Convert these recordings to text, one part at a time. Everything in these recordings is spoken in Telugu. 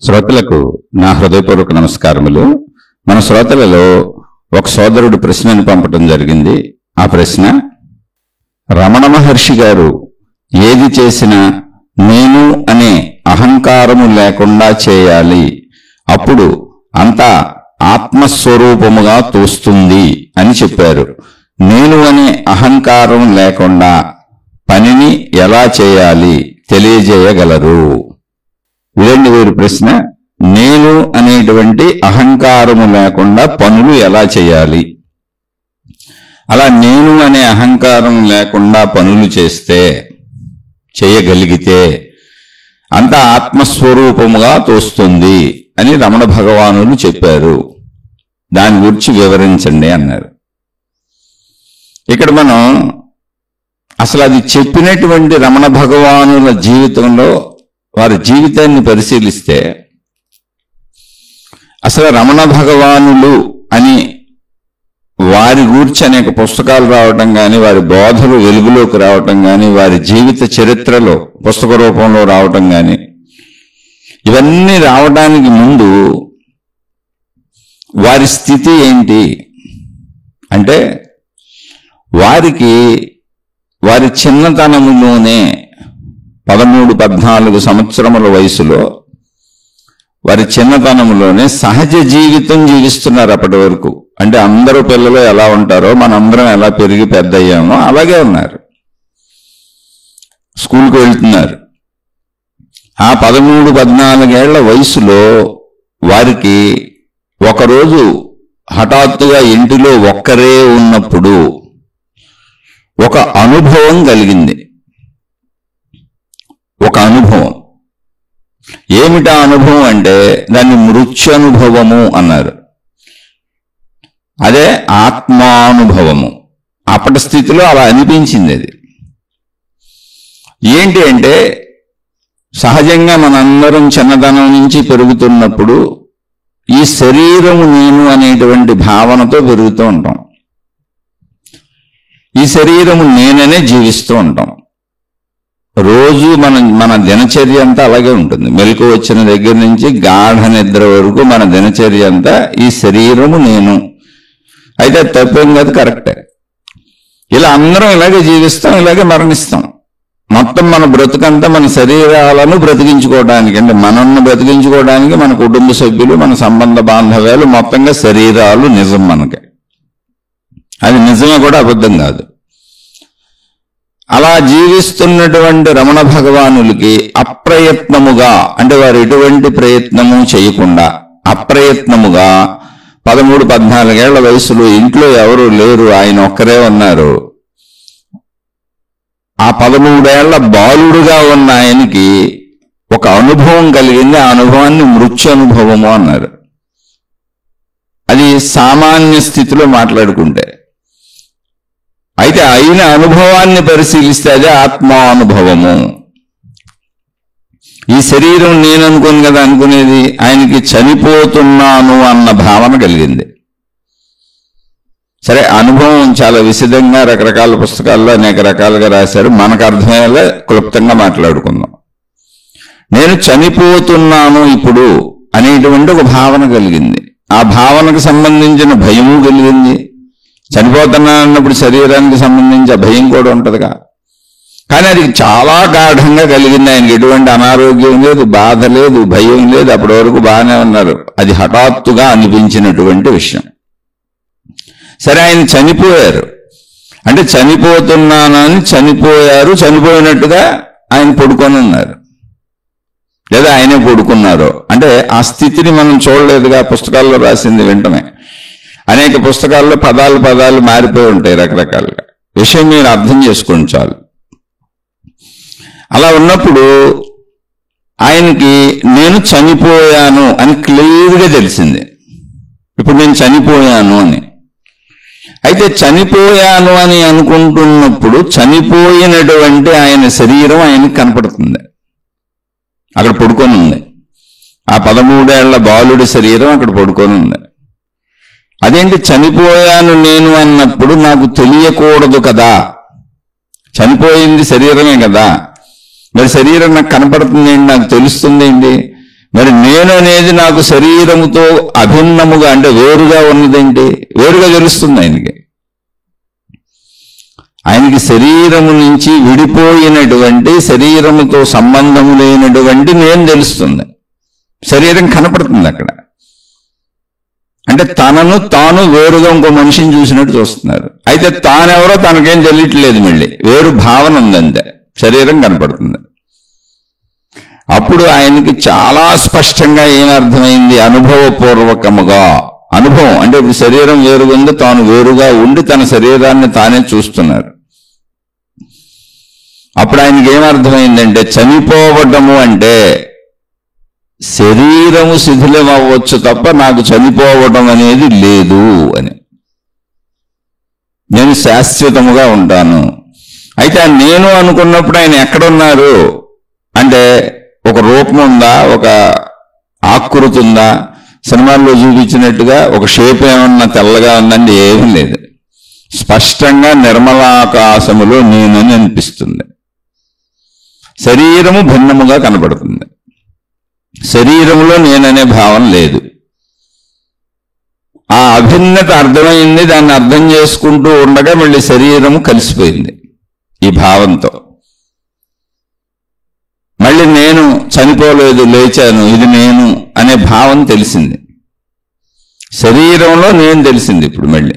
శ్రోతలకు నా హృదయపూర్వక నమస్కారములు. మన శ్రోతలలో ఒక సోదరుడు ప్రశ్నను పంపటం జరిగింది. ఆ ప్రశ్న, రమణ మహర్షి గారు ఏది చేసినా నేను అనే అహంకారము లేకుండా చేయాలి, అప్పుడు అంతా ఆత్మస్వరూపముగా తోస్తుంది అని చెప్పారు. నేను అనే అహంకారం లేకుండా పనిని ఎలా చేయాలి తెలియజేయగలరు? ఇదండి వీరి ప్రశ్న. నేను అనేటువంటి అహంకారము లేకుండా పనులు ఎలా చేయాలి? అలా నేను అనే అహంకారం లేకుండా పనులు చేయగలిగితే అంత ఆత్మస్వరూపముగా తోస్తుంది అని రమణ భగవానులు చెప్పారు. దాని గురించి వివరించండి అన్నారు. ఇక్కడ మనం అసలు అది చెప్పినటువంటి రమణ భగవానుల జీవితంలో వారి జీవితాన్ని పరిశీలిస్తే అసలు రమణ భగవానులు అని వారి గూర్చి అనేక పుస్తకాలు రావటం కానీ, వారి బోధలు వెలుగులోకి రావటం కానీ, వారి జీవిత చరిత్రలో పుస్తక రూపంలో రావటం కానీ, ఇవన్నీ రావడానికి ముందు వారి స్థితి ఏంటి అంటే, వారి చిన్నతనములోనే 13-14 సంవత్సరముల వయసులో వారి చిన్నతనంలోనే సహజ జీవితం జీవిస్తున్నారు. అప్పటి వరకు అంటే అందరూ పిల్లలు ఎలా ఉంటారో మనందరం ఎలా పెరిగి పెద్ద అయ్యామో అలాగే ఉన్నారు. స్కూల్కి వెళ్తున్నారు. ఆ 13-14 ఏళ్ల వయసులో వారికి ఒకరోజు హఠాత్తుగా ఇంటిలో ఒక్కరే ఉన్నప్పుడు ఒక అనుభవం కలిగింది. ఒక అనుభవం. ఏమిటా అనుభవం అంటే దాన్ని మృత్యనుభవము అన్నారు. అదే ఆత్మానుభవము. అప్పటి స్థితిలో అలా అనిపించింది. అది ఏంటి అంటే, సహజంగా మనందరం చిన్నతనం నుంచి పెరుగుతున్నప్పుడు ఈ శరీరము నేను అనేటువంటి భావనతో పెరుగుతూ ఉంటాం. ఈ శరీరము నేననే జీవిస్తూ ఉంటాం. రోజు మన దినచర్య అంతా అలాగే ఉంటుంది. మెలకు వచ్చిన దగ్గర నుంచి గాఢ నిద్ర వరకు మన దినచర్య అంతా ఈ శరీరము నేను. అయితే తప్పేం కాదు, కరెక్టే. ఇలా అందరం ఇలాగే జీవిస్తాం, ఇలాగే మరణిస్తాం. మొత్తం మన బ్రతుకంతా మన శరీరాలను బ్రతికించుకోవడానికి, అంటే మనల్ని బ్రతికించుకోవడానికి మన కుటుంబ సభ్యులు, మన సంబంధ బాంధవ్యాలు, మొత్తంగా శరీరాలు నిజం మనకి. అది నిజమే కూడా, అబద్ధం కాదు. అలా జీవిస్తున్నటువంటి రమణ భగవానులకి అప్రయత్నముగా, అంటే వారు ఎటువంటి ప్రయత్నము చేయకుండా అప్రయత్నముగా 13-14 ఏళ్ల వయసులో ఇంట్లో ఎవరు లేరు, ఆయన ఒక్కరే ఉన్నారు. ఆ 13 ఏళ్ల బాలుడుగా ఉన్న ఆయనకి ఒక అనుభవం కలిగింది. ఆ అనుభవాన్ని మృత్యనుభవము అన్నారు. అది సామాన్య స్థితిలో మాట్లాడుకుంటే. అయితే అయిన అనుభవాన్ని పరిశీలిస్తే అదే ఆత్మానుభవము. ఈ శరీరం నేను అనుకోను కదా అనుకునేది, ఆయనకి చనిపోతున్నాను అన్న భావన కలిగింది. సరే, అనుభవం చాలా విశదంగా రకరకాల పుస్తకాల్లో అనేక రకాలుగా రాశారు. మనకు అర్థమయ్యేలా క్లుప్తంగా మాట్లాడుకుందాం. నేను చనిపోతున్నాను ఇప్పుడు అనేటువంటి ఒక భావన కలిగింది. ఆ భావనకు సంబంధించిన భయము కలిగింది. చనిపోతున్నానన్నప్పుడు శరీరానికి సంబంధించి ఆ భయం కూడా ఉంటుందిగా. కానీ అది చాలా గాఢంగా కలిగింది. ఆయనకి ఎటువంటి అనారోగ్యం లేదు, బాధ లేదు, భయం లేదు. అప్పటి వరకు బాగానే ఉన్నారు. అది హఠాత్తుగా అనిపించినటువంటి విషయం. సరే, ఆయన చనిపోయారు. అంటే చనిపోతున్నానని చనిపోయారు, చనిపోయినట్టుగా ఆయన పడుకొని ఉన్నారు, లేదా ఆయనే పడుకున్నారు. అంటే ఆ స్థితిని మనం చూడలేదుగా. పుస్తకాల్లో రాసింది వెంటనే. అనేక పుస్తకాల్లో పదాలు మారిపోయి ఉంటాయి రకరకాలుగా. విషయం మీరు అర్థం చేసుకోండి చాలు. అలా ఉన్నప్పుడు ఆయనకి నేను చనిపోయాను అని క్లియర్గా తెలిసింది. ఇప్పుడు నేను చనిపోయాను అని. అయితే చనిపోయాను అని అనుకుంటున్నప్పుడు చనిపోయినటువంటి ఆయన శరీరం ఆయనకి కనపడుతుంది. అక్కడ పడుకొని ఉంది. ఆ 13 ఏళ్ల బాలుడి శరీరం అక్కడ పడుకొని ఉంది. అదేంటి, చనిపోయాను నేను అన్నప్పుడు నాకు తెలియకూడదు కదా, చనిపోయింది శరీరమే కదా, మరి శరీరం నాకు కనపడుతుంది ఏంటి, నాకు తెలుస్తుంది ఏంటి, మరి నేను అనేది నాకు శరీరముతో అభిన్నముగా అంటే వేరుగా ఉన్నదేంటి? వేరుగా తెలుస్తుంది ఆయనకి శరీరము నుంచి విడిపోయినటువంటి, శరీరముతో సంబంధము లేనటువంటి నేను తెలుస్తుంది. శరీరం కనపడుతుంది అక్కడ. అంటే తనను తాను వేరుగా ఇంకో మనిషిని చూసినట్టు చూస్తున్నారు. అయితే తానెవరో తనకేం తెలియట్లేదు, మళ్ళీ వేరు భావన ఉందంతే, శరీరం కనపడుతుంది. అప్పుడు ఆయనకి చాలా స్పష్టంగా ఏమర్థమైంది? అనుభవపూర్వకముగా. అనుభవం అంటే ఇప్పుడు శరీరం వేరుగా ఉంది, తాను వేరుగా ఉండి తన శరీరాన్ని తానే చూస్తున్నారు. అప్పుడు ఆయనకి ఏమర్థమైందంటే, చనిపోవటము అంటే శరీరము శిథిలం అవ్వచ్చు తప్ప నాకు చనిపోవటం అనేది లేదు అని. నేను శాశ్వతముగా ఉంటాను. అయితే నేను అనుకున్నప్పుడు ఆయన ఎక్కడున్నారు అంటే, ఒక రూపం ఉందా, ఒక ఆకృతి ఉందా, సినిమాల్లో చూపించినట్టుగా ఒక షేప్ ఏమన్నా తెల్లగా ఉందండి? ఏమీ లేదు. స్పష్టంగా నిర్మలాకాశములో నేనని అనిపిస్తుంది. శరీరము భిన్నముగా కనబడుతుంది. శరీరంలో నేననే భావం లేదు. ఆ అభిన్నత అర్థమైంది. దాన్ని అర్థం చేసుకుంటూ ఉండగా మళ్ళీ శరీరము కలిసిపోయింది ఈ భావంతో. మళ్ళీ నేను చనిపోలేదు, లేచాను, ఇది నేను అనే భావం తెలిసింది. శరీరంలో నేను తెలిసింది ఇప్పుడు మళ్ళీ.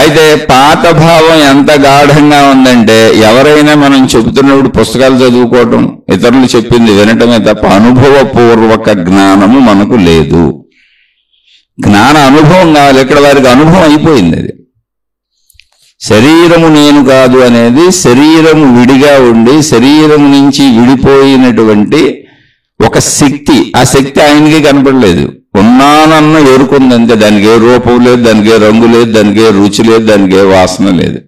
అయితే పాత భావం ఎంత గాఢంగా ఉందంటే, ఎవరైనా మనం చెబుతున్నప్పుడు పుస్తకాలు చదువుకోవటం, ఇతరులు చెప్పింది వినటమే తప్ప అనుభవపూర్వక జ్ఞానము మనకు లేదు. జ్ఞాన అనుభవం కావాలి. ఇక్కడ వారికి అనుభవం అయిపోయింది. అది శరీరము నేను కాదు అనేది శరీరము విడిగా ఉండి శరీరము నుంచి విడిపోయినటువంటి ఒక శక్తి. ఆ శక్తి ఆయనకి కనపడలేదు. ఉన్నానన్న ఎరుకుందంతే. దానికి ఏ రూపం లేదు, దానికి ఏ రంగు లేదు, దానికి ఏ రుచి లేదు, దానికి ఏ వాసన లేదు.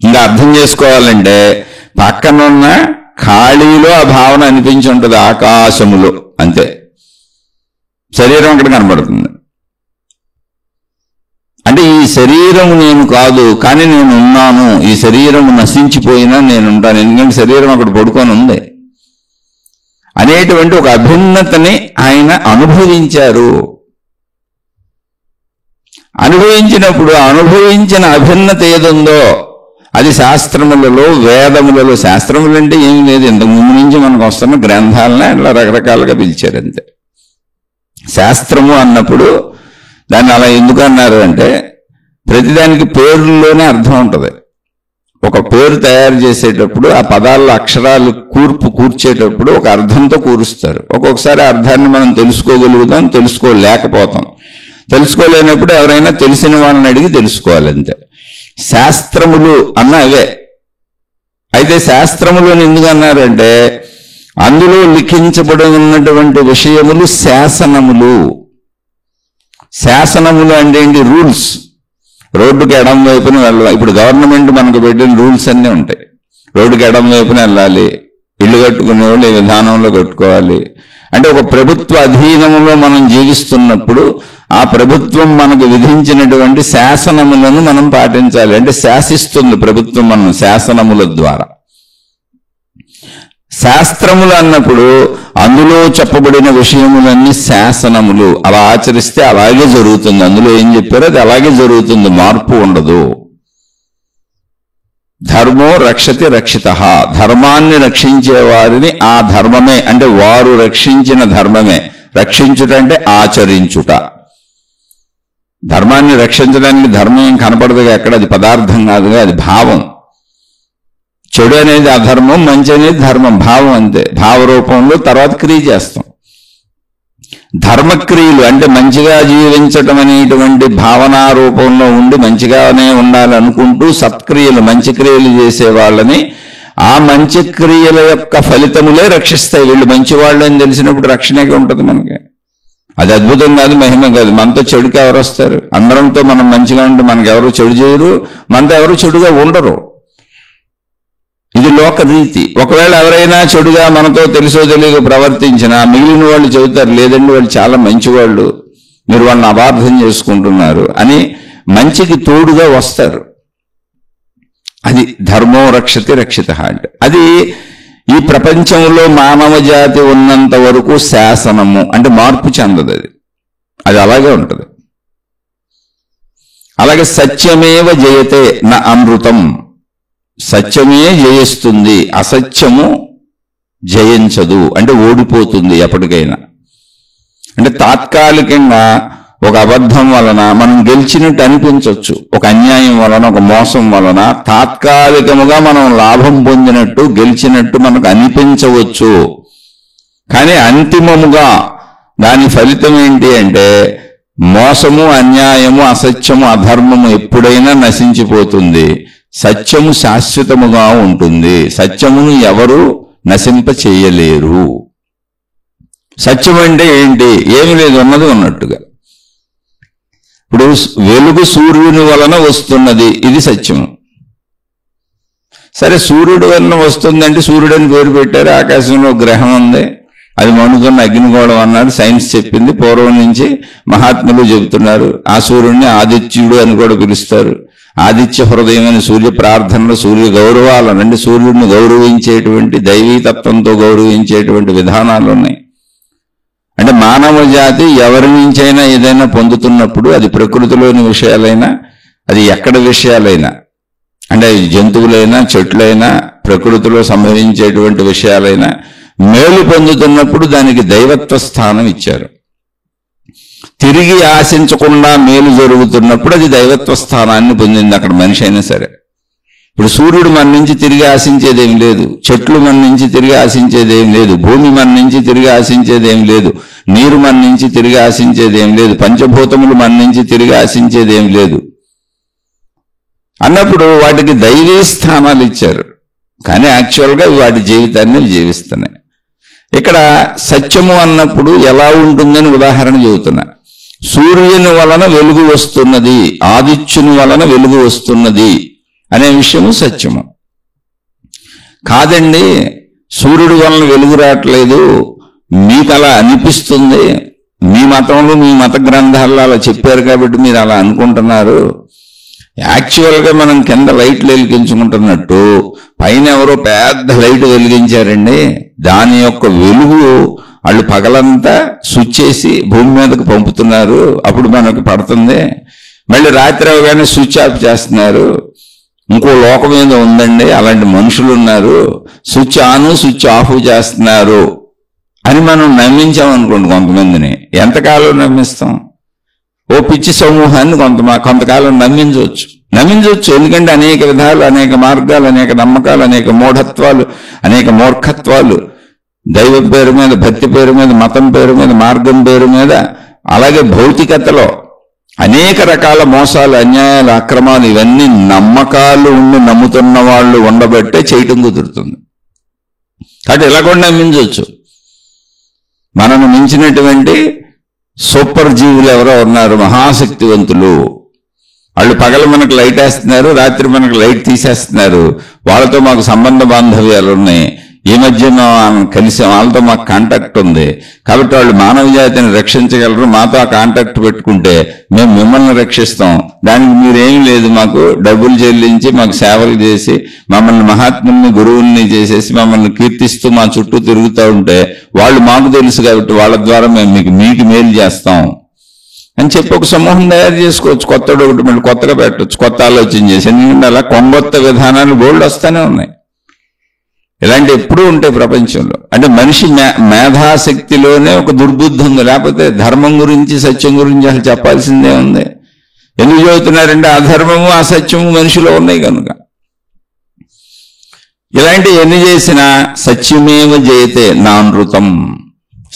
ఇంకా అర్థం చేసుకోవాలంటే పక్కనున్న ఖాళీలో ఆ భావన అనిపించి ఉంటుంది, ఆకాశములో అంతే. శరీరం అక్కడ కనబడుతుంది. అంటే ఈ శరీరము నేను కాదు, కానీ నేను ఉన్నాను. ఈ శరీరము నశించిపోయినా నేను ఉంటాను, ఎందుకంటే శరీరం అక్కడ పడుకొని ఉంది అనేటువంటి ఒక అభిన్నతని ఆయన అనుభవించారు. అనుభవించినప్పుడు అనుభవించిన అభిన్నత ఏదుందో అది శాస్త్రములలో, వేదములలో, శాస్త్రములు అంటే ఏమి లేదు, ఇంతకు ముందు నుంచి మనకు వస్తున్న గ్రంథాలనే అట్లా రకరకాలుగా పిలిచారంతే. శాస్త్రము అన్నప్పుడు దాన్ని అలా ఎందుకు అన్నారు అంటే, ప్రతిదానికి పేరులోనే అర్థం ఉంటుంది. ఒక పేరు తయారు చేసేటప్పుడు ఆ పదాల్లో అక్షరాలు కూర్చేటప్పుడు ఒక అర్థంతో కూరుస్తారు. ఒక్కొక్కసారి అర్థాన్ని మనం తెలుసుకోగలుగుతాం, తెలుసుకోలేకపోతాం. తెలుసుకోలేనప్పుడు ఎవరైనా తెలిసిన వాళ్ళని అడిగి తెలుసుకోవాలంతే. శాస్త్రములు అన్న అవే. అయితే శాస్త్రములు ఎందుకు అన్నారంటే, అందులో లిఖించబడి ఉన్నటువంటి విషయములు శాసనములు. శాసనములు అంటే ఏంటి? రూల్స్. రోడ్డుకి ఎడం వైపున వెళ్ళాలి. ఇప్పుడు గవర్నమెంట్ మనకు పెట్టిన రూల్స్ అన్నీ ఉంటాయి. రోడ్డుకి ఎడం వైపున వెళ్ళాలి, ఇల్లు కట్టుకునే వాళ్ళు ఈ విధానంలో కట్టుకోవాలి. అంటే ఒక ప్రభుత్వ అధీనంలో మనం జీవిస్తున్నప్పుడు ఆ ప్రభుత్వం మనకు విధించినటువంటి శాసనములను మనం పాటించాలి. అంటే శాసిస్తుంది ప్రభుత్వం మనం శాసనముల ద్వారా. శాస్త్రములు అన్నప్పుడు అందులో చెప్పబడిన విషయములన్నీ శాసనములు. అలా ఆచరిస్తే అలాగే జరుగుతుంది. అందులో ఏం చెప్పారో అది అలాగే జరుగుతుంది, మార్పు ఉండదు. ధర్మో రక్షతి రక్షితః. ధర్మాన్ని రక్షించే వారిని ఆ ధర్మమే అంటే వారు రక్షించిన ధర్మమే. రక్షించుట అంటే ఆచరించుట. ధర్మాన్ని రక్షించడానికి ధర్మం ఏం కనపడదుగా ఎక్కడ, అది పదార్థం కాదుగా, అది భావం. చెడు అనేది అధర్మం, మంచి అనేది ధర్మం, భావం అంతే. భావరూపంలో తర్వాత క్రియ చేస్తాం. ధర్మక్రియలు అంటే మంచిగా జీవించటం అనేటువంటి భావనా రూపంలో ఉండి మంచిగానే ఉండాలనుకుంటూ సత్క్రియలు, మంచి క్రియలు చేసే వాళ్ళని ఆ మంచి క్రియల యొక్క ఫలితములే రక్షిస్తాయి. వీళ్ళు మంచివాళ్ళు అని తెలిసినప్పుడు రక్షణగా ఉంటుంది మనకి. అది అద్భుతం కాదు, మహిమ కాదు. మనతో చెడుగా ఎవరు వస్తారు? అందరంతో మనం మంచిగా ఉంటే మనకు ఎవరు చెడు చేయరు, మనతో ఎవరు చెడుగా ఉండరు. ఇది లోక రీతి. ఒకవేళ ఎవరైనా చెడుగా మనతో తెలుసో తెలియక ప్రవర్తించినా మిగిలిన వాళ్ళు చెబుతారు, లేదండి వాళ్ళు చాలా మంచివాళ్ళు, మీరు వాళ్ళని అపార్థం చేసుకుంటున్నారు అని మంచికి తోడుగా వస్తారు. అది ధర్మో రక్షతి రక్షిత అంటే. అది ఈ ప్రపంచంలో మానవ జాతి ఉన్నంత వరకు శాసనము అంటే మార్పు చెందదు, అది అలాగే ఉంటుంది. అలాగే సత్యమేవ జయతే నా అమృతం, సత్యమే జయిస్తుంది, అసత్యము జయించదు అంటే ఓడిపోతుంది ఎప్పటికైనా. అంటే తాత్కాలికంగా ఒక అబద్ధం వలన మనం గెలిచినట్టు అనిపించవచ్చు, ఒక అన్యాయం వలన ఒక మోసం వలన తాత్కాలికముగా మనం లాభం పొందినట్టు గెలిచినట్టు మనకు అనిపించవచ్చు. కానీ అంతిమముగా దాని ఫలితం ఏంటి అంటే మోసము, అన్యాయము, అసత్యము, అధర్మము ఎప్పుడైనా నశించిపోతుంది, సత్యము శాశ్వతముగా ఉంటుంది. సత్యమును ఎవరు నశింప చేయలేరు. సత్యం అంటే ఏంటి? ఏమి లేదు, ఉన్నది ఉన్నట్టుగా. ఇప్పుడు వెలుగు సూర్యుని వలన వస్తున్నది, ఇది సత్యము. సరే, సూర్యుడి వలన వస్తుందంటే సూర్యుడు అని పేరు పెట్టారు, ఆకాశంలో గ్రహం ఉంది, అది మణుకున్న అగ్నిగోళం అన్నాడు, సైన్స్ చెప్పింది, పూర్వం నుంచి మహాత్ములు చెబుతున్నారు. ఆ సూర్యుడిని ఆదిత్యుడు అని కూడా పిలుస్తారు. ఆదిత్య హృదయం అని సూర్య ప్రార్థనలు, సూర్య గౌరవాలనండి, సూర్యుడిని గౌరవించేటువంటి దైవీతత్వంతో గౌరవించేటువంటి విధానాలు ఉన్నాయి. అంటే మానవ జాతి ఎవరి నుంచైనా ఏదైనా పొందుతున్నప్పుడు అది ప్రకృతిలోని విషయాలైనా, అది ఎక్కడ విషయాలైనా, అంటే జంతువులైనా చెట్లైనా ప్రకృతిలో సంభవించేటువంటి విషయాలైనా మేలు పొందుతున్నప్పుడు దానికి దైవత్వ స్థానం ఇచ్చారు. తిరిగి ఆశించకుండా మేలు జరుగుతున్నప్పుడు అది దైవత్వ స్థానాన్ని పొందింది అక్కడ మనిషి అయినా సరే. ఇప్పుడు సూర్యుడు మన నుంచి తిరిగి ఆశించేదేం లేదు, చెట్లు మన నుంచి తిరిగి ఆశించేదేం లేదు, భూమి మన నుంచి తిరిగి ఆశించేదేం లేదు, నీరు మన నుంచి తిరిగి ఆశించేదేం లేదు, పంచభూతములు మన నుంచి తిరిగి ఆశించేదేం లేదు అన్నప్పుడు వాటికి దైవీ స్థానాలు ఇచ్చారు. కానీ యాక్చువల్గా వాటి జీవితాన్ని జీవిస్తున్నాయి. ఇక్కడ సత్యము అన్నప్పుడు ఎలా ఉంటుందని ఉదాహరణ చెబుతున్నా. సూర్యుని వలన వెలుగు వస్తున్నది, ఆదిత్యుని వలన వెలుగు వస్తున్నది అనే విషయము సత్యము కాదండి. సూర్యుడి వలన వెలుగు రావట్లేదు, మీకు అలా అనిపిస్తుంది, మీ మతంలో మీ మత గ్రంథాల్లో అలా చెప్పారు కాబట్టి మీరు అలా అనుకుంటున్నారు. యాక్చువల్గా మనం కింద లైట్లు వెలిగించుకుంటున్నట్టు పైన ఎవరో పెద్ద లైట్ వెలిగించారండి, దాని యొక్క వెలుగు వాళ్ళు పగలంతా స్విచ్ చేసి భూమి మీదకు పంపుతున్నారు, అప్పుడు మనకు పడుతుంది. మళ్ళీ రాత్రి అవగానే స్విచ్ ఆఫ్ చేస్తున్నారు. ఇంకో లోకం మీద ఉందండి, అలాంటి మనుషులు ఉన్నారు, స్విచ్ ఆన్ స్విచ్ ఆఫ్ చేస్తున్నారు అని మనం నమ్మించామనుకోండి కొంతమందిని. ఎంతకాలం నమ్మిస్తాం? ఓ పిచ్చి సమూహాన్ని కొంతకాలం నమ్మించవచ్చు. ఎందుకంటే అనేక విధాలు, అనేక మార్గాలు, అనేక నమ్మకాలు, అనేక మూఢత్వాలు, అనేక మూర్ఖత్వాలు, దైవ పేరు మీద, భక్తి పేరు మీద, మతం పేరు మీద, మార్గం పేరు మీద, అలాగే భౌతికతలో అనేక రకాల మోసాలు, అన్యాయాలు, అక్రమాలు, ఇవన్నీ నమ్మకాలు ఉండి నమ్ముతున్న వాళ్ళు ఉండబట్టే చేయటం కుదురుతుంది. కాబట్టి ఇలా కూడా నమ్మించవచ్చు. మనను మించినటువంటి సూపర్ జీవులు ఎవరో ఉన్నారు, మహాశక్తివంతులు. వాళ్ళు పగలు మనకు లైట్ వేస్తున్నారు, రాత్రి మనకు లైట్ తీసేస్తున్నారు. వాళ్ళతో మాకు సంబంధ బాంధవ్యాలు ఉన్నాయి, ఈ మధ్య కలిసి వాళ్ళతో మాకు కాంటాక్ట్ ఉంది, కాబట్టి వాళ్ళు మానవ జాతిని రక్షించగలరు, మాతో ఆ కాంటాక్ట్ పెట్టుకుంటే మేము మిమ్మల్ని రక్షిస్తాం, దానికి మీరేం లేదు, మాకు డబ్బులు చెల్లించి మాకు సేవలు చేసి మమ్మల్ని మహాత్ముల్ని గురువుల్ని చేసేసి మమ్మల్ని కీర్తిస్తూ మా చుట్టూ తిరుగుతూ ఉంటే వాళ్ళు మాకు తెలుసు కాబట్టి వాళ్ళ ద్వారా మేము మీకు మేలు చేస్తాం అని చెప్పి ఒక సమూహం తయారు చేసుకోవచ్చు. కొత్తడు ఒకటి మళ్ళీ కొత్తగా పెట్టవచ్చు, కొత్త ఆలోచన చేసి. ఎందుకంటే అలా కొంగొత్త విధానాలు బోల్డ్ వస్తూనే ఉన్నాయి. ఇలాంటి ఎప్పుడూ ఉంటాయి ప్రపంచంలో. అంటే మనిషి మేధాశక్తిలోనే ఒక దుర్బుద్ధి ఉంది, లేకపోతే ధర్మం గురించి సత్యం గురించి అసలు చెప్పాల్సిందే ఉంది. ఎందుకు చెబుతున్నారంటే అధర్మము అసత్యము మనిషిలో ఉన్నాయి కనుక. ఇలాంటి ఎన్ని చేసినా సత్యమేవ జయతే నానృతం,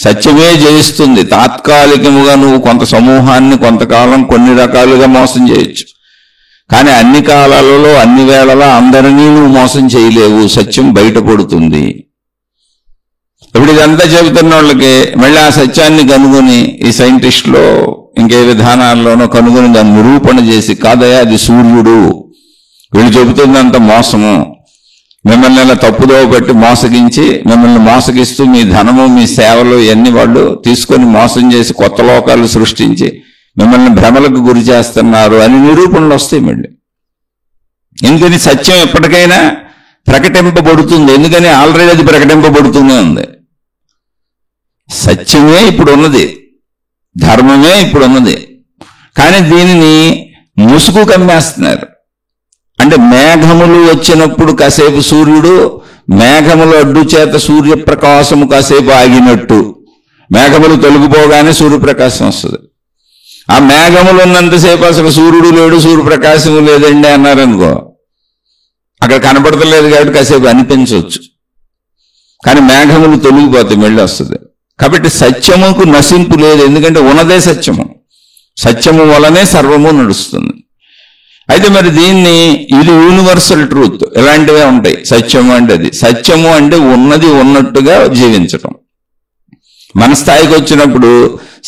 సత్యమే జయిస్తుంది. తాత్కాలికముగా నువ్వు కొంత సమూహాన్ని కొంతకాలం కొన్ని రకాలుగా మోసం చేయొచ్చు, కానీ అన్ని కాలాలలో అన్ని వేళలా అందరినీ నువ్వు మోసం చేయలేవు, సత్యం బయటపడుతుంది. ఇప్పుడు ఇదంతా చెబుతున్న వాళ్ళకి మళ్ళీ ఆ సత్యాన్ని కనుగొని ఈ సైంటిస్టులో ఇంకే విధానాల్లోనో కనుగొని దాన్ని నిరూపణ చేసి, కాదయా అది సూర్యుడు, వీళ్ళు చెబుతుందంత మోసము, మిమ్మల్ని ఇలా తప్పుదోవ బట్టి మోసగించి మిమ్మల్ని మోసగిస్తూ మీ ధనము మీ సేవలు ఇవన్నీ వాళ్ళు తీసుకొని మోసం చేసి కొత్త లోకాలు సృష్టించి మిమ్మల్ని భ్రమలకు గురి చేస్తున్నారు అని నిరూపణలు వస్తాయి మళ్ళీ. ఎందుకని సత్యం ఎప్పటికైనా ప్రకటింపబడుతుంది. ఎందుకని ఆల్రెడీ అది ప్రకటింపబడుతూనే ఉంది. సత్యమే ఇప్పుడు ఉన్నది, ధర్మమే ఇప్పుడు ఉన్నది. కానీ దీనిని ముసుగు కమ్మేస్తున్నారు. అంటే మేఘములు వచ్చినప్పుడు కాసేపు సూర్యుడు, మేఘముల అడ్డు చేత సూర్యప్రకాశము కాసేపు ఆగినట్టు, మేఘములు తొలగిపోగానే సూర్యప్రకాశం వస్తుంది. ఆ మేఘములు ఉన్నంతసేపు అసలు సూర్యుడు లేడు, సూర్యప్రకాశము లేదండి అన్నారనుకో, అక్కడ కనపడతలేదు కాబట్టి కాసేపు అనిపించవచ్చు. కానీ మేఘములు తొలగిపోతాయి, మళ్ళీ వస్తుంది. కాబట్టి సత్యముకు నశింపు లేదు, ఎందుకంటే ఉన్నదే సత్యము. సత్యము వలనే సర్వము నడుస్తుంది. అయితే మరి దీన్ని, ఇది యూనివర్సల్ ట్రూత్, ఇలాంటివే ఉంటాయి. సత్యము అంటే అది, సత్యము అంటే ఉన్నది ఉన్నట్టుగా జీవించటం. మన స్థాయికి వచ్చినప్పుడు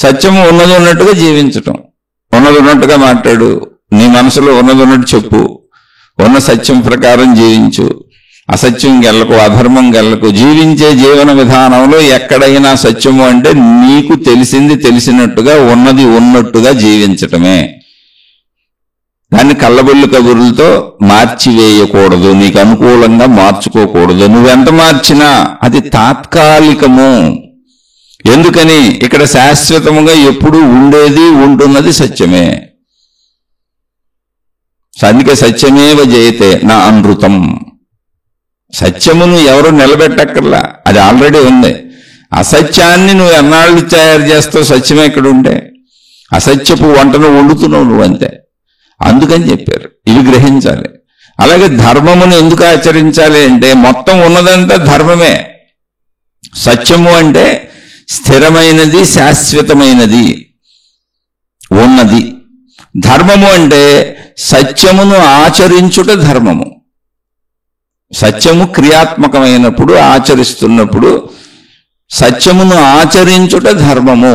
సత్యము ఉన్నది ఉన్నట్టుగా జీవించటం. ఉన్నది ఉన్నట్టుగా మాట్లాడు, నీ మనసులో ఉన్నది ఉన్నట్టు చెప్పు, ఉన్న సత్యం ప్రకారం జీవించు, అసత్యం గెల్లకు, అధర్మం గెల్లకు. జీవించే జీవన విధానంలో ఎక్కడైనా సత్యము అంటే నీకు తెలిసింది తెలిసినట్టుగా, ఉన్నది ఉన్నట్టుగా జీవించటమే. దాన్ని కళ్ళబొల్లి కబుర్లతో మార్చివేయకూడదు, నీకు అనుకూలంగా మార్చుకోకూడదు. నువ్వెంత మార్చినా అది తాత్కాలికము. ఎందుకని ఇక్కడ శాశ్వతముగా ఎప్పుడూ ఉండేది ఉంటున్నది సత్యమే. అందుకే సత్యమేవ జయతే నా అనృతం. సత్యమును ఎవరు నిలబెట్టక్కర్లా, అది ఆల్రెడీ ఉంది. అసత్యాన్ని నువ్వు ఎన్నాళ్ళు తయారు చేస్తావు, సత్యమే ఇక్కడ ఉంటే. అసత్యపు వంటను వండుతున్నావు నువ్వు, అంతే. అందుకని చెప్పారు, ఇవి గ్రహించాలి. అలాగే ధర్మమును ఎందుకు ఆచరించాలి అంటే మొత్తం ఉన్నదంతా ధర్మమే. సత్యము అంటే స్థిరమైనది, శాశ్వతమైనది, ఉన్నది. ధర్మము అంటే సత్యమును ఆచరించుట ధర్మము. సత్యము క్రియాత్మకమైనప్పుడు, ఆచరిస్తున్నప్పుడు సత్యమును ఆచరించుట ధర్మము.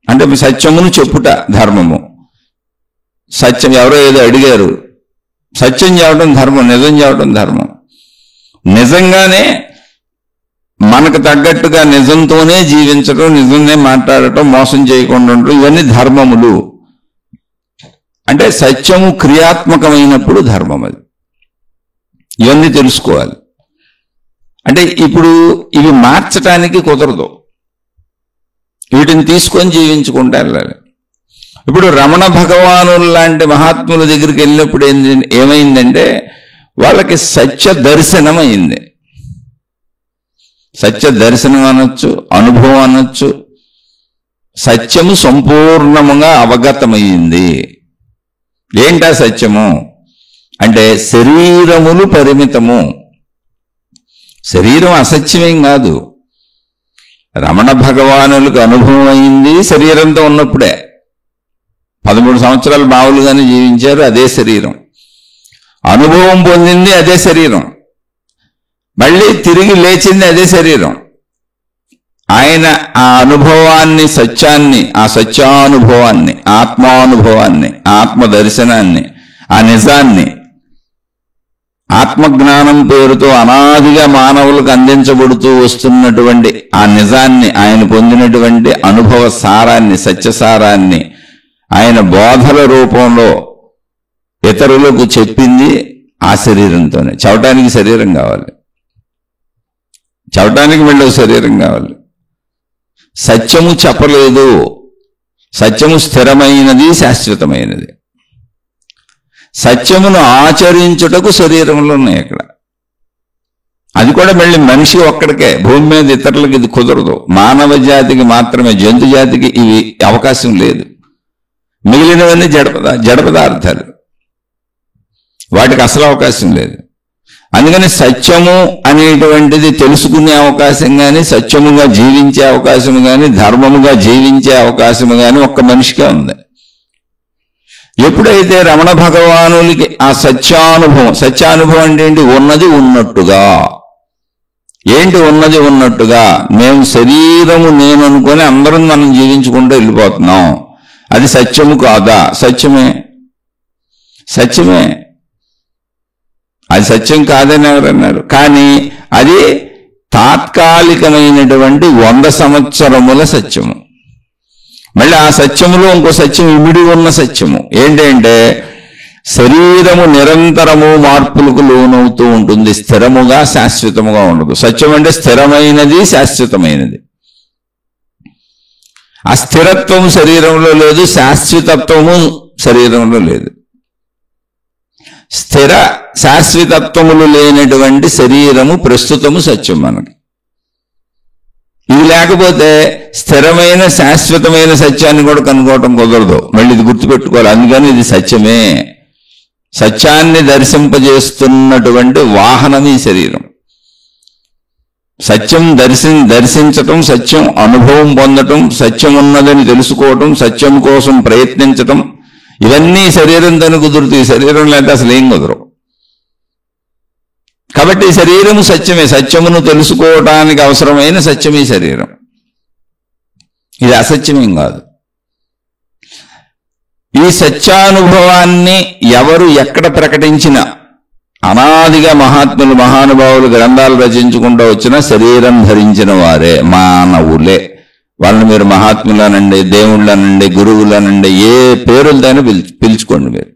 అంటే సత్యమును చెప్పుట ధర్మము. సత్యం, ఎవరో ఏదో అడిగారు, సత్యం చెప్పడం ధర్మం, నిజం చెప్పడం ధర్మం. నిజంగానే మనకు తగ్గట్టుగా నిజంతోనే జీవించడం, నిజంనే మాట్లాడటం, మోసం చేయకుండా ఉండటం, ఇవన్నీ ధర్మములు. అంటే సత్యము క్రియాత్మకమైనప్పుడు ధర్మం అది. ఇవన్నీ తెలుసుకోవాలి. అంటే ఇప్పుడు ఇవి మార్చటానికి కుదరదు, వీటిని తీసుకొని జీవించుకుంటూ వెళ్ళాలి. ఇప్పుడు రమణ భగవానులు లాంటి మహాత్ముల దగ్గరికి వెళ్ళినప్పుడు ఏమైందంటే వాళ్ళకి సత్య దర్శనం అయింది. సత్య దర్శనం అనొచ్చు, అనుభవం అనొచ్చు. సత్యము సంపూర్ణముగా అవగతమైంది. ఏంటా సత్యము అంటే శరీరములు పరిమితము. శరీరం అసత్యమేం కాదు. రమణ భగవానులకు అనుభవం అయింది శరీరంతో ఉన్నప్పుడే. 13 సంవత్సరాలు మామూలుగానే జీవించారు, అదే శరీరం. అనుభవం పొందింది అదే శరీరం, మళ్ళీ తిరిగి లేచింది అదే శరీరం. ఆయన ఆ అనుభవాన్ని, సత్యాన్ని, ఆ సత్యానుభవాన్ని, ఆత్మానుభవాన్ని, ఆత్మదర్శనాన్ని, ఆ నిజాన్ని, ఆత్మజ్ఞానం పేరుతో అనాదిగా మానవులకు అందించబడుతూ వస్తున్నటువంటి ఆ నిజాన్ని, ఆయన పొందినటువంటి అనుభవ సారాన్ని, సత్యసారాన్ని ఆయన బోధల రూపంలో ఇతరులకు చెప్పింది ఆ శరీరంతోనే. చవటానికి శరీరం కావాలి, చవటానికి మళ్ళీ శరీరం కావాలి. సత్యము చెప్పలేదు. సత్యము స్థిరమైనది, శాశ్వతమైనది. సత్యమును ఆచరించుటకు శరీరంలో ఉన్నాయి అక్కడ. అది కూడా మళ్ళీ మనిషి ఒక్కడికే, భూమి మీద ఇతరులకు ఇది కుదరదు. మానవ జాతికి మాత్రమే, జంతు జాతికి ఇవి అవకాశం లేదు. మిగిలినవన్నీ జడ పదార్థాలు, వాటికి అసలు అవకాశం లేదు. అందుకని సత్యము అనేటువంటిది తెలుసుకునే అవకాశం కానీ, సత్యముగా జీవించే అవకాశం కానీ, ధర్మముగా జీవించే అవకాశము కానీ ఒక్క మనిషికే ఉంది. ఎప్పుడైతే రమణ భగవానులకి ఆ సత్యానుభవం, సత్యానుభవం అంటే ఏంటి? ఉన్నది ఉన్నట్టుగా. ఏంటి ఉన్నది ఉన్నట్టుగా? మేము శరీరము నేను అనుకొని అందరం మనం జీవించుకుంటూ వెళ్ళిపోతున్నాం. అది సత్యము కాదా? సత్యమే, సత్యమే. అది సత్యం కాదని ఎవరన్నారు? కానీ అది తాత్కాలికమైనటువంటి 100 సంవత్సరముల సత్యము. మళ్ళీ ఆ సత్యములో ఇంకో సత్యం ఇమిడి ఉన్న సత్యము ఏంటంటే శరీరము నిరంతరము మార్పులకు లోనవుతూ ఉంటుంది, స్థిరముగా శాశ్వతముగా ఉండదు. సత్యం అంటే స్థిరమైనది, శాశ్వతమైనది. అస్థిరత్వం శరీరంలో లేదు, శాశ్వతత్వము శరీరంలో లేదు. స్థిర శాశ్వతత్వములు లేనటువంటి శరీరము ప్రస్తుతము సత్యం మనకి. ఇది లేకపోతే స్థిరమైన శాశ్వతమైన సత్యాన్ని కూడా కనుక్కోవటం కుదరదు. మళ్ళీ ఇది గుర్తుపెట్టుకోవాలి. అందుకని ఇది సత్యమే. సత్యాన్ని దర్శింపజేస్తున్నటువంటి వాహనం ఈ శరీరం. సత్యం దర్శించటం, సత్యం అనుభవం పొందటం, సత్యం ఉన్నదని తెలుసుకోవటం, సత్యం కోసం ప్రయత్నించటం, ఇవన్నీ శరీరం తను కుదురుతాయి. శరీరం లేకపోతే అసలు ఏం కుదరవు. కాబట్టి శరీరము సత్యమే. సత్యమును తెలుసుకోవటానికి అవసరమైన సత్యమే శరీరం. ఇది అసత్యమేం కాదు. ఈ సత్యానుభవాన్ని ఎవరు ఎక్కడ ప్రకటించినా, అనాదిగా మహాత్ములు మహానుభావులు గ్రంథాలు రచించుకుంటూ వచ్చిన శరీరం ధరించిన వారే మానవులే. వాళ్ళని మీరు మహాత్ములనండి, దేవుళ్ళనండి, గురువులనండి, ఏ పేరులతోనే పిలుచుకోండి మీరు.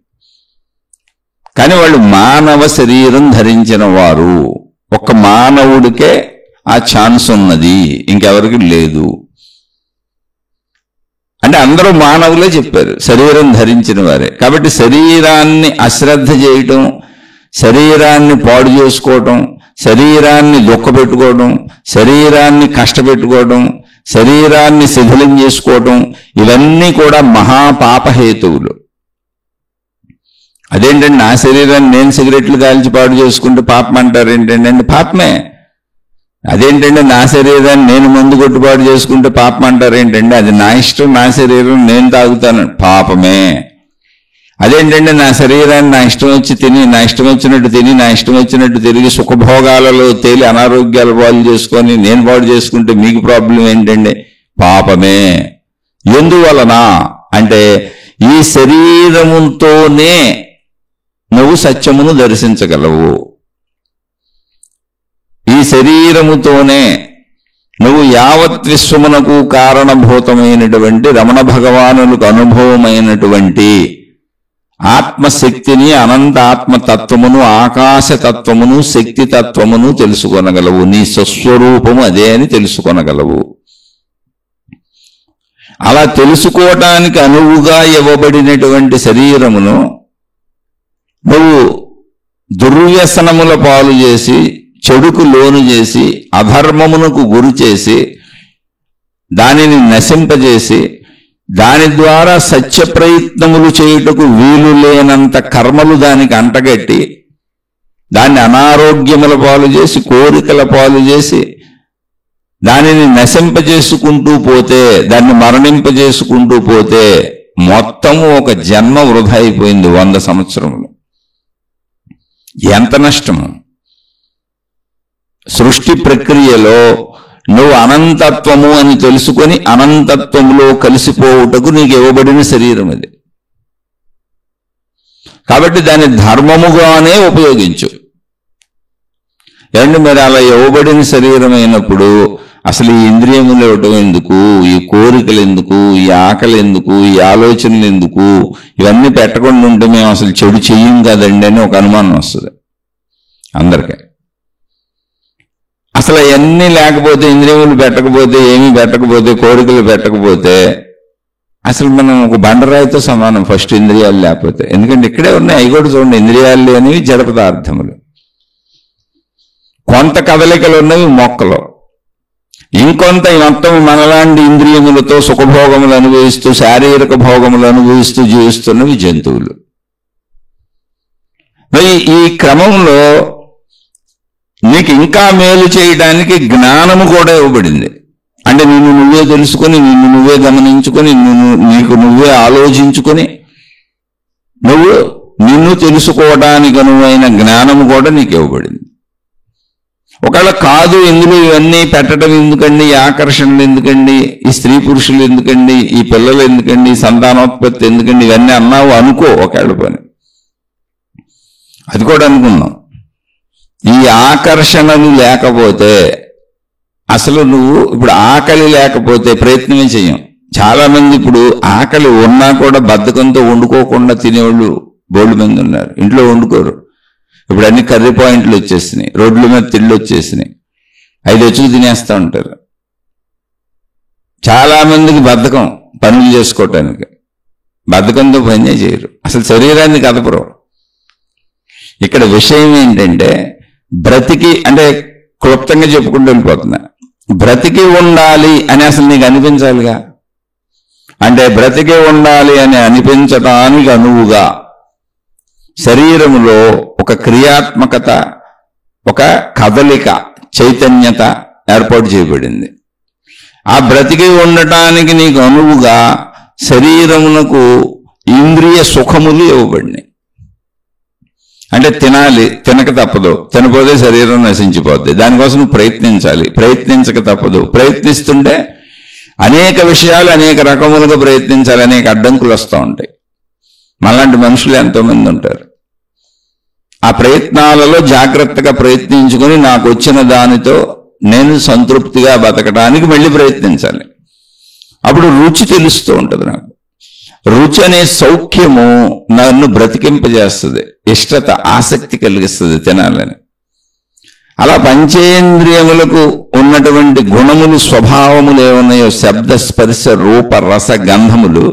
కానీ వాళ్ళు మానవ శరీరం ధరించిన వారు. ఒక్క మానవుడికే ఆ ఛాన్స్ ఉన్నది, ఇంకెవరికి లేదు. అంటే అందరూ మానవులే చెప్పారు, శరీరం ధరించిన వారే. కాబట్టి శరీరాన్ని అశ్రద్ధ చేయటం, శరీరాన్ని పాడు చేసుకోవటం, శరీరాన్ని దుఃఖపెట్టుకోవడం, శరీరాన్ని కష్టపెట్టుకోవడం, శరీరాన్ని శిథిలం చేసుకోవటం, ఇవన్నీ కూడా మహాపాపహేతువులు. అదేంటండి, నా శరీరాన్ని నేను సిగరెట్లు కాల్చి పాడు చేసుకుంటే పాపం అంటారు ఏంటండి? అంటే పాపమే. అదేంటంటే, నా శరీరాన్ని నేను మందు కొట్టుపాటు చేసుకుంటే పాపం అంటారు ఏంటండి? అది నా ఇష్టం, నా శరీరం నేను తాగుతాను, పాపమే. అదేంటంటే, నా శరీరాన్ని నా ఇష్టం వచ్చి తిని, నా ఇష్టం వచ్చినట్టు తిని, నా ఇష్టం వచ్చినట్టు తిరిగి సుఖభోగాలలో తేలి అనారోగ్యాలు పాలు చేసుకొని నేను పాడు చేసుకుంటే మీకు ప్రాబ్లం ఏంటండి? పాపమే. ఎందువలన అంటే ఈ శరీరముతోనే నువ్వు సత్యమును దర్శించగలవు. ఈ శరీరముతోనే నువ్వు యావత్ విశ్వమునకు కారణభూతమైనటువంటి రమణ భగవానులకు అనుభవమైనటువంటి ఆత్మశక్తిని, అనంత ఆత్మతత్వమును, ఆకాశతత్వమును, శక్తి తత్వమును తెలుసుకొనగలవు. నీ స్వస్వరూపము అదే అని తెలుసుకొనగలవు. అలా తెలుసుకోవటానికి అనువుగా ఇవ్వబడినటువంటి శరీరమును నువ్వు దుర్వ్యసనముల పాలు చేసి, చెడుకు లోను చేసి, అధర్మమునకు గురి చేసి, దానిని నశింపజేసి, దాని ద్వారా సత్య ప్రయత్నములు చేయుటకు వీలు లేనంత కర్మలు దానికి అంటగట్టి, దాన్ని అనారోగ్యముల పాలు చేసి, కోరికల పాలు చేసి, దానిని నశింపజేసుకుంటూ పోతే, దాన్ని మరణింపజేసుకుంటూ పోతే మొత్తము ఒక జన్మ వృధా అయిపోయింది. 100 సంవత్సరములు. ఎంత నష్టము! సృష్టి ప్రక్రియలో నువ్వు అనంతత్వము అని తెలుసుకొని అనంతత్వములో కలిసిపోవుటకు నీకు ఇవ్వబడిన శరీరం అది. కాబట్టి దాన్ని ధర్మముగానే ఉపయోగించు. ఏమండి, మరి అలా ఇవ్వబడిన శరీరం అయినప్పుడు అసలు ఈ ఇంద్రియములు ఇవ్వటం ఎందుకు, ఈ కోరికలు ఎందుకు, ఈ ఆకలి ఎందుకు, ఈ ఆలోచనలు ఎందుకు, ఇవన్నీ పెట్టకుండా ఉంటే మేము అసలు చెడు చెయ్యం కదండి అని ఒక అనుమానం వస్తుంది అందరికీ. అసలు అవన్నీ లేకపోతే, ఇంద్రియములు పెట్టకపోతే, ఏమీ పెట్టకపోతే, కోరికలు పెట్టకపోతే అసలు మనం ఒక బండరాయితో సమానం ఫస్ట్ ఇంద్రియాలు లేకపోతే. ఎందుకంటే ఇక్కడే ఉన్నాయి, అవి కూడా చూడండి, ఇంద్రియాలు అనేవి జడ పదార్థములు. కొంత కదలికలు ఉన్నవి మొక్కలు, ఇంకొంత మొత్తం మనలాంటి ఇంద్రియములతో సుఖభోగములు అనుభవిస్తూ, శారీరక భోగములు అనుభవిస్తూ జీవిస్తున్నవి జంతువులు. మరి ఈ క్రమంలో నీకు ఇంకా మేలు చేయడానికి జ్ఞానము కూడా ఇవ్వబడింది. అంటే నిన్ను నువ్వే తెలుసుకొని, నిన్ను నువ్వే గమనించుకొని, నీకు నువ్వే ఆలోచించుకొని, నువ్వు నిన్ను తెలుసుకోవడానికి అనువైన జ్ఞానము కూడా నీకు ఇవ్వబడింది. ఒకవేళ కాదు, ఇందులో ఇవన్నీ పెట్టడం ఎందుకండి, ఈ ఆకర్షణలు ఎందుకండి, ఈ స్త్రీ పురుషులు ఎందుకండి, ఈ పిల్లలు ఎందుకండి, ఈ సంతానోత్పత్తి ఎందుకండి, ఇవన్నీ అన్నావు అనుకో, ఒకవేళ పని అది కూడా అనుకున్నావు. ఈ ఆకర్షణలు లేకపోతే అసలు నువ్వు ఇప్పుడు ఆకలి లేకపోతే ప్రయత్నమే చెయ్యం. చాలా మంది ఇప్పుడు ఆకలి ఉన్నా కూడా బద్ధకంతో వండుకోకుండా తినేవాళ్ళు బోల్డ్ మంది ఉన్నారు, ఇంట్లో వండుకోరు. ఇప్పుడు అన్ని కర్రీ పాయింట్లు వచ్చేసినాయి, రోడ్ల మీద తిళ్ళు వచ్చేసినాయి, 5 వచ్చుకు తినేస్తూ ఉంటారు. చాలా మందికి బద్ధకం, పనులు చేసుకోవటానికి బద్ధకంతో పనే చేయరు, అసలు శరీరాన్ని కదపరు. ఇక్కడ విషయం ఏంటంటే బ్రతికి, అంటే క్లుప్తంగా చెప్పుకుంటూ వెళ్ళిపోతున్నా, బ్రతికి ఉండాలి అని అసలు నీకు అనిపించాలిగా. అంటే బ్రతికి ఉండాలి అని అనిపించటానికి అనువుగా శరీరములో ఒక క్రియాత్మకత, ఒక కదలిక, చైతన్యత ఏర్పాటు చేయబడింది. ఆ బ్రతికి ఉండటానికి నీకు అనువుగా శరీరమునకు ఇంద్రియ సుఖములు ఇవ్వబడినాయి. అంటే తినాలి, తినక తప్పదు, తినపోతే శరీరం నశించిపోద్ది, దానికోసం నువ్వు ప్రయత్నించాలి, ప్రయత్నించక తప్పదు. ప్రయత్నిస్తుంటే అనేక విషయాలు అనేక రకములుగా ప్రయత్నించాలి, అనేక అడ్డంకులు వస్తూ ఉంటాయి. మనలాంటి మనుషులు ఎంతోమంది ఉంటారు. ఆ ప్రయత్నాలలో జాగ్రత్తగా ప్రయత్నించుకొని నాకు వచ్చిన దానితో నేను సంతృప్తిగా బతకడానికి మళ్ళీ ప్రయత్నించాలి. అప్పుడు రుచి తెలుస్తూ ఉంటుంది. నాకు రుచి అనే సౌఖ్యము నన్ను బ్రతికింపజేస్తుంది, ఇష్టత, ఆసక్తి కలిగిస్తుంది తినాలని. అలా పంచేంద్రియములకు ఉన్నటువంటి గుణములు, స్వభావములు ఏమున్నాయో, శబ్ద, స్పర్శ, రూప, రస, గంధములు,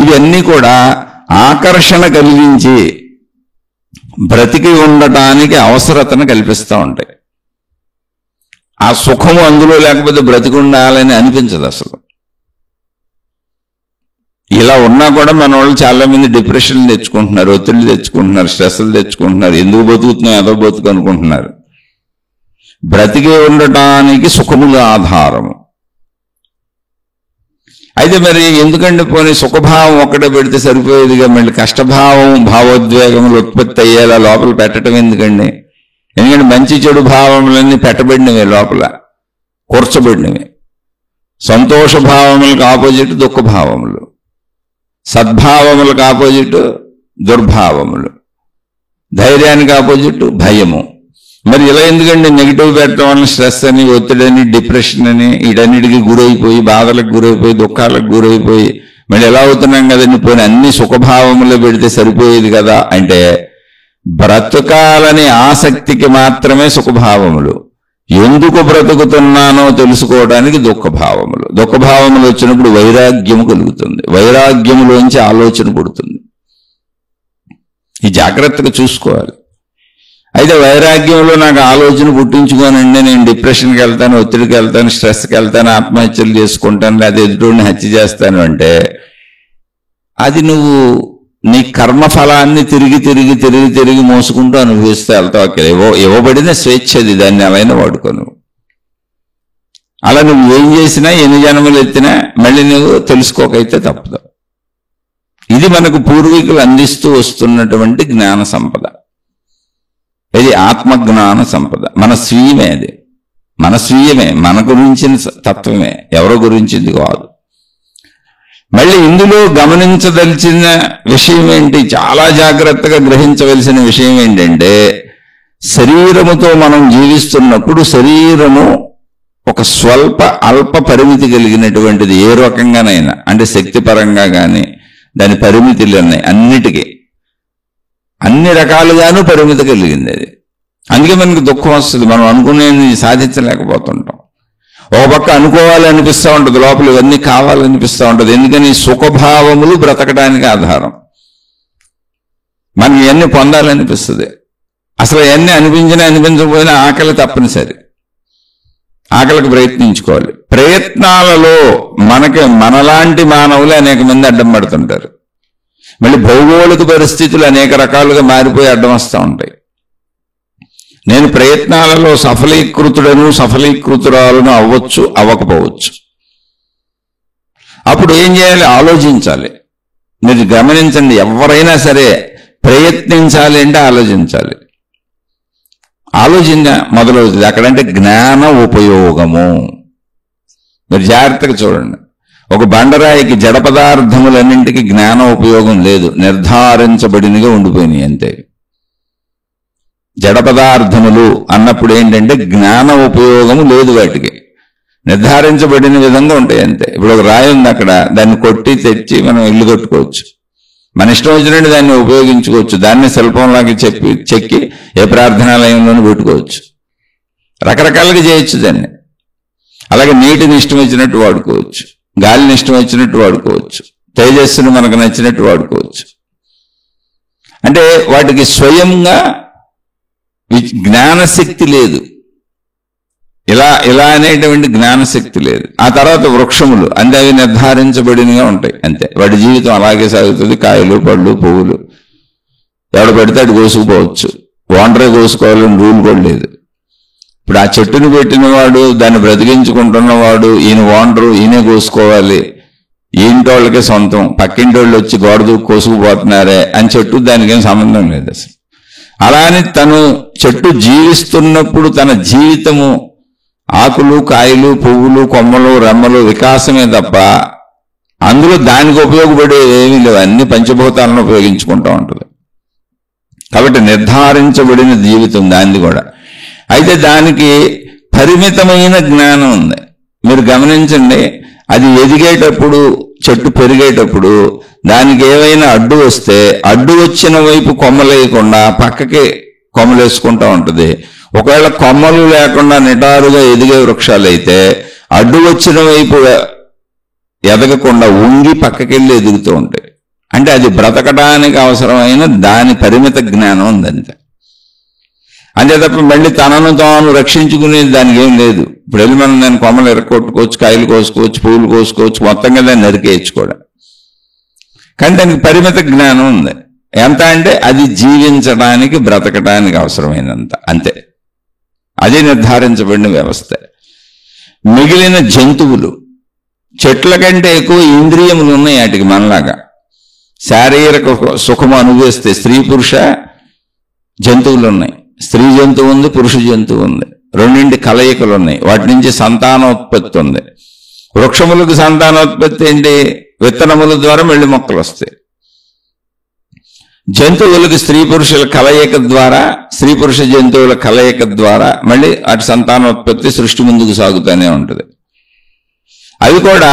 ఇవన్నీ కూడా ఆకర్షణ కలిగించి బ్రతికి ఉండటానికి అవసరతను కల్పిస్తూ ఉంటాయి. ఆ సుఖము అందులో లేకపోతే బ్రతికి ఉండాలని అనిపించదు అసలు. ఇలా ఉన్నా కూడా మన వాళ్ళు చాలా మంది డిప్రెషన్లు తెచ్చుకుంటున్నారు, ఒత్తిళ్ళు తెచ్చుకుంటున్నారు, స్ట్రెస్లు తెచ్చుకుంటున్నారు. ఎందుకు బతుకుతున్నాం, ఏదో బతుకు అనుకుంటున్నారు. బ్రతికి ఉండటానికి సుఖములు ఆధారము. అయితే మరి ఎందుకంటే పోనీ సుఖభావం ఒక్కటే పెడితే సరిపోయేదిగా, మళ్ళీ కష్టభావం, భావోద్వేగములు ఉత్పత్తి అయ్యేలా లోపల పెట్టడం ఎందుకండి? ఎందుకంటే మంచి చెడు భావములన్నీ పెట్టబడినవే, లోపల కూర్చబడినవి. సంతోష భావములకు ఆపోజిట్ దుఃఖభావములు, సద్భావములకు ఆపోజిట్ దుర్భావములు, ధైర్యానికి ఆపోజిట్ భయము. మరి ఇలా ఎందుకండి నెగిటివ్ పెట్టడం వల్ల స్ట్రెస్ అని, ఒత్తిడని, డిప్రెషన్ అని, వీటన్నిటికీ గురైపోయి, బాధలకు గురైపోయి, దుఃఖాలకు గురైపోయి మళ్ళీ ఎలా అవుతున్నాం కదండి. పోనీ అన్ని సుఖభావములో పెడితే సరిపోయేది కదా అంటే, బ్రతకాలని ఆసక్తికి మాత్రమే సుఖభావములు, ఎందుకు బ్రతుకుతున్నానో తెలుసుకోవడానికి దుఃఖభావములు. దుఃఖభావములు వచ్చినప్పుడు వైరాగ్యము కలుగుతుంది, వైరాగ్యములోంచి ఆలోచన పుడుతుంది. ఈ జాగ్రత్తగా చూసుకోవాలి. అయితే వైరాగ్యంలో నాకు ఆలోచన పుట్టించుకోనండి, నేను డిప్రెషన్కి వెళ్తాను, ఒత్తిడికి వెళ్తాను, స్ట్రెస్కి వెళ్తాను, ఆత్మహత్యలు చేసుకుంటాను, లేదా ఎదుటిని హత్య చేస్తాను అంటే, అది నువ్వు నీ కర్మఫలాన్ని తిరిగి తిరిగి తిరిగి తిరిగి మోసుకుంటూ అనుభవిస్తూ వెళ్తావు. అక్కడ ఇవ్వబడిన స్వేచ్ఛ అది, దాన్ని అలానే వాడుకోను. అలా నువ్వు ఏం చేసినా, ఎన్ని జన్మలు ఎత్తినా మళ్ళీ నువ్వు తెలుసుకోకైతే తప్పదు. ఇది మనకు పూర్వీకులు అందిస్తూ వస్తున్నటువంటి జ్ఞాన సంపద. ఇది ఆత్మజ్ఞాన సంపద, మన స్వీయమే. అది మన స్వీయమే, మన గురించిన తత్వమే, ఎవరో గురించింది కాదు. మళ్ళీ ఇందులో గమనించదలిచిన విషయం ఏంటి, చాలా జాగ్రత్తగా గ్రహించవలసిన విషయం ఏంటంటే, శరీరముతో మనం జీవిస్తున్నప్పుడు శరీరము ఒక స్వల్ప అల్ప పరిమితి కలిగినటువంటిది, ఏ రకంగానైనా. అంటే శక్తిపరంగా కానీ దాని పరిమితులు ఉన్నాయి, అన్నిటికీ అన్ని రకాలుగాను పరిమితి కలిగింది అది. అందుకే మనకు దుఃఖం వస్తుంది, మనం అనుకునేది సాధించలేకపోతుంటాం. ఓ పక్క అనుకోవాలి అనిపిస్తూ ఉంటుంది, లోపల ఇవన్నీ కావాలనిపిస్తూ ఉంటుంది. ఎందుకని సుఖభావములు బ్రతకడానికి ఆధారం. మనకి ఇవన్నీ పొందాలనిపిస్తుంది. అసలు ఇవన్నీ అనిపించినా అనిపించకపోయినా ఆకలి తప్పనిసరి, ఆకలికి ప్రయత్నించుకోవాలి. ప్రయత్నాలలో మనలాంటి మానవులు అనేక మంది అడ్డం పడుతుంటారు. మళ్ళీ భౌగోళిక పరిస్థితులు అనేక రకాలుగా మారిపోయి అడ్డం వస్తూ ఉంటాయి. నేను ప్రయత్నాలలో సఫలీకృతుడను, సఫలీకృతురాలను అవ్వచ్చు, అవ్వకపోవచ్చు. అప్పుడు ఏం చేయాలి, ఆలోచించాలి. మీరు గమనించండి, ఎవరైనా సరే ప్రయత్నించాలి అంటే ఆలోచించాలి. ఆలోచన మొదలవుతుంది అక్కడంటే జ్ఞాన ఉపయోగము. మీరు జాగ్రత్తగా చూడండి. ఒక బండరాయికి జడ పదార్థములన్నింటికి జ్ఞాన ఉపయోగం లేదు, నిర్ధారించబడినగా ఉండిపోయినాయి అంతే. జడ పదార్థములు అన్నప్పుడు ఏంటంటే జ్ఞాన ఉపయోగము లేదు, వాటికి నిర్ధారించబడిన విధంగా ఉంటాయి అంతే. ఇప్పుడు ఒక రాయి ఉంది అక్కడ, దాన్ని కొట్టి తెచ్చి మనం ఇల్లు కట్టుకోవచ్చు. మన ఇష్టం వచ్చినట్టు దాన్ని ఉపయోగించుకోవచ్చు. దాన్ని శిల్పంలాగా చెక్కి ఏ ప్రార్థనాలయంలోనూ పెట్టుకోవచ్చు. రకరకాలుగా చేయొచ్చు దాన్ని. అలాగే నీటిని ఇష్టం వచ్చినట్టు వాడుకోవచ్చు, గాలిని ఇష్టం వచ్చినట్టు వాడుకోవచ్చు, తేజస్సును మనకు నచ్చినట్టు వాడుకోవచ్చు. అంటే వాటికి స్వయంగా జ్ఞానశక్తి లేదు. ఇలా అనేటువంటి జ్ఞానశక్తి లేదు. ఆ తర్వాత వృక్షములు అంటే అవి నిర్ధారించబడినగా ఉంటాయి అంతే. వాటి జీవితం అలాగే సాగుతుంది. కాయలు, పళ్ళు, పువ్వులు ఎవడ పడితే అటు కోసుకుపోవచ్చు. ఓనరే కోసుకోవాలని రూల్ కూడా లేదు. ఇప్పుడు ఆ చెట్టును పెట్టినవాడు, దాన్ని బ్రతికించుకుంటున్నవాడు, ఈయన ఓనరు, ఈయనే కోసుకోవాలి, ఈంటోళ్ళకే సొంతం, పక్కింటోళ్ళు వచ్చి గోడ దూకి కోసుకుపోతున్నారే అని చెట్టు దానికేం సంబంధం లేదు అసలు. అలా అని తను చెట్టు జీవిస్తున్నప్పుడు తన జీవితము ఆకులు, కాయలు, పువ్వులు, కొమ్మలు, రెమ్మలు వికాసమే తప్ప అందులో దానికి ఉపయోగపడేది ఏమీ లేవు. అన్ని పంచభూతాలను ఉపయోగించుకుంటూ ఉంటుంది. కాబట్టి నిర్ధారించబడిన జీవితం దానిది కూడా. అయితే దానికి పరిమితమైన జ్ఞానం ఉంది. మీరు గమనించండి, అది ఎదిగేటప్పుడు, చెట్టు పెరిగేటప్పుడు దానికి ఏవైనా అడ్డు వస్తే అడ్డు వచ్చిన వైపు కొమ్మలేయకుండా పక్కకి కొమ్మలేసుకుంటూ ఉంటుంది. ఒకవేళ కొమ్మలు లేకుండా నిటారుగా ఎదిగే వృక్షాలైతే అడ్డు వచ్చిన వైపు ఎదగకుండా ఉంగి పక్కకెళ్ళి ఎదుగుతూ ఉంటాయి. అంటే అది బ్రతకడానికి అవసరమైన దాని పరిమిత జ్ఞానం ఉందంతే. అంతే తప్ప మళ్ళీ తనను తాను రక్షించుకునేది దానికి ఏం లేదు. ఇప్పుడు వెళ్ళి మనం దాన్ని కొమ్మలు ఎరగొట్టుకోవచ్చు, కాయలు కోసుకోవచ్చు, పువ్వులు కోసుకోవచ్చు, మొత్తంగా దాన్ని నరికేయచ్చు కూడా. కానీ దానికి పరిమిత జ్ఞానం ఉంది. ఎంత అంటే అది జీవించడానికి, బ్రతకడానికి అవసరమైనంత అంతే. అది నిర్ధారించబడిన వ్యవస్థ. మిగిలిన జంతువులు చెట్ల కంటే ఎక్కువ ఇంద్రియములు ఉన్నాయి వాటికి మనలాగా. శారీరక సుఖము అనుభవిస్తే స్త్రీ పురుష జంతువులు ఉన్నాయి. స్త్రీ జంతువు ఉంది, పురుష జంతువు ఉంది. రెండింటి కలయికలు ఉన్నాయి. వాటి నుంచి సంతానోత్పత్తి ఉంది. వృక్షములకు సంతానోత్పత్తి ఏంటి? విత్తనముల ద్వారా మళ్ళీ మొక్కలు వస్తాయి. జంతువులకు స్త్రీ పురుషుల కలయిక ద్వారా, స్త్రీ పురుష జంతువుల కలయిక ద్వారా మళ్ళీ అటు సంతానోత్పత్తి సృష్టి ముందుకు సాగుతూనే ఉంటుంది. అవి కూడా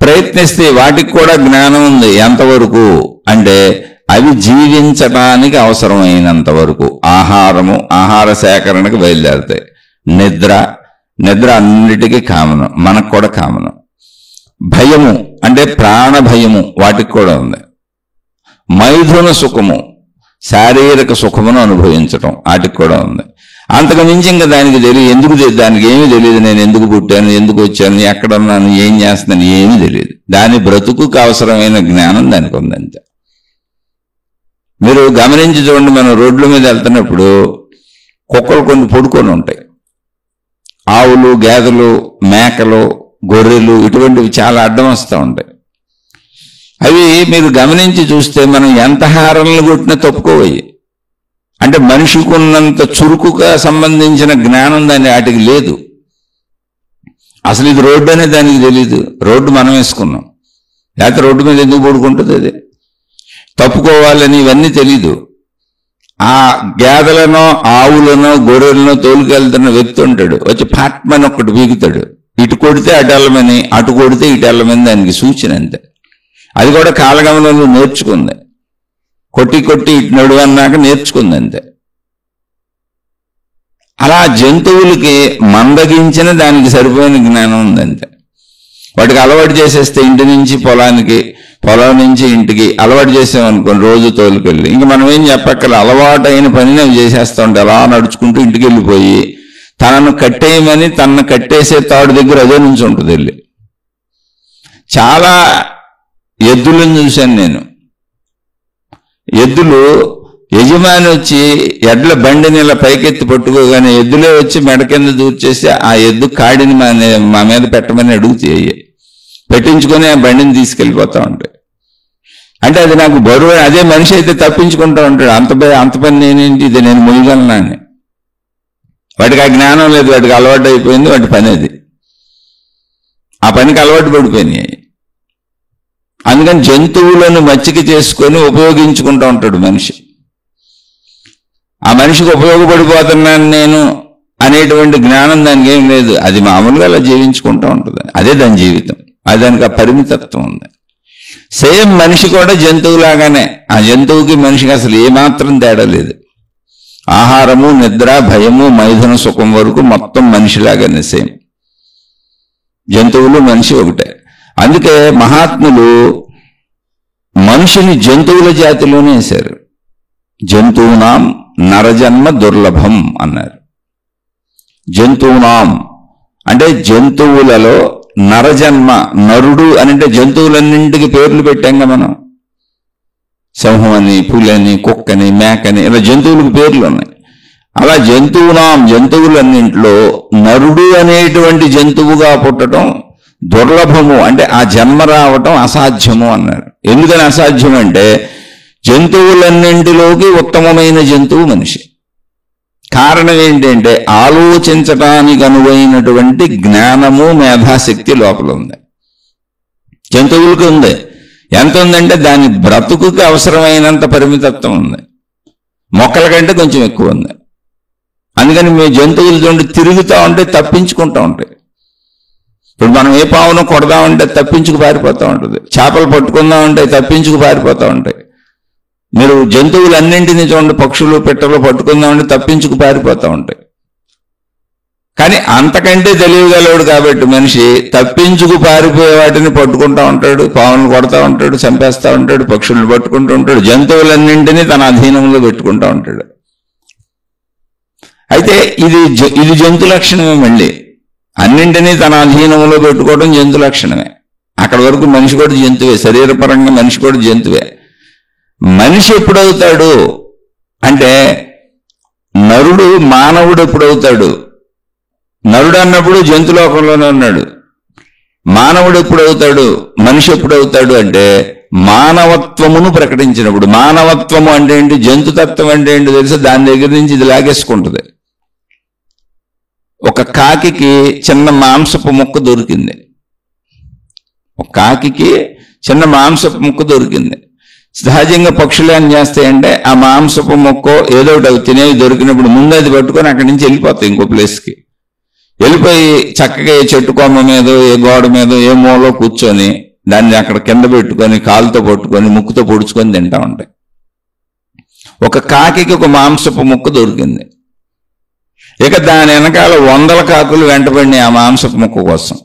ప్రయత్నిస్తే వాటికి కూడా జ్ఞానం ఉంది. ఎంతవరకు అంటే అవి జీవించటానికి అవసరమైనంత వరకు ఆహార సేకరణకు బయలుదేరుతాయి. నిద్ర అన్నిటికీ కామను, మనకు కూడా కామను. భయము అంటే ప్రాణ భయము వాటికి కూడా ఉంది. మైథున సుఖము, శారీరక సుఖమును అనుభవించటం వాటికి కూడా ఉంది. అంతకు మించి ఇంకా దానికి తెలియదు. దానికి ఏమీ తెలియదు. నేను ఎందుకు పుట్టాను, ఎందుకు వచ్చాను, ఎక్కడున్నాను, ఏం చేస్తున్నాను ఏమీ తెలియదు. దాని బ్రతుకుకు అవసరమైన జ్ఞానం దానికి ఉందంతే. మీరు గమనించి చూడండి, మనం రోడ్ల మీద వెళ్తున్నప్పుడు కుక్కలు కొన్ని పడుకొని ఉంటాయి. ఆవులు, గేదెలు, మేకలు, గొర్రెలు ఇటువంటివి చాలా అడ్డం వస్తూ ఉంటాయి. అవి మీరు గమనించి చూస్తే మనం ఎంత హారలను కొట్టినా తప్పుకోవయ్యి. అంటే మనిషికి ఉన్నంత చురుకుగా సంబంధించిన జ్ఞానం దాన్ని వాటికి లేదు. అసలు ఇది రోడ్డు అనే దానికి తెలీదు. రోడ్డు మనం వేసుకున్నాం, లేకపోతే రోడ్డు మీద ఎందుకు పడుకుంటుంది, అది తప్పుకోవాలని ఇవన్నీ తెలీదు. ఆ గేదెలనో, ఆవులనో, గొర్రెలనో తోలుకెళ్తున్న వ్యక్తి ఉంటాడు, వచ్చి పాట్మని ఒక్కటి పీకుతాడు. ఇటు కొడితే అటు వెళ్ళమని, అటు కొడితే ఇటు వెళ్ళమని దానికి సూచన అంతే. అది కూడా కాలగమనంలో నేర్చుకుంది. కొట్టి ఇటు నడువన్నాక నేర్చుకుంది అంతే. అలా జంతువులకి మందగించిన దానికి సరిపోయిన జ్ఞానం ఉందంతే. వాటికి అలవాటు చేసేస్తే ఇంటి నుంచి పొలానికి, పొలం నుంచి ఇంటికి అలవాటు చేసామనుకోండి, రోజు తోలుకెళ్ళి ఇంక మనం ఏం చెప్పక్కల అలవాటు అయిన పనిని అవి చేసేస్తూ ఉంటాయి. అలా నడుచుకుంటూ ఇంటికి వెళ్ళిపోయి తనను కట్టేయమని తనను కట్టేసే తాడు దగ్గర అదే నుంచి ఉంటుంది వెళ్ళి. చాలా ఎద్దులను చూశాను నేను. ఎద్దులు యజమాని వచ్చి ఎడ్ల బండిని ఇలా పైకెత్తి పట్టుకోగానే ఎద్దులే వచ్చి మెడ కింద దూర్చేసి ఆ ఎద్దు కాడిని మా మీద పెట్టమని అడుగుతాయి. పెట్టించుకొని ఆ బండిని తీసుకెళ్ళిపోతూ ఉంటాయి. అంటే అది నాకు బరువు. అదే మనిషి అయితే తప్పించుకుంటూ ఉంటాడు. అంత పని నేనేంటి, ఇది నేను మొయ్యగలనా అని. వాటికి ఆ జ్ఞానం లేదు, వాటికి అలవాటు అయిపోయింది. వాటి పని అది, ఆ పనికి అలవాటు పడిపోయినాయి. అందుకని జంతువులను మచ్చిక చేసుకొని ఉపయోగించుకుంటూ ఉంటాడు మనిషి. ఆ మనిషికి ఉపయోగపడిపోతున్నాను నేను అనేటువంటి జ్ఞానం దానికి ఏం లేదు. అది మామూలుగా అలా జీవించుకుంటూ ఉంటుంది. అదే దాని జీవితం. అది దానికి ఆ పరిమితత్వం ఉంది. సేమ్ మనిషి కూడా జంతువులాగానే, ఆ జంతువుకి మనిషికి అసలు ఏమాత్రం తేడా లేదు. ఆహారము, నిద్ర, భయము, మైథున సుఖం వరకు మొత్తం మనిషిలాగానే సేమ్. జంతువులు మనిషి ఒకటే. అందుకే మహాత్ములు మనిషిని జంతువుల జాతిలోనే వేశారు. జంతువునాం నరజన్మ దుర్లభం అన్నారు. జంతువునాం అంటే జంతువులలో నరజన్మ, నరుడు అంటే జంతువులన్నింటికి పేర్లు పెట్టాంగా మనం. సింహం అని, పులని, కుక్కని, మేకని, ఇలా జంతువులకు పేర్లు ఉన్నాయి. అలా జంతువునాం జంతువులన్నింటిలో నరుడు అనేటువంటి జంతువుగా పుట్టడం దుర్లభము, అంటే ఆ జన్మ రావటం అసాధ్యము అన్నారు. ఎందుకని అసాధ్యం అంటే జంతువులన్నింటిలోకి ఉత్తమమైన జంతువు మనిషి. కారణం ఏంటంటే ఆలోచించటానికి అనువైనటువంటి జ్ఞానము, మేధాశక్తి లోపల ఉంది. జంతువులకు ఉంది. ఎంత ఉందంటే దాని బ్రతుకుకి అవసరమైనంత పరిమితత్వం ఉంది. మొక్కల కంటే కొంచెం ఎక్కువ ఉంది. అందుకని మీ జంతువులతో తిరుగుతూ ఉంటే తప్పించుకుంటూ ఉంటాయి. ఇప్పుడు మనం ఏ పావును కొడదామంటే తప్పించుకు పారిపోతూ ఉంటుంది. చేపలు పట్టుకుందామంటే తప్పించుకు పారిపోతూ ఉంటాయి. మీరు జంతువులన్నింటినీ చూడండి, పక్షులు, పిట్టలు పట్టుకుందామంటే తప్పించుకు పారిపోతూ ఉంటాయి. కానీ అంతకంటే తెలియగలడు కాబట్టి మనిషి తప్పించుకు పారిపోయే వాటిని పట్టుకుంటూ ఉంటాడు, పావులను కొడతా ఉంటాడు, చంపేస్తూ ఉంటాడు, పక్షులను పట్టుకుంటూ ఉంటాడు, జంతువులన్నింటినీ తన అధీనంలో పెట్టుకుంటూ ఉంటాడు. అయితే ఇది జంతు లక్షణమే. మళ్ళీ అన్నింటినీ తన అధీనంలో పెట్టుకోవడం జంతు లక్షణమే. అక్కడి వరకు మనిషి కూడా జంతువే, శరీరపరంగా మనిషి కూడా జంతువే. మనిషి ఎప్పుడవుతాడు అంటే నరుడు మానవుడు ఎప్పుడవుతాడు? నరుడు అన్నప్పుడు జంతులోకంలోనే ఉన్నాడు. మానవుడు ఎప్పుడవుతాడు, మనిషి ఎప్పుడవుతాడు అంటే మానవత్వమును ప్రకటించినప్పుడు. మానవత్వము అంటే ఏంటి, జంతుతత్వం అంటే ఏంటి తెలుసా? దాని దగ్గర నుంచి ఇది లాగేసుకుంటుంది. ఒక కాకికి చిన్న మాంసపు ముక్క దొరికింది. ఒక కాకికి చిన్న మాంసపు ముక్క దొరికింది. సహజంగా పక్షులు ఏం చేస్తాయంటే ఆ మాంసపు ముక్క ఏదో ఒకటి తినేవి దొరికినప్పుడు ముందు అది పట్టుకొని అక్కడి నుంచి వెళ్ళిపోతాయి ఇంకో ప్లేస్కి. వెళ్ళిపోయి చక్కగా ఏ చెట్టు కొమ్మ మీదో, ఏ గోడ మీదో, ఏ మూలలో కూర్చొని దాన్ని అక్కడ కింద పెట్టుకొని కాలుతో పట్టుకొని ముక్కుతో పొడుచుకొని తింటా ఉంటాయి. ఒక కాకికి ఒక మాంసపు ముక్క దొరికింది. ఇక దాని వెనకాల 100 కాకులు వెంటబడినాయి ఆ మాంసపు ముక్క కోసం.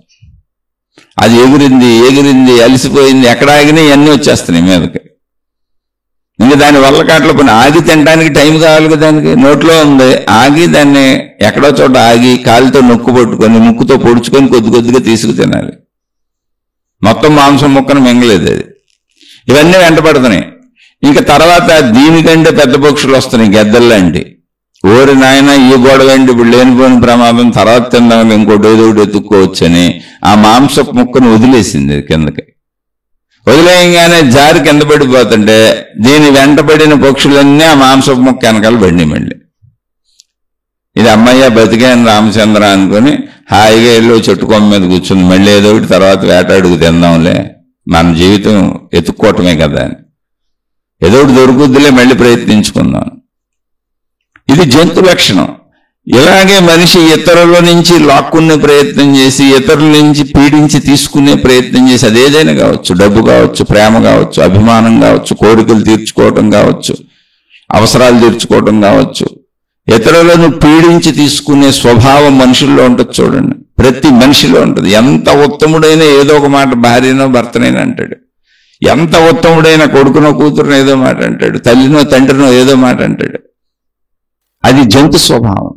అది ఎగిరింది, అలసిపోయింది, ఎక్కడ ఆగినాయి ఇవన్నీ వచ్చేస్తున్నాయి మీదకి. ఇంకా దాని వల్ల కాట్ల పని ఆగి తినడానికి టైం కావాలి కదా, దానికి నోట్లో ఉంది. ఆగి దాన్ని ఎక్కడో చోట ఆగి కాలుతో నొక్కు పట్టుకొని ముక్కుతో పొడుచుకొని కొద్ది కొద్దిగా తీసుకు తినాలి. మొత్తం మాంసం ముక్కను మింగలేదు అది. ఇవన్నీ వెంటబడుతున్నాయి. ఇంకా తర్వాత దీనికంటే పెద్ద పక్షులు వస్తున్నాయి, గెద్దల్లాంటి. ఓరి నాయన ఈ గొడవండి, ఇప్పుడు లేనిపోయిన ప్రమాదం, తర్వాత తిందామని ఇంకోటి ఏదో ఒకటి ఎత్తుక్కోవచ్చని ఆ మాంసపు ముక్కను వదిలేసింది కిందకి. వదిలేయంగానే జారి కింద పడిపోతుంటే దీని వెంటబడిన పక్షులన్నీ ఆ మాంసపు ముక్క వెనకాల పడినాయి. మళ్ళీ ఇది అమ్మయ్య బతికాను రామచంద్ర అనుకుని హాయిగా వెళ్ళి చెట్టు కొమ్మ మీద కూర్చుంది. మళ్ళీ ఏదో ఒకటి తర్వాత వేటాడుకు తిందాంలే, మన జీవితం ఎత్తుక్కోవటమే కదా అని. ఏదో ఒకటి దొరుకుద్దిలే, మళ్ళీ ప్రయత్నించుకుందాం. ఇది జంతు లక్షణం. ఇలాగే మనిషి ఇతరుల నుంచి లాక్కునే ప్రయత్నం చేసి, ఇతరుల నుంచి పీడించి తీసుకునే ప్రయత్నం చేసి, అదేదైనా కావచ్చు, డబ్బు కావచ్చు, ప్రేమ కావచ్చు, అభిమానం కావచ్చు, కోరికలు తీర్చుకోవటం కావచ్చు, అవసరాలు తీర్చుకోవటం కావచ్చు, ఇతరులను పీడించి తీసుకునే స్వభావం మనుషుల్లో ఉంటుంది. చూడండి, ప్రతి మనిషిలో ఉంటుంది. ఎంత ఉత్తముడైనా ఏదో ఒక మాట భార్యనో భర్తనైనా అంటాడు. ఎంత ఉత్తముడైన కొడుకునో కూతురునో ఏదో మాట అంటాడు, తల్లినో తండ్రినో ఏదో మాట అంటాడు. అది జంతు స్వభావం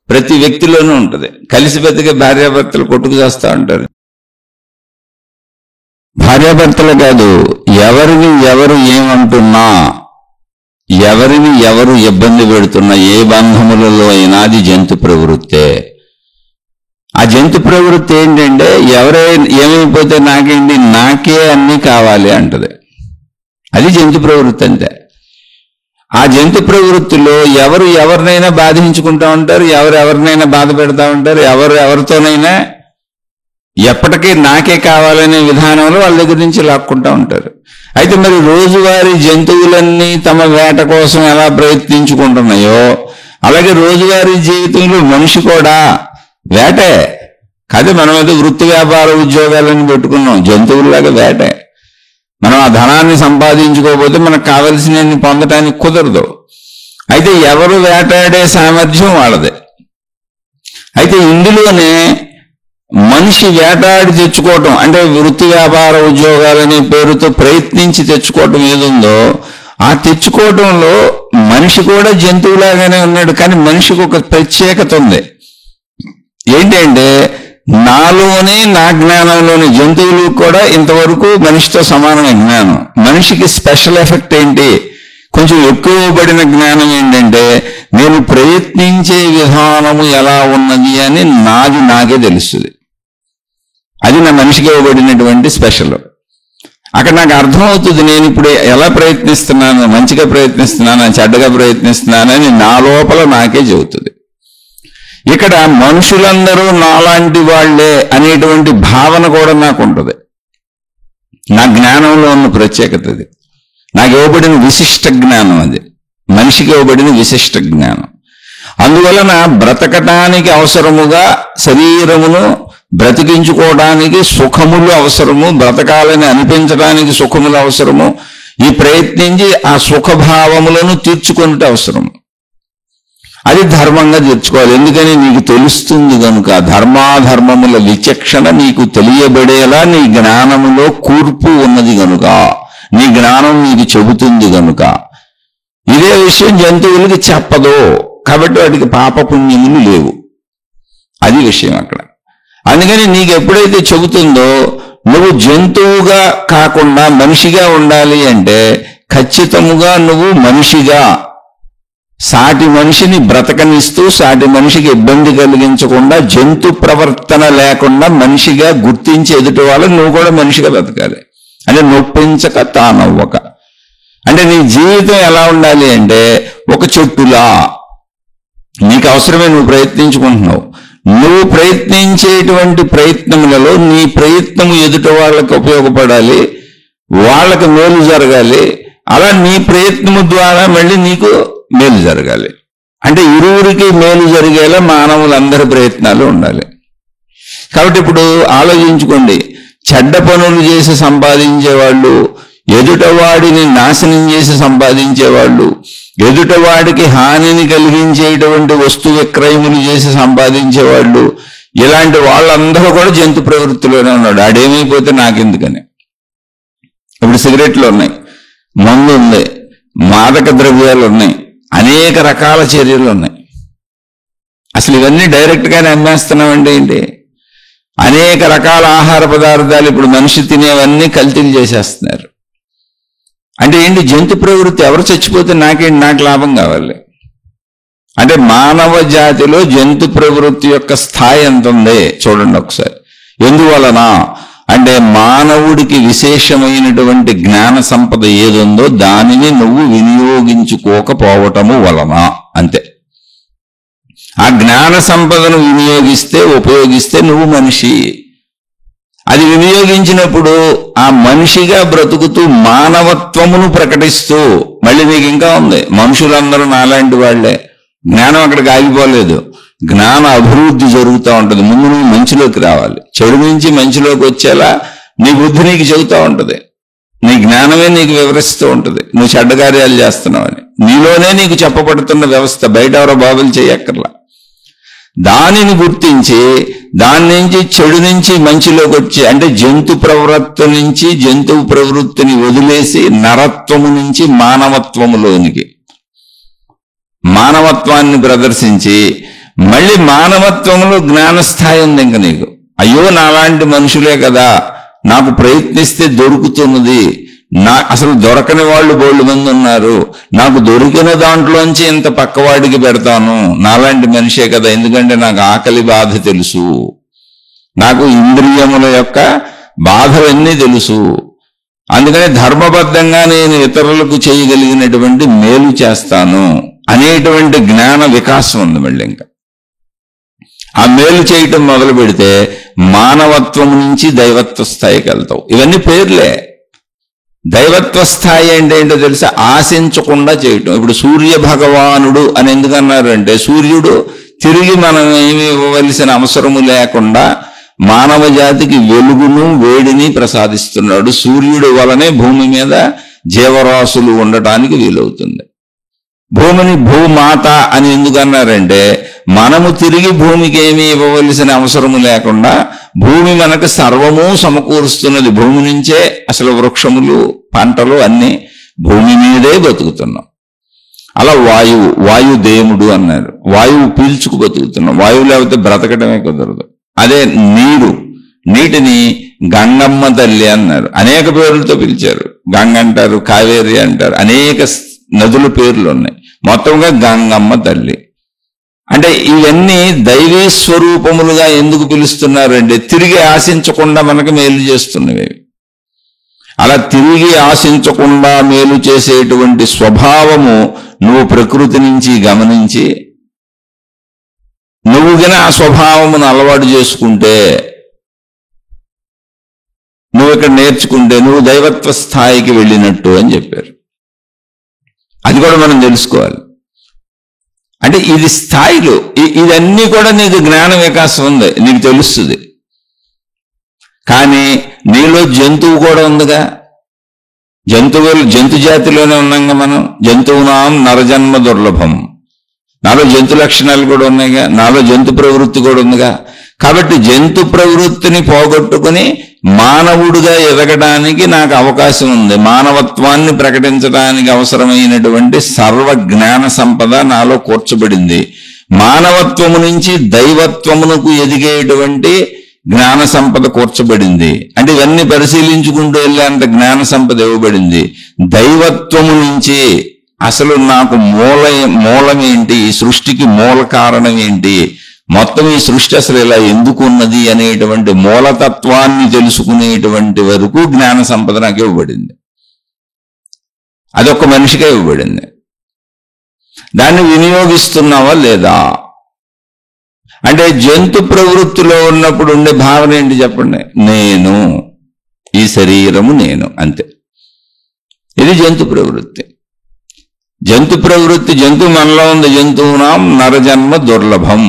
ప్రతి వ్యక్తిలోనూ ఉంటుంది. కలిసి బతికే భార్యాభర్తలు కొట్టుకు చేస్తూ ఉంటారు. భార్యాభర్తలు కాదు, ఎవరిని ఎవరు ఏమంటున్నా, ఎవరిని ఎవరు ఇబ్బంది పెడుతున్నా, ఏ బంధములలో అయినా అది జంతు ప్రవృత్తే. ఆ జంతు ప్రవృత్తి ఏంటంటే ఏమైపోతే నాకేంటి, నాకే అన్నీ కావాలి అంటది. అది జంతు ప్రవృత్తి అంతే. ఆ జంతు ప్రవృత్తిలో ఎవరు ఎవరినైనా బాధించుకుంటూ ఉంటారు, ఎవరినైనా బాధ పెడతా ఉంటారు, ఎవరితోనైనా ఎప్పటికీ నాకే కావాలనే విధానంలో వాళ్ళ దగ్గర నుంచి లాక్కుంటూ ఉంటారు. అయితే మరి రోజువారీ జంతువులన్నీ తమ వేట కోసం ఎలా ప్రయత్నించుకుంటున్నాయో, అలాగే రోజువారీ జీవితంలో మనిషి కూడా వేటే కాదు. మనం ఏదో వృత్తి వ్యాపార ఉద్యోగాలను పెట్టుకున్నాం, జంతువుల్లాగా వేటే. మనం ఆ ధనాన్ని సంపాదించుకోకపోతే మనకు కావలసినవి పొందటానికి కుదరదు. అయితే ఎవరు వేటాడే సామర్థ్యం వాళ్ళదే. అయితే ఇందులోనే మనిషి వేటాడి తెచ్చుకోవటం అంటే వృత్తి వ్యాపార ఉద్యోగాలనే పేరుతో ప్రయత్నించి తెచ్చుకోవటం ఏదుందో ఆ తెచ్చుకోవటంలో మనిషి కూడా జంతువులాగానే ఉన్నాడు. కానీ మనిషికి ఒక ప్రత్యేకత ఉంది. ఏంటంటే నాలోనే నా జ్ఞానంలోని జంతువులు కూడా ఇంతవరకు మనిషితో సమానమైన జ్ఞానం. మనిషికి స్పెషల్ ఎఫెక్ట్ ఏంటి, కొంచెం ఎక్కువబడిన జ్ఞానం ఏంటంటే నేను ప్రయత్నించే విధానము ఎలా ఉన్నది అని నాకే తెలుస్తుంది. అది నా మనిషికి ఇవ్వబడినటువంటి స్పెషల్. అక్కడ నాకు అర్థమవుతుంది నేను ఇప్పుడు ఎలా ప్రయత్నిస్తున్నాను, మంచిగా ప్రయత్నిస్తున్నాను చెడ్డగా ప్రయత్నిస్తున్నానని నా లోపల నాకే చెబుతుంది. ఇక్కడ మనుషులందరూ నాలాంటి వాళ్లే అనేటువంటి భావన కూడా నాకు ఉంటుంది. నా జ్ఞానంలో ఉన్న ప్రత్యేకత అది. నాకు ఇవ్వబడిన విశిష్ట జ్ఞానం అది, మనిషికి ఇవ్వబడిన విశిష్ట జ్ఞానం. అందువలన బ్రతకటానికి అవసరముగా శరీరమును బ్రతికించుకోవడానికి సుఖములు అవసరము, బ్రతకాలని అనిపించడానికి సుఖములు అవసరము. ఈ ప్రయత్నించి ఆ సుఖభావములను తీర్చుకున్నట్టు అవసరము. అది ధర్మంగా తీర్చుకోవాలి. ఎందుకని నీకు తెలుస్తుంది కనుక. ధర్మాధర్మముల విచక్షణ నీకు తెలియబడేలా నీ జ్ఞానములో కూర్పు ఉన్నది కనుక, నీ జ్ఞానం నీకు చెబుతుంది కనుక. ఇదే విషయం జంతువులకి చెప్పదు కాబట్టి వాటికి పాపపుణ్యములు లేవు. అది విషయం అక్కడ. అందుకని నీకు ఎప్పుడైతే చెబుతుందో నువ్వు జంతువుగా కాకుండా మనిషిగా ఉండాలి అంటే ఖచ్చితముగా నువ్వు మనిషిగా సాటి మనిషిని బ్రతకనిస్తూ సాటి మనిషికి ఇబ్బంది కలిగించకుండా జంతు ప్రవర్తన లేకుండా మనిషిగా గుర్తించి ఎదుటి వాళ్ళని నువ్వు కూడా మనిషిగా బ్రతకాలి. అంటే నొప్పించక తానవ్వక. అంటే నీ జీవితం ఎలా ఉండాలి అంటే ఒక చెట్టులా నీకు అవసరమే నువ్వు ప్రయత్నించుకుంటున్నావు. నువ్వు ప్రయత్నించేటువంటి ప్రయత్నములలో నీ ప్రయత్నము ఎదుటి వాళ్ళకి ఉపయోగపడాలి, వాళ్ళకి మేలు జరగాలి. అలా నీ ప్రయత్నము ద్వారా మళ్ళీ నీకు మేలు జరగాలి. అంటే ఇరువురికి మేలు జరిగేలా మానవులందరి ప్రయత్నాలు ఉండాలి. కాబట్టి ఇప్పుడు ఆలోచించుకోండి, చెడ్డ పనులు చేసి సంపాదించేవాళ్ళు, ఎదుటవాడిని నాశనం చేసి సంపాదించేవాళ్ళు, ఎదుటవాడికి హానిని కలిగించేటువంటి వస్తు విక్రయములు చేసి సంపాదించేవాళ్ళు, ఇలాంటి వాళ్ళందరూ కూడా జంతు ప్రవృత్తిలోనే ఉన్నాడు. ఆడేమైపోతే నాకెందుకని. ఇప్పుడు సిగరెట్లు ఉన్నాయి, మందు ఉంది, మాదక ద్రవ్యాలు ఉన్నాయి, అనేక రకాల చర్యలు ఉన్నాయి. అసలు ఇవన్నీ డైరెక్ట్గానే అమ్మేస్తున్నామండి ఏంటి? అనేక రకాల ఆహార పదార్థాలు ఇప్పుడు మనిషి తినేవన్నీ కల్తీలు చేసేస్తున్నారు. అంటే ఏంటి? జంతు ప్రవృత్తి. ఎవరు చచ్చిపోతే నాకేంటి, నాకు లాభం కావాలి. అంటే మానవ జాతిలో జంతు ప్రవృత్తి యొక్క స్థాయి ఎంత ఉంది చూడండి ఒకసారి. ఎందువలన అంటే మానవుడికి విశేషమైనటువంటి జ్ఞాన సంపద ఏదుందో దానిని నువ్వు వినియోగించుకోకపోవటము వలన. అంతే. ఆ జ్ఞాన సంపదను ఉపయోగిస్తే నువ్వు మనిషి. అది వినియోగించినప్పుడు ఆ మనిషిగా బ్రతుకుతూ మానవత్వమును ప్రకటిస్తూ, మళ్ళీ మీకు ఇంకా ఉంది, మనుషులందరూ నాలాంటి వాళ్లే. జ్ఞానం అక్కడికి ఆగిపోలేదు, జ్ఞాన అభివృద్ధి జరుగుతూ ఉంటుంది. ముందు నువ్వు మంచిలోకి రావాలి. చెడు నుంచి మంచిలోకి వచ్చేలా నీ బుద్ధి నీకు చెబుతూ ఉంటుంది, నీ జ్ఞానమే నీకు వివరిస్తూ ఉంటుంది నువ్వు చెడ్డ కార్యాలు చేస్తున్నావని. నీలోనే నీకు చెప్పబడుతున్న వ్యవస్థ, బయట ఎవరో బాబులు చేయక్కర్లా. దానిని గుర్తించి దాని నుంచి చెడు నుంచి మంచిలోకి వచ్చి, అంటే జంతు ప్రవృత్తి నుంచి జంతువు ప్రవృత్తిని వదిలేసి నరత్వము నుంచి మానవత్వములోనికి, మానవత్వాన్ని ప్రదర్శించి మళ్ళీ మానవత్వంలో జ్ఞానస్థాయి ఉంది ఇంక నీకు. అయ్యో నాలాంటి మనుషులే కదా, నాకు ప్రయత్నిస్తే దొరుకుతున్నది, అసలు దొరకని వాళ్ళు బోళ్ళు మంది ఉన్నారు, నాకు దొరికిన దాంట్లోంచి ఇంత పక్కవాడికి పెడతాను, నాలాంటి మనిషే కదా, ఎందుకంటే నాకు ఆకలి బాధ తెలుసు, నాకు ఇంద్రియముల యొక్క బాధలన్నీ తెలుసు, అందుకని ధర్మబద్ధంగా నేను ఇతరులకు చేయగలిగినటువంటి మేలు చేస్తాను అనేటువంటి జ్ఞాన వికాసం ఉంది. మళ్ళీ ఇంకా ఆ మేలు చేయటం మొదలు పెడితే మానవత్వం నుంచి దైవత్వ స్థాయికి వెళ్తావు. ఇవన్నీ పేర్లే. దైవత్వ స్థాయి అంటే ఏంటో తెలుసా? ఆశించకుండా చేయటం. ఇప్పుడు సూర్య భగవానుడు అని ఎందుకన్నారు అంటే, సూర్యుడు తిరిగి మనం ఏమి ఇవ్వవలసిన అవసరము లేకుండా మానవ జాతికి వెలుగును వేడిని ప్రసాదిస్తున్నాడు. సూర్యుడి వలనే భూమి మీద జీవరాశులు ఉండటానికి వీలవుతుంది. భూమిని భూమాత అని ఎందుకు అన్నారంటే, మనము తిరిగి భూమికి ఏమీ ఇవ్వవలసిన అవసరము లేకుండా భూమి మనకు సర్వము సమకూరుస్తున్నది. భూమి నుంచే అసలు వృక్షములు పంటలు అన్నీ భూమి మీదే బతుకుతున్నాం. అలా వాయుదేవుడు అన్నారు. వాయువు పీల్చుకు బతుకుతున్నాం. వాయువు లేకపోతే బ్రతకడమే కుదరదు. అదే నీటిని గంగమ్మ తల్లి అన్నారు. అనేక పేర్లతో పిలిచారు. గంగ అంటారు, కావేరి అంటారు, అనేక నదుల పేర్లు ఉన్నాయి. మొత్తంగా గంగమ్మ తల్లి అంటే ఇవన్నీ దైవీ స్వరూపములుగా ఎందుకు పిలుస్తున్నారంటే, తిరిగి ఆశించకుండా మనకు మేలు చేస్తున్నవి. అలా తిరిగి ఆశించకుండా మేలు చేసేటువంటి స్వభావము నువ్వు ప్రకృతి నుంచి గమనించి నువ్వు గన ఆ స్వభావమును అలవాటు చేసుకుంటే, నువ్వు ఇక్కడ నేర్చుకుంటే నువ్వు దైవత్వ స్థాయికి వెళ్ళినట్టు అని చెప్పారు. అది కూడా మనం తెలుసుకోవాలి. అంటే ఇది స్థాయిలో ఇదన్నీ కూడా నీకు జ్ఞాన వికాసం ఉంది, నీకు తెలుస్తుంది. కానీ నీలో జంతువు కూడా ఉందిగా. జంతు జాతిలోనే ఉన్నాగా మనం. జంతువునాం నరజన్మ దుర్లభం. నాలో జంతు లక్షణాలు కూడా ఉన్నాయిగా, నాలో జంతు ప్రవృత్తి కూడా ఉందిగా. కాబట్టి జంతు ప్రవృత్తిని పోగొట్టుకుని మానవుడిగా ఎదగడానికి నాకు అవకాశం ఉంది. మానవత్వాన్ని ప్రకటించడానికి అవసరమైనటువంటి సర్వ జ్ఞాన సంపద నాలో కూర్చబడింది. మానవత్వము నుంచి దైవత్వమునకు ఎదిగేటువంటి జ్ఞాన సంపద కూర్చబడింది. అంటే ఇవన్నీ పరిశీలించుకుంటూ వెళ్ళేంత జ్ఞాన సంపద ఇవ్వబడింది. దైవత్వము నుంచి అసలు నాకు మూలం ఏంటి, ఈ సృష్టికి మూల కారణం ఏంటి, మొత్తం ఈ సృష్టి అసలు ఇలా ఎందుకు ఉన్నది అనేటువంటి మూలతత్వాన్ని తెలుసుకునేటువంటి వరకు జ్ఞాన సంపద నాకు ఇవ్వబడింది. అదొక్క మనిషికే ఇవ్వబడింది. దాన్ని వినియోగిస్తున్నావా లేదా? అంటే జంతు ప్రవృత్తిలో ఉన్నప్పుడు ఉండే భావన ఏంటి చెప్పండి? నేను, ఈ శరీరము నేను, అంతే. ఇది జంతు ప్రవృత్తి. జంతు మనలో ఉంది. జంతువునాం నరజన్మ దుర్లభం.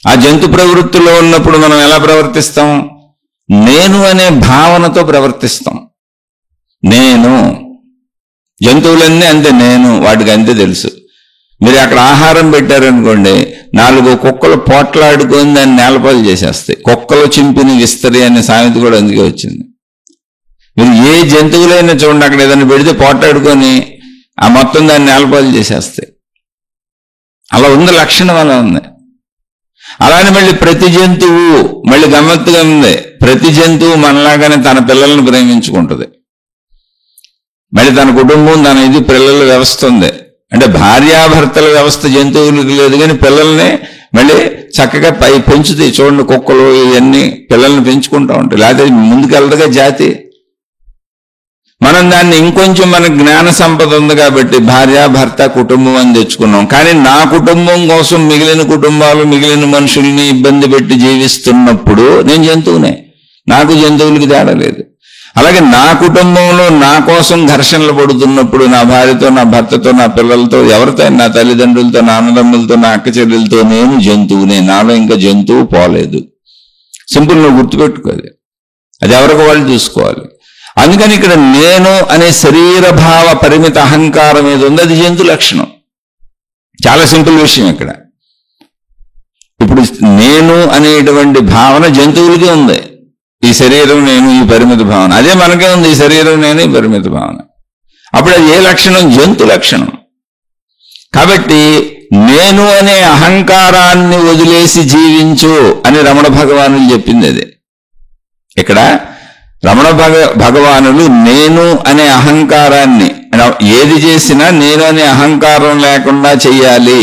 ఆ జంతు ప్రవృత్తిలో ఉన్నప్పుడు మనం ఎలా ప్రవర్తిస్తాం? నేను అనే భావనతో ప్రవర్తిస్తాం. నేను, జంతువులన్నీ అంతే, నేను, వాటికి అంతే తెలుసు. మీరు అక్కడ ఆహారం పెట్టారనుకోండి, 4 కుక్కలు పోట్లాడుకొని దాన్ని నేలపాలు చేసేస్తాయి. కుక్కలు చింపిని విస్తరి అనే సామెత కూడా అందుకే వచ్చింది. మీరు ఏ జంతువులైనా చూడండి, అక్కడ ఏదైనా పెడితే పోట్లాడుకొని ఆ మొత్తం దాన్ని నేలపాలు చేసేస్తాయి. అలా ఉంది, లక్షణం అలా ఉంది. అలానే మళ్ళీ ప్రతి జంతువు మళ్ళీ గమ్మత్తుగా ఉంది. ప్రతి జంతువు మనలాగానే తన పిల్లలను ప్రేమించుకుంటుంది. మళ్ళీ తన కుటుంబం, తన ఇది పిల్లల వ్యవస్థ ఉంది. అంటే భార్యాభర్తల వ్యవస్థ జంతువులకు లేదు, కానీ పిల్లల్ని మళ్ళీ చక్కగా పెంచుతాయి. చూడండి, కుక్కలు ఇవన్నీ పిల్లల్ని పెంచుకుంటూ ఉంటాయి, లేకపోతే ముందుకెళ్ళదుగా జాతి. మనం దాన్ని ఇంకొంచెం మన జ్ఞాన సంపద ఉంది కాబట్టి భార్యాభర్త కుటుంబం అని తెచ్చుకున్నాం. కానీ నా కుటుంబం కోసం మిగిలిన కుటుంబాలు, మిగిలిన మనుషుల్ని ఇబ్బంది పెట్టి జీవిస్తున్నప్పుడు నేను జంతువునే. నాకు జంతువులకి తేడా లేదు. అలాగే నా కుటుంబంలో నా కోసం ఘర్షణలు పడుతున్నప్పుడు, నా భార్యతో, నా భర్తతో, నా పిల్లలతో, ఎవరితో, నా తల్లిదండ్రులతో, నా అన్నదమ్ములతో, నా అక్క చెల్లెలతో నేను జంతువునే. నాలో ఇంకా జంతువు పోలేదు. సింపుల్, నువ్వు గుర్తుపెట్టుకోవాలి. అది ఎవరికి వాళ్ళు చూసుకోవాలి. అందుకని ఇక్కడ నేను అనే శరీర భావ పరిమిత అహంకారం ఏది ఉంది, అది జంతు లక్షణం. చాలా సింపుల్ విషయం. ఇక్కడ ఇప్పుడు నేను అనేటువంటి భావన జంతువులకి ఉంది. ఈ శరీరం నేను, ఈ పరిమిత భావన. అదే మనకే ఉంది, ఈ శరీరం నేను, ఈ పరిమిత భావన. అప్పుడు అది ఏ లక్షణం? జంతు లక్షణం. కాబట్టి నేను అనే అహంకారాన్ని వదిలేసి జీవించు అని రమణ భగవానులు చెప్పింది అదే. ఇక్కడ రమణ భగవానులు నేను అనే అహంకారాన్ని, ఏది చేసినా నేను అనే అహంకారం లేకుండా చెయ్యాలి,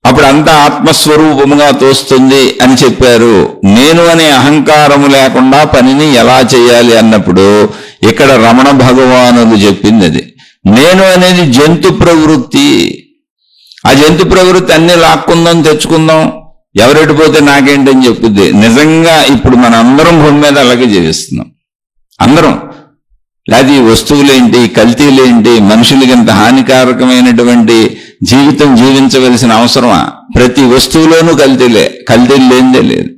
అప్పుడు అంతా ఆత్మస్వరూపముగా తోస్తుంది అని చెప్పారు. నేను అనే అహంకారము లేకుండా పనిని ఎలా చేయాలి అన్నప్పుడు ఇక్కడ రమణ భగవానులు చెప్పింది అది. నేను అనేది జంతు ప్రవృత్తి. ఆ జంతు ప్రవృత్తి అన్ని లాక్కుందాం, తెచ్చుకుందాం, ఎవరెడిపోతే నాకేంటని చెప్పుద్ది. నిజంగా ఇప్పుడు మన అందరం భూమి మీద అలాగే జీవిస్తున్నాం, అందరం. లేదా ఈ వస్తువులేంటి, కల్తీలేంటి, మనుషులకి ఇంత హానికారకమైనటువంటి జీవితం జీవించవలసిన అవసరమా? ప్రతి వస్తువులోనూ కల్తీలే, కల్తీలు లేనిదే లేదు.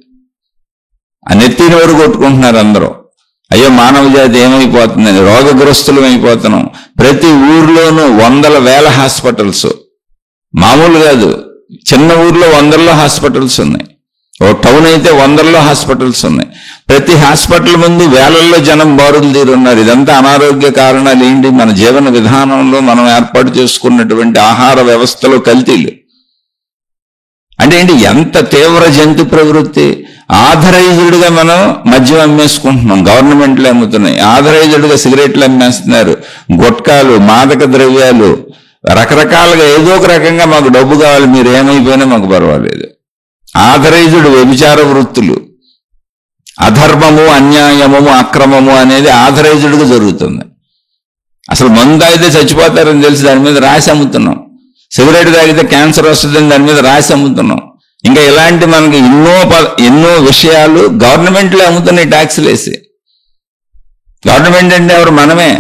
ఆ నెత్తిని వరకు కొట్టుకుంటున్నారు అందరూ. అయ్యో మానవ జాతి ఏమైపోతుందని, రోగగ్రస్తులం అయిపోతున్నాం. ప్రతి ఊర్లోనూ వందల వేల హాస్పిటల్స్, మామూలు కాదు, చిన్న ఊర్లో వందల్లో హాస్పిటల్స్ ఉన్నాయి, ఓ టౌన్ అయితే వందల్లో హాస్పిటల్స్ ఉన్నాయి. ప్రతి హాస్పిటల్ ముందు వేలల్లో జనం బారులు తీరున్నారు. ఇదంతా అనారోగ్య కారణాలు ఏంటి? మన జీవన విధానంలో మనం ఏర్పాటు చేసుకున్నటువంటి ఆహార వ్యవస్థలో కల్తీలు. అంటే ఏంటి? ఎంత తీవ్ర జంతు ప్రవృత్తి. ఆథరైజ్డ్గా మనం మద్యం అమ్మేసుకుంటున్నాం, గవర్నమెంట్లు అమ్ముతున్నాయి. ఆథరైజ్డ్గా సిగరెట్లు అమ్మేస్తున్నారు, గుట్కాలు, మాదక ద్రవ్యాలు, రకరకాలుగా ఏదో ఒక రకంగా మాకు డబ్బు కావాలి, మీరు ఏమైపోయినా మాకు పర్వాలేదు. ఆథరైజ్డ్ వ్యభిచార వృత్తులు, అధర్మము, అన్యాయము, అక్రమము అనేది ఆథరైజ్డ్గా జరుగుతుంది. అసలు మందు తాగితే చచ్చిపోతారని తెలిసి దాని మీద రాసి అమ్ముతున్నాం. సిగరెట్ తాగితే క్యాన్సర్ వస్తుందని దాని మీద రాసి అమ్ముతున్నాం. ఇంకా ఇలాంటి మనకి ఎన్నో విషయాలు గవర్నమెంట్లో అమ్ముతున్నాయి ట్యాక్సులు వేసి. గవర్నమెంట్ అంటే ఎవరు? మనమే.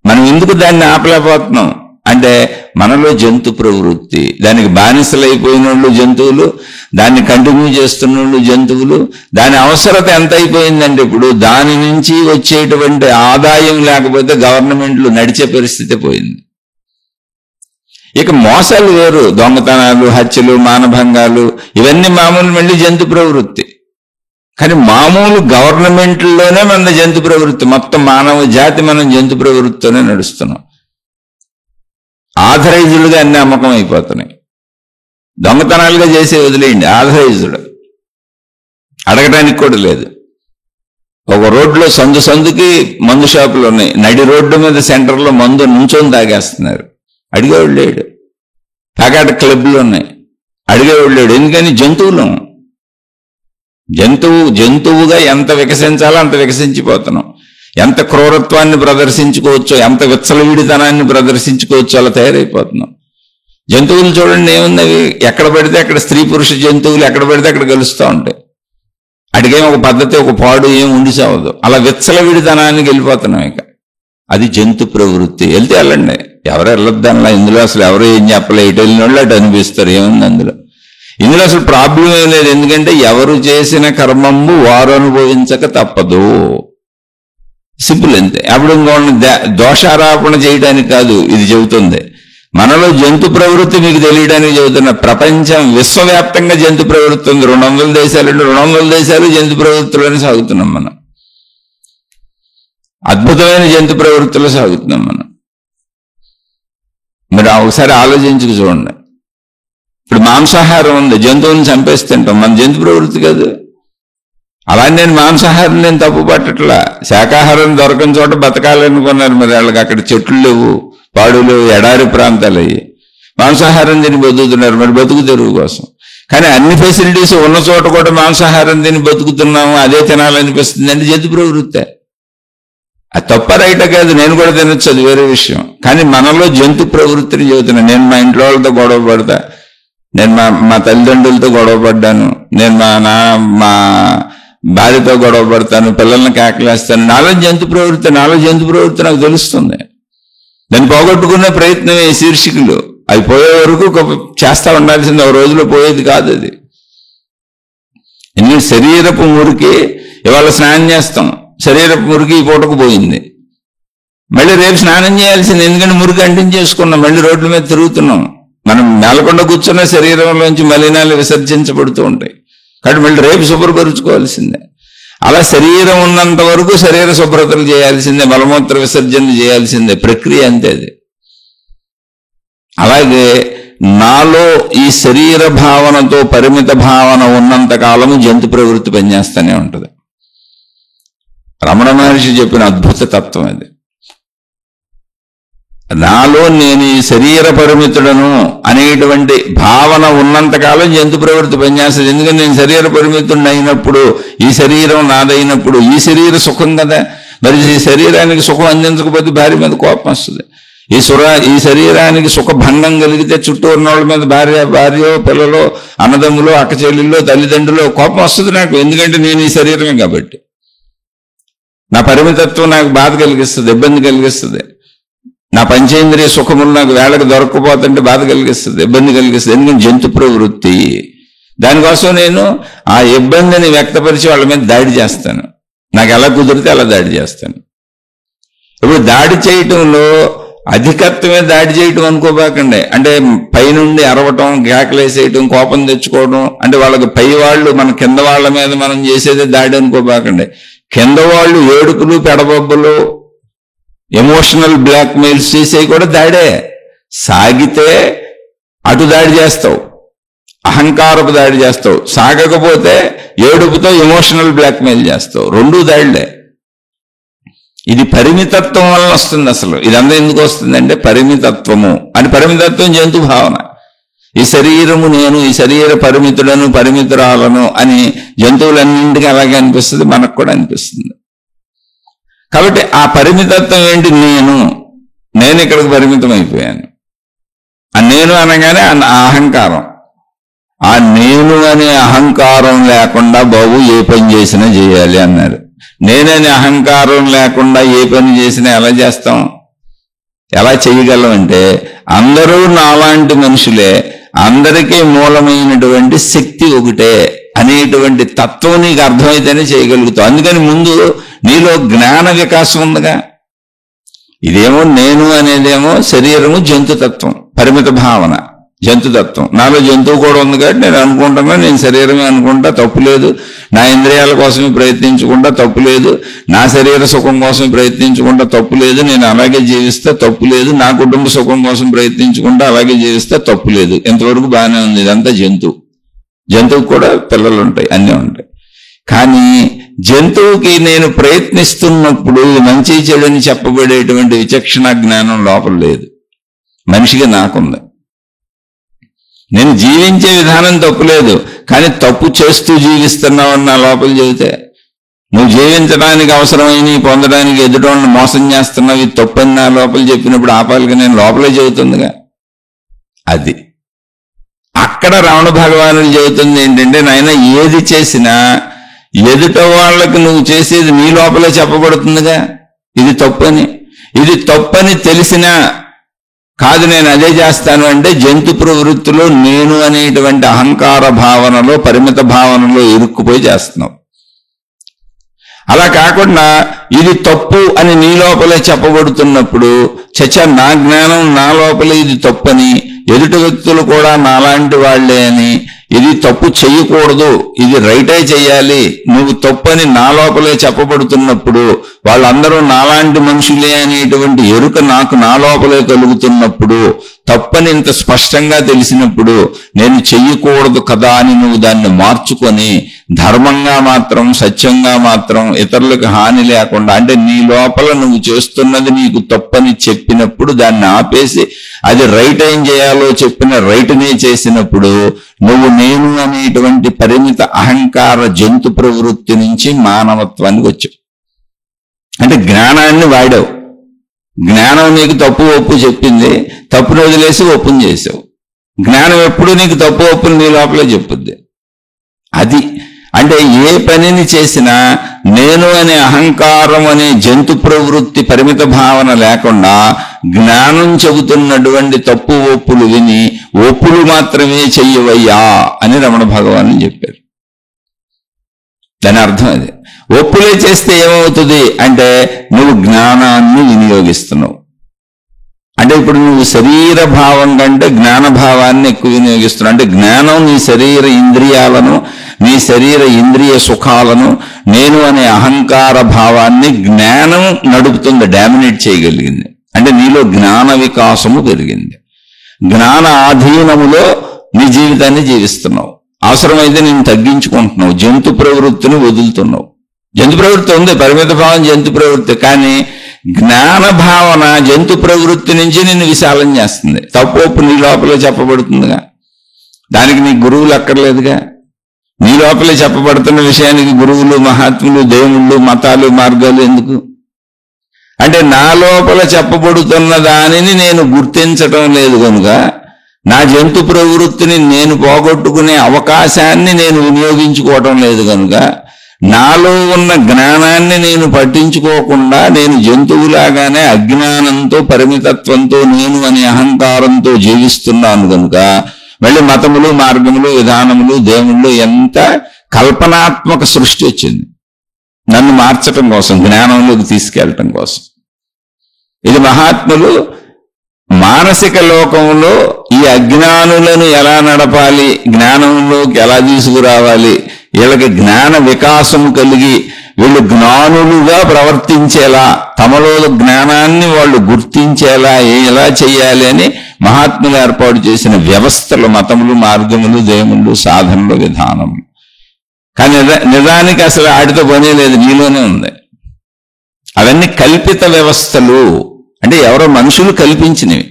మనం ఎందుకు దాన్ని ఆపలేకపోతున్నాం అంటే మనలో జంతు ప్రవృత్తి. దానికి బానిసలైపోయిన వాళ్ళు జంతువులు, దాన్ని కంటిన్యూ చేస్తున్న వాళ్ళు జంతువులు. దాని అవసరత ఎంత అయిపోయిందంటే ఇప్పుడు దాని నుంచి వచ్చేటువంటి ఆదాయం లేకపోతే గవర్నమెంట్లు నడిచే పరిస్థితి పోయింది. ఇక మోసాలు వేరు, దొంగతనాలు, హత్యలు, మానభంగాలు, ఇవన్నీ మామూలు మళ్ళీ జంతు ప్రవృత్తి. కానీ మామూలు గవర్నమెంట్లోనే మన జంతు ప్రవృత్తి, మొత్తం మానవ జాతి మనం జంతు ప్రవృత్తితోనే నడుస్తున్నాం. ఆథరైజ్డ్గా అన్ని అమ్మకం అయిపోతున్నాయి. దొంగతనాలుగా చేసే వదిలేయండి, ఆథరైజ్డ్ అడగడానికి కూడా లేదు. ఒక రోడ్లో సందుకి మందు షాపులు ఉన్నాయి, నడి రోడ్డు మీద సెంటర్లో మందు నుంచొని తాగేస్తున్నారు, అడిగేవాళ్ళు లేడు. ప్యాకెట్ క్లబ్లు ఉన్నాయి, అడిగేవాళ్ళు లేడు. ఎందుకని? జంతువుగా ఎంత వికసించాలో అంత వికసించిపోతున్నాం. ఎంత క్రూరత్వాన్ని ప్రదర్శించుకోవచ్చో, ఎంత విచ్చలవిడితనాన్ని ప్రదర్శించుకోవచ్చో అలా తయారైపోతున్నాం. జంతువులు చూడండి ఏమున్నవి, ఎక్కడ పడితే అక్కడ స్త్రీ పురుష జంతువులు ఎక్కడ పడితే అక్కడ కలుస్తూ ఉంటాయి. అడిగేం ఒక పద్ధతి, ఒక పాడు ఏం ఉండి సావదు. అలా విచ్చలవిడితనానికి వెళ్ళిపోతున్నాం. ఇక అది జంతు ప్రవృత్తి. వెళ్తే వెళ్ళండి, ఎవరు వెళ్ళొద్దనలా. ఇందులో అసలు ఎవరు ఏం చెప్పలే, ఇటు వెళ్ళిన వాళ్ళు అటు అనిపిస్తారు. ఏముంది ఇందులో అసలు ప్రాబ్లం ఏం లేదు. ఎందుకంటే ఎవరు చేసిన కర్మము వారు అనుభవించక తప్పదు, సింపుల్ అంతే. అప్పుడు ఇంకోటి దోషారోపణ చేయడానికి కాదు ఇది చెబుతుంది. మనలో జంతు ప్రవృత్తి మీకు తెలియడానికి చెబుతున్న. ప్రపంచం విశ్వవ్యాప్తంగా జంతు ప్రవృత్తి ఉంది. 200 దేశాలు జంతు ప్రవృత్తిలోనే సాగుతున్నాం మనం. అద్భుతమైన జంతు ప్రవృత్తిలో సాగుతున్నాం మనం. మీరు ఒకసారి ఆలోచించుకు చూడండి. ఇప్పుడు మాంసాహారం ఉంది, జంతువులను చంపేసి తింటాం, మన జంతు ప్రవృత్తి కాదు. అలా నేను మాంసాహారం నేను తప్పు పట్టట్లా. శాకాహారం దొరకని చోట బతకాలనుకున్నారు మరి వాళ్ళకి. అక్కడ చెట్లు లేవు, పాడు లేవు, ఎడారి ప్రాంతాలు అయ్యి మాంసాహారం తిని బతుకుతున్నారు మరి బతుకు తెరువు కోసం. కానీ అన్ని ఫెసిలిటీస్ ఉన్న చోట కూడా మాంసాహారం తిని బతుకుతున్నాము, అదే తినాలనిపిస్తుంది అంటే జంతు ప్రవృత్తే. అది తప్ప రైట కాదు, నేను కూడా తినొచ్చు, అది వేరే విషయం. కానీ మనలో జంతు ప్రవృత్తిని చెబుతున్నా. నేను మా ఇంట్లో వాళ్ళతో గొడవ పడతా, నేను మా తల్లిదండ్రులతో గొడవ పడ్డాను, నేను మా భార్యతో గొడవ పడతాను, పిల్లల్ని కేకలేస్తాను. నాలో జంతు ప్రవృత్తి నాకు తెలుస్తుంది. దాన్ని పోగొట్టుకునే ప్రయత్నమే శీర్షికలు. అవి పోయే వరకు చేస్తా ఉండాల్సింది, ఒక రోజులో పోయేది కాదు అది. ఎన్ని శరీరపు మురికి ఇవాళ స్నానం చేస్తాం, శరీరపు మురికి ఈ పూటకు పోయింది, మళ్ళీ రేపు స్నానం చేయాల్సింది. ఎందుకంటే మురికి అంటించేసుకున్నాం, మళ్ళీ రోడ్ల మీద తిరుగుతున్నాం. మనం మేలకొండ కూర్చున్న శరీరంలోంచి మలినాలు విసర్జించబడుతూ ఉంటాయి. కాబట్టి మళ్ళీ రేపు శుభ్రపరుచుకోవాల్సిందే. అలా శరీరం ఉన్నంత వరకు శరీర శుభ్రతలు చేయాల్సిందే, మలమూత్ర విసర్జనలు చేయాల్సిందే, ప్రక్రియ అంతే అది. అలాగే నాలో ఈ శరీర భావనతో పరిమిత భావన ఉన్నంత కాలము జంతు ప్రవృత్తి పనిచేస్తూనే ఉంటుంది. రమణ మహర్షి చెప్పిన అద్భుత తత్వం అది. నాలో నేను ఈ శరీర పరిమితుడను అనేటువంటి భావన ఉన్నంతకాలం జంతు ప్రవృత్తి పనిచేస్తుంది. ఎందుకంటే నేను శరీర పరిమితుడిని అయినప్పుడు, ఈ శరీరం నాదైనప్పుడు, ఈ శరీర సుఖం కదా, మరి ఈ శరీరానికి సుఖం అందించకపోతే భార్య మీద కోపం వస్తుంది. ఈ శరీరానికి సుఖ భంగం కలిగితే చుట్టూ ఉన్న వాళ్ళ మీద భార్య పిల్లలు, అన్నదమ్ములు, అక్క చెల్లెళ్ళు, తల్లిదండ్రులు కోపం వస్తుంది నాకు. ఎందుకంటే నేను ఈ శరీరమే కాబట్టి. నా పరిమితత్వం నాకు బాధ కలిగిస్తుంది, ఇబ్బంది కలిగిస్తుంది. నా పంచేంద్రియ సుఖములు నాకు వేళకు దొరకకపోతుంటే బాధ కలిగిస్తుంది, ఇబ్బంది కలిగిస్తుంది. ఎందుకంటే జంతు ప్రవృత్తి. దానికోసం నేను ఆ ఇబ్బందిని వ్యక్తపరిచి వాళ్ళ మీద దాడి చేస్తాను. నాకు ఎలా కుదిరితే అలా దాడి చేస్తాను. ఇప్పుడు దాడి చేయటంలో అధికత్వమే దాడి చేయటం అనుకోబాకండి. అంటే పైనుండి అరవటం, కేకలేసేయటం, కోపం తెచ్చుకోవడం, అంటే వాళ్ళకి పై వాళ్ళు మన కింద వాళ్ళ మీద మనం చేసేదే దాడి అనుకోబాకండి. కింద వాళ్ళు ఏడుపులు, పెడబొబ్బలు, ఎమోషనల్ బ్లాక్ మెయిల్స్ చేసేవి కూడా దాడే. సాగితే అటు దాడి చేస్తావు, అహంకారపు దాడి చేస్తావు. సాగకపోతే ఏడుపుతో ఎమోషనల్ బ్లాక్మెయిల్ చేస్తావు. రెండూ దాడిలే. ఇది పరిమితత్వం వల్ల వస్తుంది. అసలు ఇదంతా ఎందుకు వస్తుందంటే పరిమితత్వము అని. పరిమితత్వం జంతు భావన. ఈ శరీరము నేను, ఈ శరీర పరిమితులను, పరిమితురాలను అని జంతువులన్నింటికి అలాగే అనిపిస్తుంది, మనకు కూడా అనిపిస్తుంది. కాబట్టి ఆ పరిమితత్వం ఏంటి? నేను ఇక్కడికి పరిమితం అయిపోయాను. ఆ నేను అనగానే ఆ అహంకారం. ఆ నేను అనే అహంకారం లేకుండా బాబు ఏ పని చేసినా చేయాలి అన్నారు. నేననే అహంకారం లేకుండా ఏ పని చేసినా ఎలా చేస్తాం? ఎలా చేయగలం అంటే అందరూ నాలాంటి మనుషులే, అందరికీ మూలమైనటువంటి శక్తి ఒకటే అనేటువంటి తత్వం నీకు అర్థమైతేనే చేయగలుగుతావు. అందుకని ముందు నీలో జ్ఞాన వికాసం ఉందిగా. ఇదేమో నేను అనేదేమో శరీరము, జంతుతత్వం, పరిమిత భావన, జంతుతత్వం. నాలో జంతువు కూడా ఉంది కాబట్టి నేను అనుకుంటున్నా, నేను శరీరమే అనుకుంటా, తప్పు లేదు. నా ఇంద్రియాల కోసమే ప్రయత్నించుకుంటా, తప్పు లేదు. నా శరీర సుఖం కోసం ప్రయత్నించుకుంటా, తప్పు లేదు. నేను అలాగే జీవిస్తా, తప్పు లేదు. నా కుటుంబ సుఖం కోసం ప్రయత్నించుకుంటా, అలాగే జీవిస్తా, తప్పు లేదు. ఇంతవరకు బాగానే ఉంది. ఇదంతా జంతువుకు కూడా పిల్లలు ఉంటాయి, అన్నీ ఉంటాయి. కానీ జంతువుకి నేను ప్రయత్నిస్తున్నప్పుడు మంచి చెడుని చెప్పబడేటువంటి విచక్షణ జ్ఞానం లోపల లేదు. మనిషిగా నాకుంది. నేను జీవించే విధానం తప్పులేదు, కానీ తప్పు చేస్తూ జీవిస్తున్నావని నా లోపల చెబితే, నువ్వు జీవించడానికి అవసరమైన పొందడానికి ఎదుటోళ్ళని మోసం చేస్తున్నావు, ఇది తప్పని నా లోపల చెప్పినప్పుడు ఆపాలిగా నేను లోపలే చెబుతుందిగా. అది అక్కడ రమణ భగవానుడు చెబుతుంది ఏంటంటే, నాయన ఏది చేసినా ఎదుట వాళ్ళకి నువ్వు చేసేది నీ లోపలే చెప్పబడుతుందిగా. ఇది తప్పని. ఇది తప్పని తెలిసినా కాదు నేను అదే చేస్తాను అంటే జంతు ప్రవృత్తిలో నేను అనేటువంటి అహంకార భావనలో, పరిమిత భావనలో ఇరుక్కుపోయి చేస్తున్నావు. అలా కాకుండా ఇది తప్పు అని నీ లోపలే చెప్పబడుతున్నప్పుడు, నా జ్ఞానం నా లోపలే ఇది తప్పని, ఎదుటి వ్యక్తులు కూడా నాలాంటి వాళ్లే అని, ఇది తప్పు చెయ్యకూడదు, ఇది రైటే చెయ్యాలి, నువ్వు తప్పని నా లోపలే చెప్పబడుతున్నప్పుడు, వాళ్ళందరూ నాలాంటి మనుషులే అనేటువంటి ఎరుక నాకు నా లోపలే కలుగుతున్నప్పుడు, తప్పని ఇంత స్పష్టంగా తెలిసినప్పుడు, నేను చెయ్యకూడదు కదా అని నువ్వు దాన్ని మార్చుకొని ధర్మంగా మాత్రం, సత్యంగా మాత్రం, ఇతరులకు హాని లేకుండా, అంటే నీ లోపల నువ్వు చేస్తున్నది నీకు తప్పని చెప్పినప్పుడు దాన్ని ఆపేసి అది రైట్ ఏం చేయాలో చెప్పిన రైట్నే చేసినప్పుడు నువ్వు నేను అనేటువంటి పరిమిత అహంకార జంతు ప్రవృత్తి నుంచి మానవత్వానికి వచ్చావు. అంటే జ్ఞానాన్ని వాడావు. జ్ఞానం నీకు తప్పు ఒప్పు చెప్పింది, తప్పును వదిలేసి ఒప్పుని చేసావు. జ్ఞానం ఎప్పుడు నీకు తప్పు ఒప్పుని నీ లోపలే చెప్పుద్ది. అది అంటే ఏ పనిని చేసినా నేను అనే అహంకారం అనే జంతు ప్రవృత్తి, పరిమిత భావన లేకుండా జ్ఞానం చెబుతున్నటువంటి తప్పు ఒప్పులు విని ఒప్పులు మాత్రమే చెయ్యవయ్యా అని రమణ భగవాను చెప్పారు. దాని అర్థం అది. ఒప్పులే చేస్తే ఏమవుతుంది అంటే నువ్వు జ్ఞానాన్ని వినియోగిస్తున్నావు. అంటే ఇప్పుడు నువ్వు శరీర భావం కంటే జ్ఞాన భావాన్ని ఎక్కువ వినియోగిస్తున్నావు. అంటే జ్ఞానం నీ శరీర ఇంద్రియాలను, నీ శరీర ఇంద్రియ సుఖాలను, నేను అనే అహంకార భావాన్ని జ్ఞానం నడుపుతుంది, డామినేట్ చేయగలిగింది. అంటే నీలో జ్ఞాన వికాసము పెరిగింది. జ్ఞాన ఆధీనములో నీ జీవితాన్ని జీవిస్తున్నావు. అవసరమైతే నేను తగ్గించుకుంటున్నావు, జంతు ప్రవృత్తిని వదులుతున్నావు. జంతు ప్రవృత్తి ఉంది, పరిమిత భావం జంతు ప్రవృత్తి, కానీ జ్ఞాన భావన జంతు ప్రవృత్తి నుంచి నిన్ను విశాలం చేస్తుంది. తప్పు నీ లోపలే చెప్పబడుతుందిగా, దానికి నీ గురువులు అక్కర్లేదుగా. నీ లోపలే చెప్పబడుతున్న విషయానికి గురువులు, మహాత్ములు, దేవుళ్ళు, మతాలు, మార్గాలు ఎందుకు? అంటే నా లోపల చెప్పబడుతున్న దానిని నేను గుర్తించటం లేదు కనుక, నా జంతు ప్రవృత్తిని నేను పోగొట్టుకునే అవకాశాన్ని నేను వినియోగించుకోవటం లేదు కనుక, నాలో ఉన్న జ్ఞానాన్ని నేను పట్టించుకోకుండా నేను జంతువులాగానే అజ్ఞానంతో, పరిమితత్వంతో, నేను అనే అహంకారంతో జీవిస్తున్నాను కనుక మళ్ళీ మతములు, మార్గములు, విధానములు, దేవుళ్ళు, ఎంత కల్పనాత్మక సృష్టి వచ్చింది నన్ను మార్చటం కోసం, జ్ఞానంలోకి తీసుకెళ్ళటం కోసం. ఇది మహాత్ములు మానసిక లోకంలో ఈ అజ్ఞానులను ఎలా నడపాలి, జ్ఞానంలోకి ఎలా తీసుకురావాలి, వీళ్ళకి జ్ఞాన వికాసం కలిగి వీళ్ళు జ్ఞానులుగా ప్రవర్తించేలా, తమలో జ్ఞానాన్ని వాళ్ళు గుర్తించేలా ఎలా చేయాలి అని మహాత్ములు ఏర్పాటు చేసిన వ్యవస్థలు, మతములు, మార్గములు, దేవుళ్ళు, సాధనలు, విధానములు. కానీ నిజానికి అసలు ఆడితో పనే లేదు, నీలోనే ఉంది. అవన్నీ కల్పిత వ్యవస్థలు, అంటే ఎవరో మనుషులు కల్పించినవి.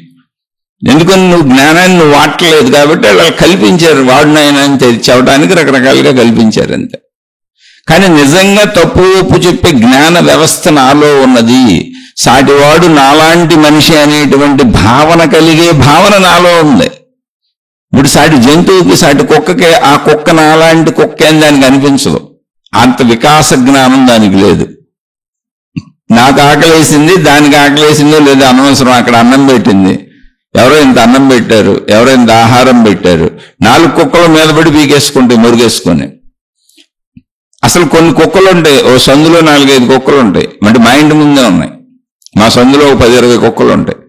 ఎందుకని నువ్వు జ్ఞానాన్ని నువ్వు వాడలేదు కాబట్టి వాళ్ళు కల్పించారు, వాడినైనా అని చెప్పడానికి రకరకాలుగా కల్పించారు అంతే. కానీ నిజంగా తప్పు ఒప్పు చెప్పే జ్ఞాన వ్యవస్థ నాలో ఉన్నది, సాటివాడు నాలాంటి మనిషి అనేటువంటి భావన కలిగే భావన నాలో ఉంది. ఇప్పుడు సాటి జంతువుకి, సాటి కుక్కకి ఆ కుక్క నాలాంటి కుక్క అని దానికి అనిపించదు, అంత వికాస జ్ఞానం దానికి లేదు. నాకు ఆకలేసింది, దానికి ఆకలేసిందో లేదో అనవసరం, అక్కడ అన్నం పెట్టింది, ఎవరో ఇంత అన్నం పెట్టారు, ఎవరో ఇంత ఆహారం పెట్టారు, 4 కుక్కల మీద పడి పీకేసుకుంటాయి మురుగేసుకొని. అసలు కొన్ని కుక్కలు ఉంటాయి, ఓ సందులో 4-5 కుక్కలు ఉంటాయి, అంటే మా ఇంటి ముందే ఉన్నాయి, మా సందులో 10-20 కుక్కలు ఉంటాయి.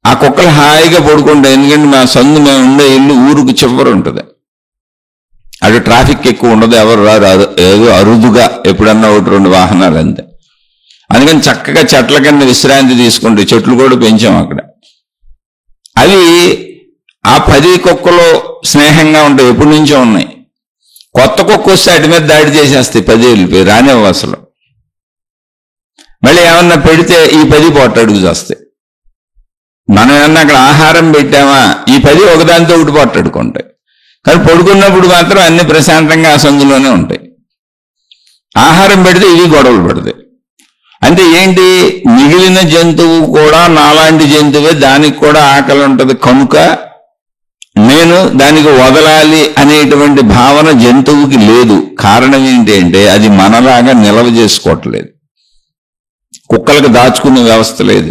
ఆ కుక్కలు హాయిగా పడుకుంటాయి, ఎందుకంటే మా సందు మేము ఉండే ఇల్లు ఊరుకు చివరి ఉంటుంది, అటు ట్రాఫిక్ ఎక్కువ ఉండదు, ఎవరు రారు, ఏదో అరుదుగా ఎప్పుడన్నా 1-2 వాహనాలు అంతే. అందుకని చక్కగా చెట్ల కింద విశ్రాంతి తీసుకుంటాయి, చెట్లు కూడా పెంచాం అక్కడ. అవి ఆ 10 కుక్కలు స్నేహంగా ఉంటాయి, ఎప్పటి నుంచో ఉన్నాయి. కొత్త కుక్క వస్తే అటు మీద దాడి చేసేస్తాయి, 10 వెళ్ళిపోయి రానివ్వ అసలు. మళ్ళీ ఏమన్నా పెడితే ఈ 10 పొట్టడుగు చేస్తాయి. మనం ఏమన్నా అక్కడ ఆహారం పెట్టామా, ఈ 10 ఒకదానితో ఒకటి పొట్టడుకుంటాయి. కానీ పడుకున్నప్పుడు మాత్రం అన్ని ప్రశాంతంగా ఆ సందులోనే ఉంటాయి. ఆహారం పెడితే ఇవి గొడవలు పడతాయి. అంటే ఏంటి, మిగిలిన జంతువు కూడా నాలాంటి జంతువే, దానికి కూడా ఆకలి ఉంటుంది, కనుక నేను దానికి వదలాలి అనేటువంటి భావన జంతువుకి లేదు. కారణం ఏంటి అంటే అది మనలాగా నిల్వ చేసుకోవట్లేదు, కుక్కలకు దాచుకునే వ్యవస్థ లేదు.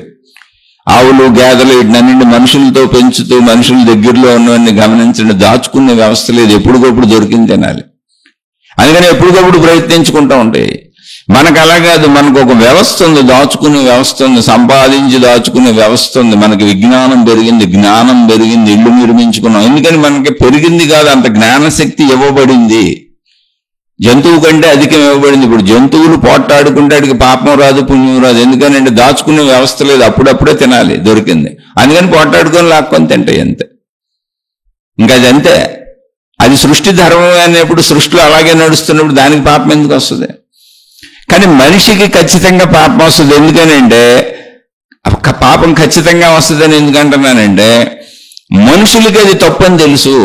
ఆవులు, గేదెలు వీటినన్నింటి మనుషులతో పెంచుతూ మనుషుల దగ్గరలో ఉన్నవన్నీ గమనించండి, దాచుకునే వ్యవస్థ లేదు, ఎప్పటికప్పుడు దొరికింది తినాలి. అందుకని ఎప్పటికప్పుడు ప్రయత్నించుకుంటూ ఉంటాయి. మనకు అలా కాదు, మనకు ఒక వ్యవస్థ ఉంది, దాచుకునే వ్యవస్థ ఉంది, సంపాదించి దాచుకునే వ్యవస్థ ఉంది. మనకి విజ్ఞానం పెరిగింది, జ్ఞానం పెరిగింది, ఇల్లు నిర్మించుకున్నాం. ఎందుకని మనకి పెరిగింది కాదు, అంత జ్ఞానశక్తి ఇవ్వబడింది. జంతువు కంటే అధికం ఇవ్వబడింది. ఇప్పుడు జంతువులు పోట్లాడుకుంటే వాడికి పాపం రాదు, పుణ్యం రాదు. ఎందుకనంటే దాచుకునే వ్యవస్థ లేదు, అప్పుడప్పుడే తినాలి, దొరికింది. అందుకని పోట్లాడుకొని లాక్కొని తింటాయి అంతే. ఇంకా అది అంతే. అది సృష్టి ధర్మం అనేప్పుడు, సృష్టిలో అలాగే నడుస్తున్నప్పుడు దానికి పాపం ఎందుకు వస్తుంది? కానీ మనిషికి ఖచ్చితంగా పాపం వస్తుంది. ఎందుకనంటే పాపం ఖచ్చితంగా వస్తుందని ఎందుకంటున్నానంటే, మనుషులకి అది తప్పని తెలుసు.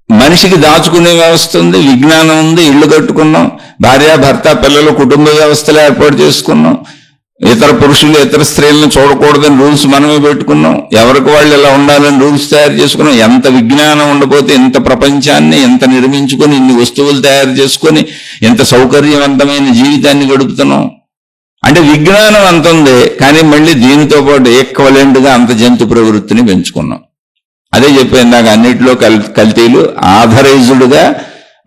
మనిషికి దాచుకునే వ్యవస్థ ఉంది, విజ్ఞానం ఉంది, ఇళ్ళు కట్టుకున్నాం, భార్య, భర్త, పిల్లలు, కుటుంబ వ్యవస్థలు ఏర్పాటు చేసుకున్నాం. ఇతర పురుషులు, ఇతర స్త్రీలను చూడకూడదని రూల్స్ మనమే పెట్టుకున్నాం. ఎవరికి వాళ్ళు ఇలా ఉండాలని రూల్స్ తయారు చేసుకున్నాం. ఎంత విజ్ఞానం ఉండబోతే ఇంత ప్రపంచాన్ని ఎంత నిర్మించుకొని, ఇన్ని వస్తువులు తయారు చేసుకొని, ఎంత సౌకర్యవంతమైన జీవితాన్ని గడుపుతున్నాం. అంటే విజ్ఞానం అంత ఉంది, కానీ మళ్ళీ దీనితో పాటు ఈక్వలెంట్గా అంత జంతు ప్రవృత్తిని పెంచుకున్నాం. అదే చెప్పాను నాకు, అన్నిటిలో కల్తీలు, ఆథరైజ్డ్గా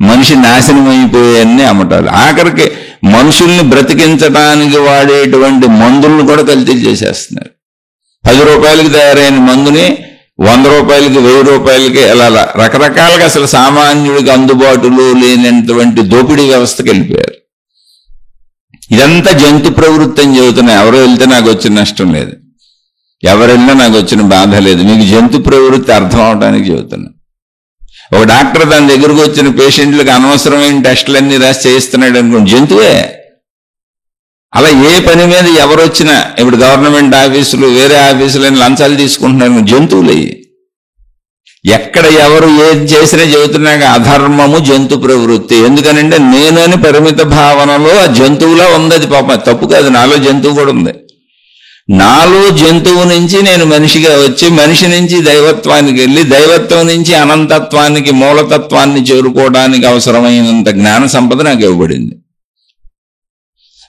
మనిషి నాశనం అయిపోయాయని అమ్మటాలు. ఆఖరికి మనుషుల్ని బ్రతికించడానికి వాడేటువంటి మందులను కూడా కల్తీలు చేసేస్తున్నారు. 10 రూపాయలకి తయారైన మందుని 100 రూపాయలకి, 1000 రూపాయలకి, ఎలా రకరకాలుగా అసలు సామాన్యుడికి అందుబాటులో లేనటువంటి దోపిడీ వ్యవస్థకి వెళ్ళిపోయారు. ఇదంతా జంతు ప్రవృత్తి అని చెబుతున్నాయి. ఎవరో వెళ్తే నాకు వచ్చిన నష్టం లేదు, ఎవరు వెళ్ళినా నాకు వచ్చిన బాధ లేదు. మీకు జంతు ప్రవృత్తి అర్థం అవడానికి చెబుతున్నా. ఒక డాక్టర్ దాని దగ్గరకు వచ్చిన పేషెంట్లకు అనవసరమైన టెస్టులన్నీ రాసి చేయిస్తున్నాడు అనుకోండి, జంతువే. అలా ఏ పని మీద ఎవరు వచ్చినా, ఇప్పుడు గవర్నమెంట్ ఆఫీసులు, వేరే ఆఫీసులని లంచాలు తీసుకుంటున్నారు, జంతువులు. ఎక్కడ ఎవరు ఏది చేసినా చెబుతున్నాక అధర్మము జంతు ప్రవృత్తి. ఎందుకనంటే నేను అని పరిమిత భావనలో ఆ జంతువులా ఉంది. అది పాపం తప్పు కాదు, నాలో జంతువు కూడా ఉంది. నాలో జంతువు నుంచి నేను మనిషిగా వచ్చి, మనిషి నుంచి దైవత్వానికి వెళ్ళి, దైవత్వం నుంచి అనంతత్వానికి, మూలతత్వాన్ని చేరుకోవడానికి అవసరమైనంత జ్ఞాన సంపద నాకు ఇవ్వబడింది.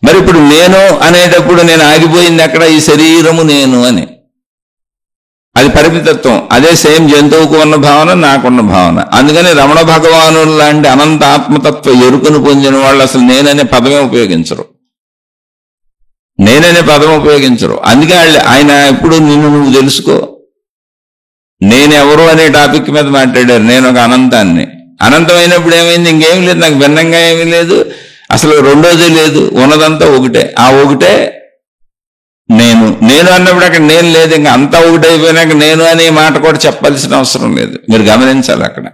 మరి ఇప్పుడు నేను అనేటప్పుడు నేను ఆగిపోయింది అక్కడ, ఈ శరీరము నేను అని. అది పరిమితత్వం. అదే సేమ్ జంతువుకు ఉన్న భావన, నాకున్న భావన. అందుకని రమణ భగవానుడు లాంటి అనంత ఆత్మతత్వ ఎరుకను పొందిన వాళ్ళు అసలు నేననే పదమే ఉపయోగించరు, నేననే పదం ఉపయోగించరు. అందుకే ఆయన ఎప్పుడు నిన్ను నువ్వు తెలుసుకో, నేనెవరు అనే టాపిక్ మీద మాట్లాడారు. నేను ఒక అనంతాన్ని. అనంతమైనప్పుడు ఏమైంది? ఇంకేం లేదు, నాకు భిన్నంగా ఏమీ లేదు, అసలు రెండోదే లేదు, ఉన్నదంతా ఒకటే. ఆ ఒకటే నేను. నేను అన్నప్పుడు అక్కడ నేను లేదు, ఇంకా అంతా ఒకటైపోయినాక నేను అనే మాట కూడా చెప్పాల్సిన అవసరం లేదు. మీరు గమనించాలి అక్కడ.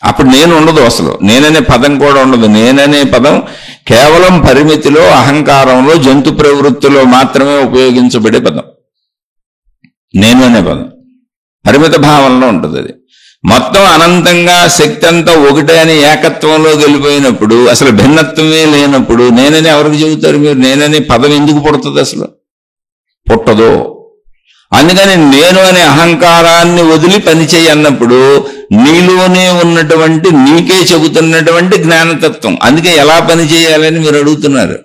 అప్పుడు నేను ఉండదు, అసలు నేననే పదం కూడా ఉండదు. నేననే పదం కేవలం పరిమితిలో, అహంకారంలో, జంతు ప్రవృత్తిలో మాత్రమే ఉపయోగించబడే పదం. నేను అనే పదం పరిమిత భావంలో ఉంటుంది. అది మొత్తం అనంతంగా శక్తి అంతా ఒకటే అని ఏకత్వంలో వెళ్ళిపోయినప్పుడు, అసలు భిన్నత్వమే లేనప్పుడు నేనని ఎవరికి చెబుతారు మీరు? నేననే పదం ఎందుకు పుడుతుంది? అసలు పుట్టదు. అందుకని నేను అనే అహంకారాన్ని వదిలి పనిచేయి అన్నప్పుడు నీలోనే ఉన్నటువంటి, నీకే చెబుతున్నటువంటి జ్ఞానతత్వం. అందుకే ఎలా పని చేయాలని మీరు అడుగుతున్నారు.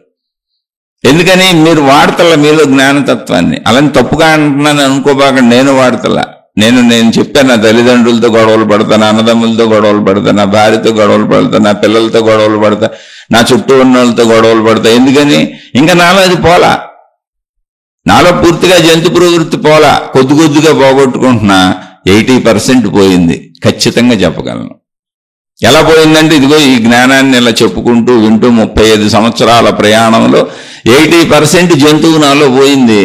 ఎందుకని మీరు వాడతల మీలో జ్ఞానతత్వాన్ని. అలాని తప్పుగా అంటున్నాను అనుకోబాకండి. నేను వాడతలా. నేను చెప్పాను, నా తల్లిదండ్రులతో గొడవలు పడతా, నా అన్నదమ్ములతో గొడవలు పడతా, నా భార్యతో గొడవలు పడతా, నా పిల్లలతో గొడవలు పడతా, నా చుట్టూ ఉన్న వాళ్ళతో గొడవలు పడతా. ఎందుకని? ఇంకా నాలో అది పోలా, నాలో పూర్తిగా జంతు ప్రవృత్తి పోలా. కొద్ది కొద్దిగా పోగొట్టుకుంటున్నా. 80% పోయింది, ఖచ్చితంగా చెప్పగలను. ఎలా పోయిందంటే, ఇదిగో ఈ జ్ఞానాన్ని ఇలా చెప్పుకుంటూ వింటూ 35 సంవత్సరాల ప్రయాణంలో 80% జంతువు నాలో పోయింది.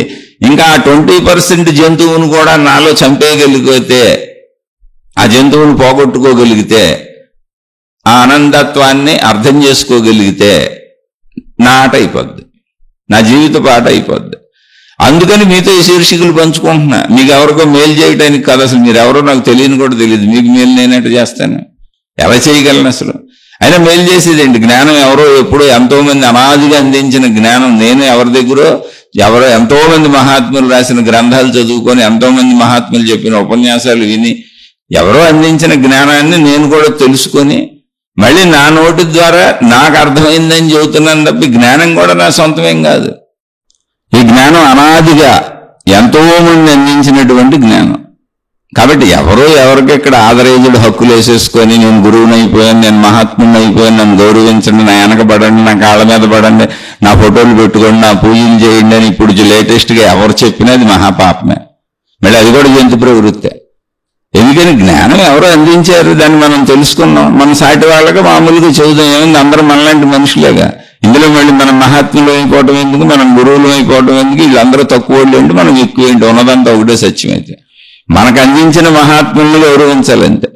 ఇంకా 20% జంతువును కూడా నాలో చంపేయగలిగితే, ఆ జంతువును పోగొట్టుకోగలిగితే, ఆ ఆనందత్వాన్ని అర్థం చేసుకోగలిగితే నా ఆట అయిపోద్ది, నా జీవిత పాట అయిపోద్ది. అందుకని మీతో ఈ శీర్షికలు పంచుకుంటున్నా. మీకు ఎవరికో మేలు చేయడానికి కాదు, అసలు మీరు ఎవరో నాకు తెలియని కూడా తెలియదు. మీకు మేలు నేనట్టు చేస్తాను, ఎలా చేయగలను అసలు? అయినా మేలు చేసేదేంటి? జ్ఞానం ఎవరో ఎప్పుడో ఎంతో మంది అనాదిగా అందించిన జ్ఞానం. నేను ఎవరి దగ్గర ఎంతో మంది మహాత్ములు రాసిన గ్రంథాలు చదువుకొని, ఎంతో మంది మహాత్ములు చెప్పిన ఉపన్యాసాలు విని, ఎవరో అందించిన జ్ఞానాన్ని నేను కూడా తెలుసుకొని మళ్ళీ నా నోటి ద్వారా నాకు అర్థమైందని చెబుతున్నాను తప్ప జ్ఞానం కూడా నా సొంతమేం కాదు. ఈ జ్ఞానం అనాదిగా ఎంతో మంది అందించినటువంటి జ్ఞానం. కాబట్టి ఎవరో ఎవరికి ఇక్కడ ఆదరేజుడు హక్కులు వేసేసుకొని, నేను గురువుని అయిపోయాను, నేను మహాత్ముని అయిపోయాను, నన్ను గౌరవించండి, నా వెనకబడండి, నా కాళ్ళ మీద పడండి, నా ఫోటోలు పెట్టుకోండి, నా పూజలు చేయండి అని ఇప్పుడు లేటెస్ట్గా ఎవరు చెప్పినా అది మహాపాపమే. మళ్ళీ అది కూడా జంతు ప్రవృత్తే. ఎందుకని? జ్ఞానం ఎవరో అందించారు, దాన్ని మనం తెలుసుకున్నాం. మన సాటి వాళ్ళగా మామూలుగా చెబుతాం. ఏమైంది? అందరూ మనలాంటి మనుషులేగా. ఇందులో మళ్ళీ మనం మహాత్ములు అయిపోవటం ఎందుకు, మనం గురువులు అయిపోవటం ఎందుకు? వీళ్ళందరూ తక్కువ వాళ్ళు ఏంటి, మనం ఎక్కువ ఏంటి? ఉన్నదంతా ఒకటే సత్యం. అయితే మనకు అందించిన మహాత్ములను గౌరవించాలంతే.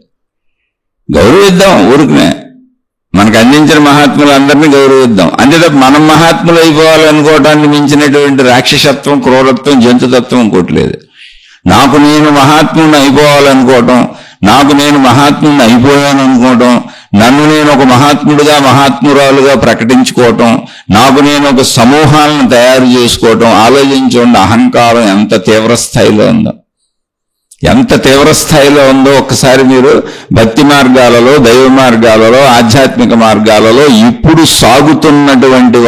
గౌరవిద్దాం ఊరికనే. మనకు అందించిన మహాత్ములందరినీ గౌరవిద్దాం అంతే తప్ప మనం మహాత్ములు అయిపోవాలనుకోవటాన్ని మించినటువంటి రాక్షసత్వం, క్రూరత్వం, జంతుతత్వం ఇంకోట్లేదు. నాకు నేను మహాత్ముని అయిపోవాలనుకోవటం, నాకు నేను మహాత్ముని అయిపోయాను అనుకోవటం, నన్ను నేను ఒక మహాత్ముడిగా, మహాత్మురాలుగా ప్రకటించుకోవటం, నాకు నేను ఒక సమూహాలను తయారు చేసుకోవటం. ఆలోచించండి అహంకారం ఎంత తీవ్ర స్థాయిలో ఉందో, ఎంత తీవ్ర స్థాయిలో ఉందో. ఒక్కసారి మీరు భక్తి మార్గాలలో, దైవ మార్గాలలో, ఆధ్యాత్మిక మార్గాలలో ఇప్పుడు సాగుతున్నటువంటి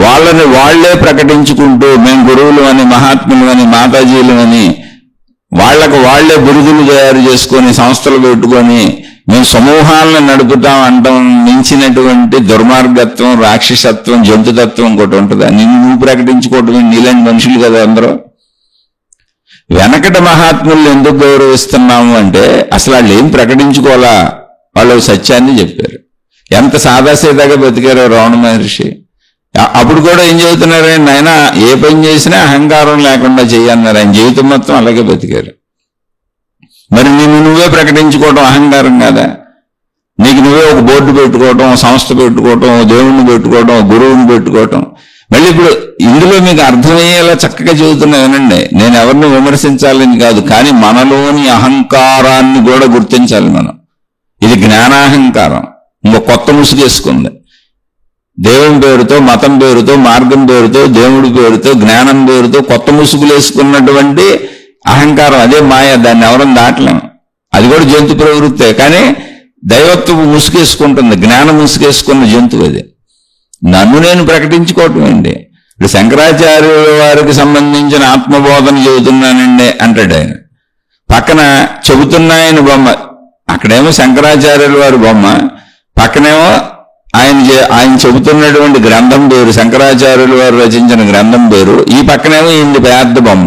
వాళ్ళని వాళ్లే ప్రకటించుకుంటూ మేము గురువులు అని, మహాత్ములు అని, మాతాజీలు అని వాళ్లకు వాళ్లే బిరుదులు తయారు చేసుకొని, సంస్థలు పెట్టుకొని మేము సమూహాలను నడుపుతాం అంటాం మించినటువంటి దుర్మార్గత్వం, రాక్షసత్వం, జంతుతత్వం ఇంకోటి ఉంటుందా? నువ్వు ప్రకటించుకోవటం. నీలాంటి మనుషులు కదా అందరూ. వెనకట మహాత్ములు ఎందుకు గౌరవిస్తున్నాము అంటే అసలు వాళ్ళు ఏం ప్రకటించుకోవాలా, వాళ్ళు సత్యాన్ని చెప్పారు. ఎంత సాదాసీదాగా బతికారో రమణ మహర్షి. అప్పుడు కూడా ఏం చెబుతున్నారు? ఆయన ఏ పని చేసినా అహంకారం లేకుండా చేయన్నారు. ఆయన జీవితం మొత్తం అలాగే బతికారు. మరి నిన్ను నువ్వే ప్రకటించుకోవడం అహంకారం కాదా? నీకు నువ్వే ఒక బోర్డు పెట్టుకోవటం, సంస్థ పెట్టుకోవటం, దేవుణ్ణి పెట్టుకోవటం, గురువుని పెట్టుకోవటం. మళ్ళీ ఇప్పుడు ఇందులో మీకు అర్థమయ్యేలా చక్కగా చెబుతున్నా వినండి. నేను ఎవరిని విమర్శించాలని కాదు, కానీ మనలోని అహంకారాన్ని కూడా గుర్తించాలి మనం. ఇది జ్ఞానాహంకారం. ఇంకో కొత్త ముసుగేసుకుంది. దేవుని పేరుతో, మతం పేరుతో, మార్గం పేరుతో, దేవుడి పేరుతో, జ్ఞానం పేరుతో కొత్త ముసుగులు వేసుకున్నటువంటి అహంకారం. అదే మాయ. దాన్ని ఎవరం దాటలేం. అది కూడా జంతు ప్రవృత్తే. కానీ దైవత్వపు ముసుగేసుకుంటుంది, జ్ఞానం ముసుగేసుకున్న జంతువు అది. నన్ను నేను ప్రకటించుకోవటం ఏంటి? ఇప్పుడు శంకరాచార్యుల వారికి సంబంధించిన ఆత్మబోధన చెబుతున్నానండి అంటాడు ఆయన. పక్కన చెబుతున్నాయని బొమ్మ, అక్కడేమో శంకరాచార్యుల వారి బొమ్మ, పక్కనేమో ఆయన చెబుతున్నటువంటి గ్రంథం పేరు, శంకరాచార్యుల వారు రచించిన గ్రంథం పేరు, ఈ పక్కనేమో ఈయన పెద్ద బొమ్మ.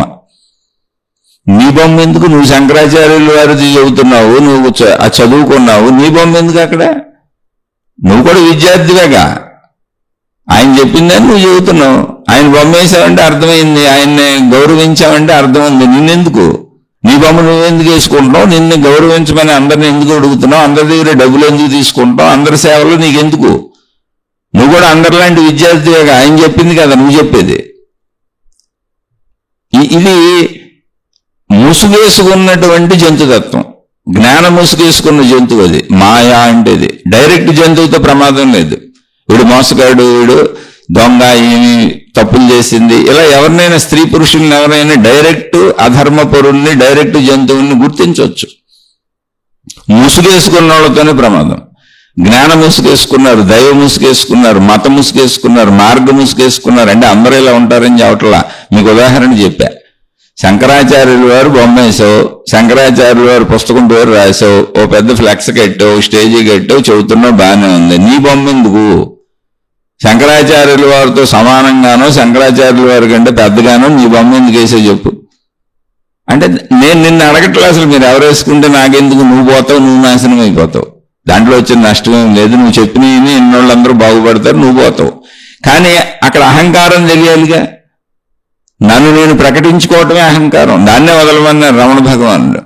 నీ బొమ్మ ఎందుకు? నువ్వు శంకరాచార్యుల వారిది చెబుతున్నావు, నువ్వు చదువుకున్నావు, నీ బొమ్మ ఎందుకు అక్కడ? నువ్వు కూడా విద్యార్థివేగా, ఆయన చెప్పిందని నువ్వు చెబుతున్నావు. ఆయన బొమ్మ వేసావంటే అర్థమైంది, ఆయన్ని గౌరవించావంటే అర్థమైంది. నిన్నెందుకు? నీ బొమ్మ నువ్వెందుకు వేసుకుంటున్నావు? నిన్ను గౌరవించమని అందరిని ఎందుకు అడుగుతున్నావు? అందరి దగ్గర డబ్బులు ఎందుకు తీసుకుంటావు? అందరి సేవలు నీకెందుకు? నువ్వు కూడా అందరిలాంటి విద్యార్థివేగా, ఆయన చెప్పింది కదా నువ్వు చెప్పేది. ఇది ముసుగేసుకున్నటువంటి జంతుతత్వం, జ్ఞాన ముసుగేసుకున్న జంతువు అది. మాయా అంటే ఇది. డైరెక్ట్ జంతువుతో ప్రమాదం లేదు. వీడు మోసగాడు, వీడు దొంగ, ఏమి తప్పులు చేసింది, ఇలా ఎవరినైనా స్త్రీ పురుషుల్ని ఎవరైనా డైరెక్ట్ అధర్మ పరుల్ని, డైరెక్ట్ జంతువుల్ని గుర్తించవచ్చు. ముసుగేసుకున్న వాళ్ళతోనే ప్రమాదం. జ్ఞాన ముసుగేసుకున్నారు, దైవ ముసుగేసుకున్నారు, మత ముసుగేసుకున్నారు, మార్గ ముసుగేసుకున్నారు. అంటే అందరూ ఇలా ఉంటారని చెప్పట్లా, మీకు ఉదాహరణ చెప్పా. శంకరాచార్యుల వారు బొమ్మ వేసావు, శంకరాచార్యుల వారు పుస్తకం పేరు రాసావు, ఓ పెద్ద ఫ్లెక్స్ కట్టావు, స్టేజీ కట్టావు, చెబుతున్నావు, బాగానే ఉంది. నీ బొమ్మ ఎందుకు? శంకరాచార్యుల వారితో సమానంగానో శంకరాచార్యుల వారి కంటే పెద్దగానో నీ బొమ్మ ఎందుకు వేసావు చెప్పు. అంటే నేను నిన్ను అడగట్లే, అసలు మీరు ఎవరు వేసుకుంటే నాకెందుకు, నువ్వు పోతావు, నువ్వు నాశనం అయిపోతావు, దాంట్లో వచ్చిన నష్టమేం లేదు. నువ్వు చెప్పినవి ఎన్నోళ్ళందరూ బాగుపడతారు, నువ్వు పోతావు. కానీ అక్కడ అహంకారం తెలియాలిగా. నన్ను నేను ప్రకటించుకోవటమే అహంకారం, దాన్నే వదలమన్నారు రమణ భగవానుడు.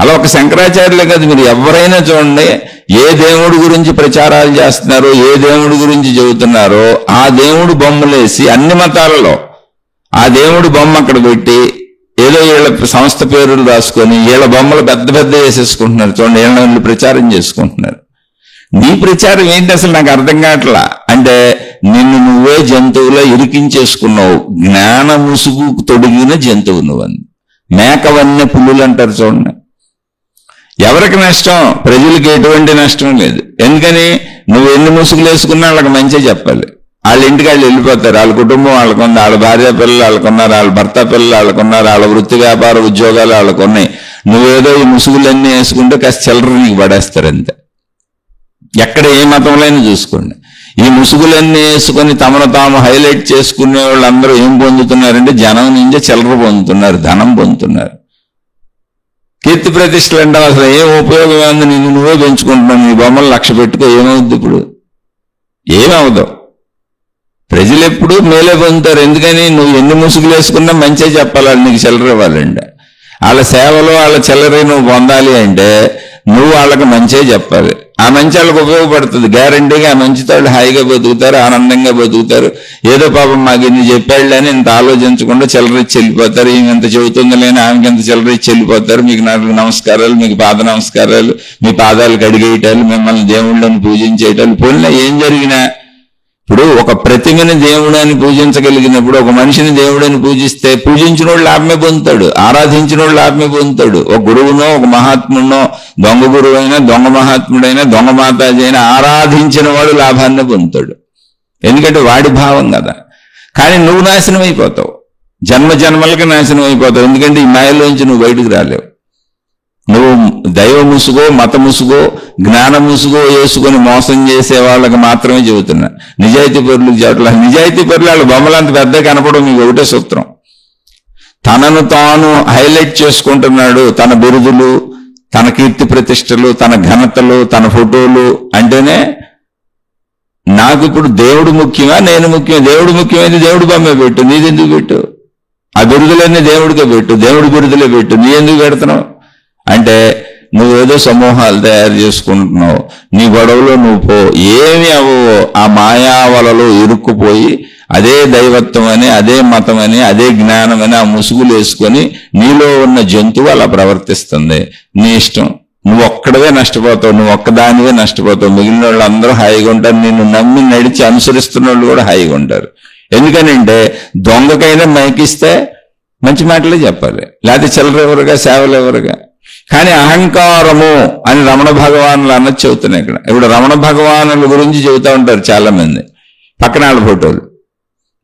అలా ఒక శంకరాచార్యులే కాదు, మీరు ఎవరైనా చూడండి, ఏ దేవుడి గురించి ప్రచారాలు చేస్తున్నారో, ఏ దేవుడి గురించి చెబుతున్నారో ఆ దేవుడు బొమ్మలేసి అన్ని మతాలలో ఆ దేవుడి బొమ్మ అక్కడ పెట్టి ఏదో వీళ్ళ సంస్థ పేరులు రాసుకొని వీళ్ళ బొమ్మలు పెద్ద పెద్ద వేసేసుకుంటున్నారు. చూడండి, వీళ్ళ ప్రచారం చేసుకుంటున్నారు. నీ ప్రచారం ఏంటి అసలు నాకు అర్థం కావట్లా. అంటే నిన్ను నువ్వే జంతువులో ఇరికించేసుకున్నావు. జ్ఞాన ముసుగు తొడిగిన జంతువు నువ్వు. మేకవన్నీ పులులు అంటారు చూడండి. ఎవరికి నష్టం? ప్రజలకి ఎటువంటి నష్టం లేదు. ఎందుకని? నువ్వు ఎన్ని ముసుగులు వేసుకున్నా వాళ్ళకి మంచిగా చెప్పాలి. వాళ్ళ ఇంటికి వాళ్ళు వెళ్ళిపోతారు, వాళ్ళ కుటుంబం వాళ్ళకున్నారు, వాళ్ళ భార్య పిల్లలు వాళ్ళకున్నారు, వాళ్ళ భర్త పిల్లలు వాళ్ళకున్నారు, వాళ్ళ వృత్తి వ్యాపార ఉద్యోగాలు వాళ్ళకున్నాయి. నువ్వేదో ఈ ముసుగులన్నీ వేసుకుంటే కాస్త చిల్లర నీకు పడేస్తారు అంతే. ఎక్కడ ఏ మతంలో చూసుకోండి, ఈ ముసుగులన్నీ వేసుకొని తమను తాము హైలైట్ చేసుకునే వాళ్ళందరూ ఏం పొందుతున్నారంటే జనం నుంచే చిల్లర పొందుతున్నారు, ధనం పొందుతున్నారు. కీర్తి ప్రతిష్టలు అంటే అసలు ఏం ఉపయోగం ఉంది? నిన్ను నువ్వే పెంచుకుంటున్నావు. నీ బొమ్మలు 1,00,000 పెట్టుకో, ఏమవుద్ది? ఇప్పుడు ఏమవుదావు? ప్రజలు ఎప్పుడు మేలే పొందుతారు. ఎందుకని? నువ్వు ఎన్ని ముసుగులు వేసుకున్నా మంచిగా చెప్పాలి, వాళ్ళు నీకు చిల్లర ఇవ్వాలంటే. వాళ్ళ సేవలో వాళ్ళ చిల్లర నువ్వు పొందాలి అంటే నువ్వు వాళ్ళకి మంచిగా చెప్పాలి. ఆ మంచి వాళ్ళకి ఉపయోగపడుతుంది గ్యారంటీగా. ఆ మంచితో వాళ్ళు హాయిగా బతుకుతారు, ఆనందంగా బతుకుతారు. ఏదో పాపం మాకు ఇన్ని చెప్పాళ్ళని ఇంత ఆలోచించకుండా చిల్లర ఇచ్చి వెళ్ళిపోతారు. ఈమె ఎంత చెబుతుంది లేని ఆమెకి ఎంత చిల్లర ఇచ్చి వెళ్ళిపోతారు. మీకు 4 నమస్కారాలు, మీకు పాద నమస్కారాలు, మీ పాదాలు కడిగేయటాలు, మిమ్మల్ని దేవుళ్ళని పూజించేయటాలు. పోయినా ఏం జరిగినా ఇప్పుడు ఒక ప్రతిమని దేవుడు అని పూజించగలిగినప్పుడు, ఒక మనిషిని దేవుడని పూజిస్తే పూజించిన వాళ్ళు లాభమే పొందుతాడు, ఆరాధించిన వాళ్ళు లాభమే పొందుతాడు. ఒక గురువునో ఒక మహాత్ముడినో, దొంగ గురువు అయినా దొంగ మహాత్ముడైనా దొంగ మాతాజీ అయినా ఆరాధించిన వాడు లాభాన్ని పొందుతాడు. ఎందుకంటే వాడి భావం కదా. కానీ నువ్వు నాశనం అయిపోతావు, జన్మ జన్మలకి నాశనం అయిపోతావు. ఎందుకంటే ఈ మాయలోంచి నువ్వు బయటకు రాలేవు. నువ్వు దైవ ముసుగో, మత ముసుగో, జ్ఞాన ముసుగో వేసుకొని మోసం చేసే వాళ్ళకి మాత్రమే చెబుతున్నా. నిజాయితీ పరులకు చెప్పట్లా. నిజాయితీ పరులు వాళ్ళ బొమ్మలు అంత పెద్ద కనపడవు. మీకు ఒకటే సూత్రం, తనను తాను హైలైట్ చేసుకుంటున్నాడు. తన బిరుదులు, తన కీర్తి ప్రతిష్టలు, తన ఘనతలు, తన ఫోటోలు అంటేనే నాకు ఇప్పుడు దేవుడు ముఖ్యమా, నేను ముఖ్యమా? దేవుడు ముఖ్యమైంది, దేవుడు బొమ్మే పెట్టు, నీదెందుకు పెట్టు? ఆ బిరుదులన్నీ దేవుడికే పెట్టు, దేవుడి బిరుదులే పెట్టు, నీ ఎందుకు పెడుతున్నావు? అంటే నువ్వేదో సమూహాలు తయారు చేసుకుంటున్నావు. నీ గొడవలో నువ్వు పో, ఏమి అవ్వవో. ఆ మాయావలలో ఇరుక్కుపోయి అదే దైవత్వం అని, అదే మతం అని, అదే జ్ఞానం అని ఆ ముసుగులు వేసుకొని నీలో ఉన్న జంతువు అలా ప్రవర్తిస్తుంది. నీ ఇష్టం. నువ్వు ఒక్కడవే నష్టపోతావు, నువ్వు ఒక్కదానివే నష్టపోతావు. మిగిలిన వాళ్ళు అందరూ హాయిగా ఉంటారు. నిన్ను నమ్మి నడిచి అనుసరిస్తున్న వాళ్ళు కూడా హాయిగా ఉంటారు. ఎందుకనంటే దొంగకైనా మైకిస్తే మంచి మాటలే చెప్పాలి, లేకపోతే చిల్లర ఎవరుగా, సేవలు ఎవరుగా. కానీ అహంకారము అని రమణ భగవానులు అన్నది చెబుతున్నాయి ఇక్కడ. ఇప్పుడు రమణ భగవానుల గురించి చెబుతూ ఉంటారు చాలా మంది, పక్కన వాళ్ళ ఫోటోలు.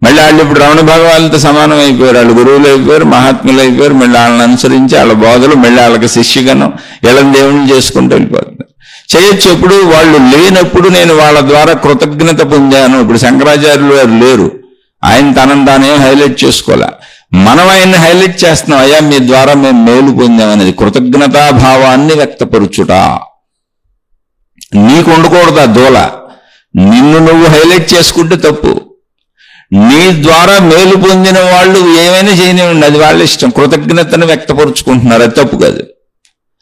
మళ్ళీ వాళ్ళు ఇప్పుడు రమణ భగవాన్లతో సమానం అయిపోయారు, వాళ్ళు గురువులు అయిపోయారు, మహాత్ములు అయిపోయారు. మళ్ళీ వాళ్ళని అనుసరించి వాళ్ళ బోధలు, మళ్ళీ వాళ్ళకి శిష్యగణం ఇలా దేవుళ్ళు చేసుకుంటూ వెళ్ళిపోతున్నారు. చేయొచ్చు. ఎప్పుడు వాళ్ళు లేనప్పుడు నేను వాళ్ళ ద్వారా కృతజ్ఞత పొందాను. ఇప్పుడు శంకరాచార్యులు వారు లేరు, ఆయన తనను తానే హైలైట్ చేసుకోలే, మనం ఆయన్ని హైలైట్ చేస్తున్నాం. అయ్యా మీ ద్వారా మేము మేలు పొందామనేది కృతజ్ఞతాభావాన్ని వ్యక్తపరుచుట. నీకు ఉండకూడదు ఆ దూల, నిన్ను నువ్వు హైలైట్ చేసుకుంటే తప్పు. నీ ద్వారా మేలు పొందిన వాళ్ళు ఏమైనా చేయనివ్వండి, అది వాళ్ళ ఇష్టం. కృతజ్ఞతను వ్యక్తపరుచుకుంటున్నారు, అది తప్పు కాదు.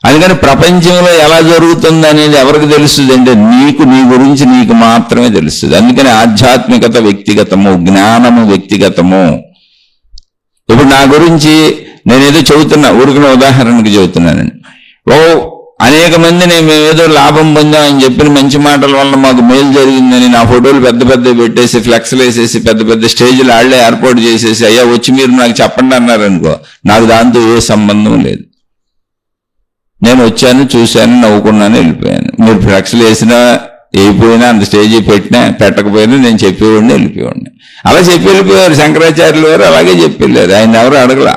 అందుకని ప్రపంచంలో ఎలా జరుగుతుంది అనేది ఎవరికి తెలుస్తుంది అంటే నీకు, నీ గురించి నీకు మాత్రమే తెలుస్తుంది. అందుకని ఆధ్యాత్మికత వ్యక్తిగతము, జ్ఞానము వ్యక్తిగతము. ఇప్పుడు నా గురించి నేనేదో చెబుతున్నా, ఊరికనే ఉదాహరణకి చెబుతున్నానండి. అనేక మంది మేమేదో లాభం పొందామని చెప్పిన మంచి మాటల వల్ల మాకు మేలు జరిగిందని నా ఫోటోలు పెద్ద పెద్ద పెట్టేసి, ఫ్లెక్స్లు వేసేసి, పెద్ద పెద్ద స్టేజ్లు ఆళ్లే ఏర్పాటు చేసేసి, అయ్యా వచ్చి మీరు నాకు చెప్పండి అన్నారనుకో, నాకు దాంతో ఏ సంబంధం లేదు. నేను వచ్చాను, చూశాను, నవ్వుకున్నాను, వెళ్ళిపోయాను. మీరు ఫ్లెక్స్లు వేసినా వేయిపోయినా, అంత స్టేజీ పెట్టినా పెట్టకపోయినా నేను చెప్పేవాడిని, వెళ్ళిపోయాడిని. అలా చెప్పి వెళ్ళిపోయారు శంకరాచార్యులు వారు. అలాగే చెప్పి వెళ్ళారు. ఆయన ఎవరు అడగల,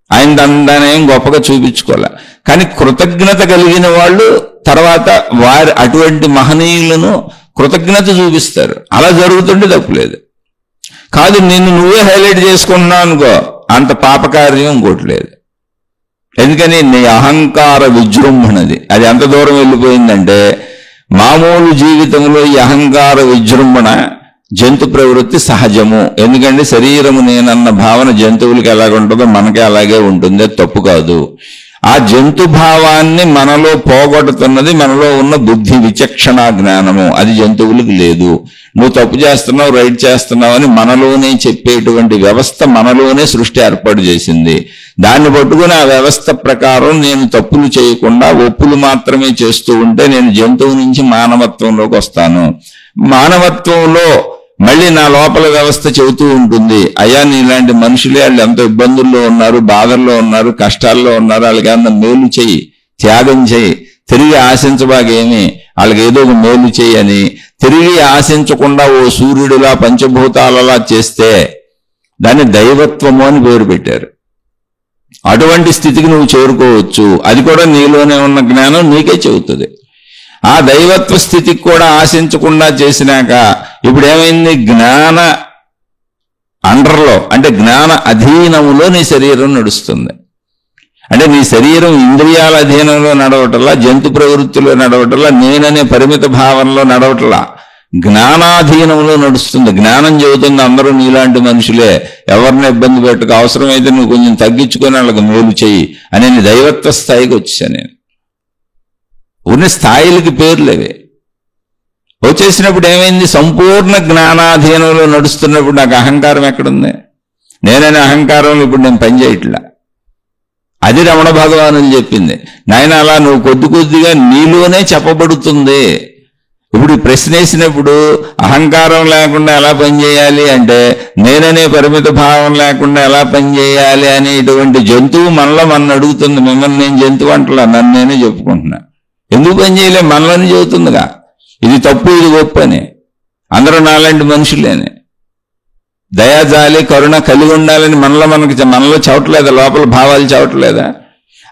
ఆయన దానేం గొప్పగా చూపించుకోలే. కానీ కృతజ్ఞత కలిగిన వాళ్ళు తర్వాత వారి అటువంటి మహనీయులను కృతజ్ఞత చూపిస్తారు. అలా జరుగుతుంటే తప్పులేదు. కాదు నిన్ను నువ్వే హైలైట్ చేసుకుంటున్నావు అనుకో, అంత పాపకార్యం ఇంకోటి లేదు. ఎందుకని నీ అహంకార విజృంభణది అది ఎంత దూరం వెళ్ళిపోయిందంటే, మామూలు జీవితంలో ఈ అహంకార విజృంభణ జంతు ప్రవృత్తి సహజము. ఎందుకంటే శరీరము నేనన్న భావన జంతువులకి ఎలాగుంటుందో మనకే అలాగే ఉంటుంది, అది తప్పు కాదు. ఆ జంతు భావాన్ని మనలో పోగొడుతున్నది మనలో ఉన్న బుద్ధి, విచక్షణ జ్ఞానము. అది జంతువులకు లేదు. నువ్వు తప్పు చేస్తున్నావు, రైట్ చేస్తున్నావు అని మనలోనే చెప్పేటువంటి వ్యవస్థ మనలోనే సృష్టి ఏర్పాటు చేసింది. దాన్ని పట్టుకుని ఆ వ్యవస్థ ప్రకారం నేను తప్పులు చేయకుండా ఒప్పులు మాత్రమే చేస్తూ ఉంటే నేను జంతువు నుంచి మానవత్వంలోకి వస్తాను. మానవత్వంలో మళ్ళీ నా లోపల వ్యవస్థ చెబుతూ ఉంటుంది, అయ్యా నీలాంటి మనుషులే, వాళ్ళు ఎంతో ఇబ్బందుల్లో ఉన్నారు, బాధల్లో ఉన్నారు, కష్టాల్లో ఉన్నారు, వాళ్ళకి ఏమన్నా మేలు చెయ్యి, త్యాగం చెయ్యి, తిరిగి ఆశించబాగేమి, వాళ్ళకి ఏదో ఒక మేలు చెయ్యి అని తిరిగి ఆశించకుండా ఓ సూర్యుడిలా పంచభూతాలలా చేస్తే దాన్ని దైవత్వము అని పేరు పెట్టారు. అటువంటి స్థితికి నువ్వు చేరుకోవచ్చు. అది కూడా నీలోనే ఉన్న జ్ఞానం నీకే చెబుతుంది. ఆ దైవత్వ స్థితికి కూడా ఆశించకుండా చేసినాక ఇప్పుడు ఏమైంది, జ్ఞాన అండర్లో అంటే జ్ఞాన అధీనములో నీ శరీరం నడుస్తుంది. అంటే నీ శరీరం ఇంద్రియాల అధీనంలో నడవటల్లా, జంతు ప్రవృత్తిలో నడవటల్లా, నేననే పరిమిత భావనలో నడవటల్లా, జ్ఞానాధీనంలో నడుస్తుంది. జ్ఞానం చెబుతుంది అందరూ నీలాంటి మనుషులే, ఎవరిని ఇబ్బంది పెట్టక, అవసరమైతే నువ్వు కొంచెం తగ్గించుకొని వాళ్ళకి మేలు చెయ్యి అనే నీ దైవత్వ స్థాయికి వచ్చాను నేను. ఉన్న స్థాయిలకి పేర్లేవే. వచ్చేసినప్పుడు ఏమైంది, సంపూర్ణ జ్ఞానాధీనంలో నడుస్తున్నప్పుడు నాకు అహంకారం ఎక్కడుంది? నేననే అహంకారంలో ఇప్పుడు నేను పనిచేయట్లా. అది రమణ భగవానులు చెప్పింది. నాయన అలా నువ్వు కొద్ది కొద్దిగా నీలోనే చెప్పబడుతుంది. ఇప్పుడు ప్రశ్న వేసినప్పుడు అహంకారం లేకుండా ఎలా పనిచేయాలి అంటే, నేననే పరిమిత భావం లేకుండా ఎలా పనిచేయాలి అనేటువంటి జంతువు మనలో మన అడుగుతుంది. మిమ్మల్ని నేను జంతువు అంటలా, నన్ను నేనే చెప్పుకుంటున్నా. ఎందుకు పని చేయలే? మనలోనే చెబుతుందిగా ఇది తప్పు, ఇది గొప్ప అని. అందరూ నాలాంటి మనుషులేని దయాజాలి కరుణ కలిగి ఉండాలని మనలో చవట్లేదా? లోపల భావాలు చవట్లేదా?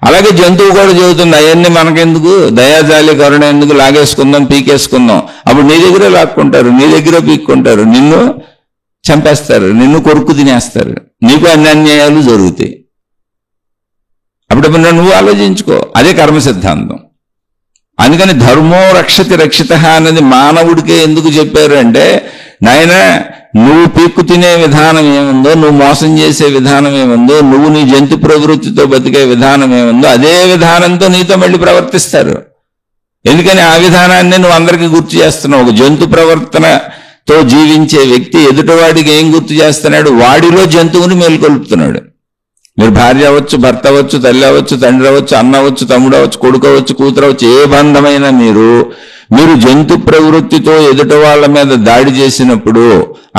అలాగే జంతువు కూడా చెబుతుంది, అవన్నీ మనకెందుకు, దయాజాలి కరుణ ఎందుకు, లాగేసుకుందాం, పీకేసుకుందాం. అప్పుడు నీ దగ్గరే లాక్కుంటారు, నీ దగ్గరే పీక్కుంటారు, నిన్ను చంపేస్తారు, నిన్ను కొరుక్కు తినేస్తారు, నీకు అన్ని అన్యాయాలు జరుగుతాయి. అప్పుడు నువ్వు ఆలోచించుకో. అదే కర్మ సిద్ధాంతం. అందుకని ధర్మో రక్షతి రక్షిత అన్నది మానవుడికే ఎందుకు చెప్పారు అంటే, నాయన నువ్వు పీక్కు తినే విధానం ఏముందో, నువ్వు మోసం చేసే విధానం ఏముందో, నువ్వు నీ జంతు ప్రవృత్తితో బతికే విధానం ఏముందో అదే విధానంతో నీతో మళ్ళీ ప్రవర్తిస్తారు. ఎందుకని ఆ విధానాన్ని నువ్వు అందరికీ గుర్తు చేస్తున్నావు. ఒక జంతు ప్రవర్తనతో జీవించే వ్యక్తి ఎదుటివాడికి ఏం గుర్తు చేస్తున్నాడు? వాడిలో జంతువుని మేల్కొల్పుతున్నాడు. మీరు భార్య అవ్వచ్చు, భర్త అవ్వచ్చు, తల్లి అవ్వచ్చు, తండ్రి అవ్వచ్చు, అన్న అవ్వచ్చు, తమ్ముడు అవ్వచ్చు, కొడుకు అవ్వచ్చు, కూతురు అవ్వచ్చు, ఏ బంధమైనా మీరు జంతు ప్రవృత్తితో ఎదుటి వాళ్ళ మీద దాడి చేసినప్పుడు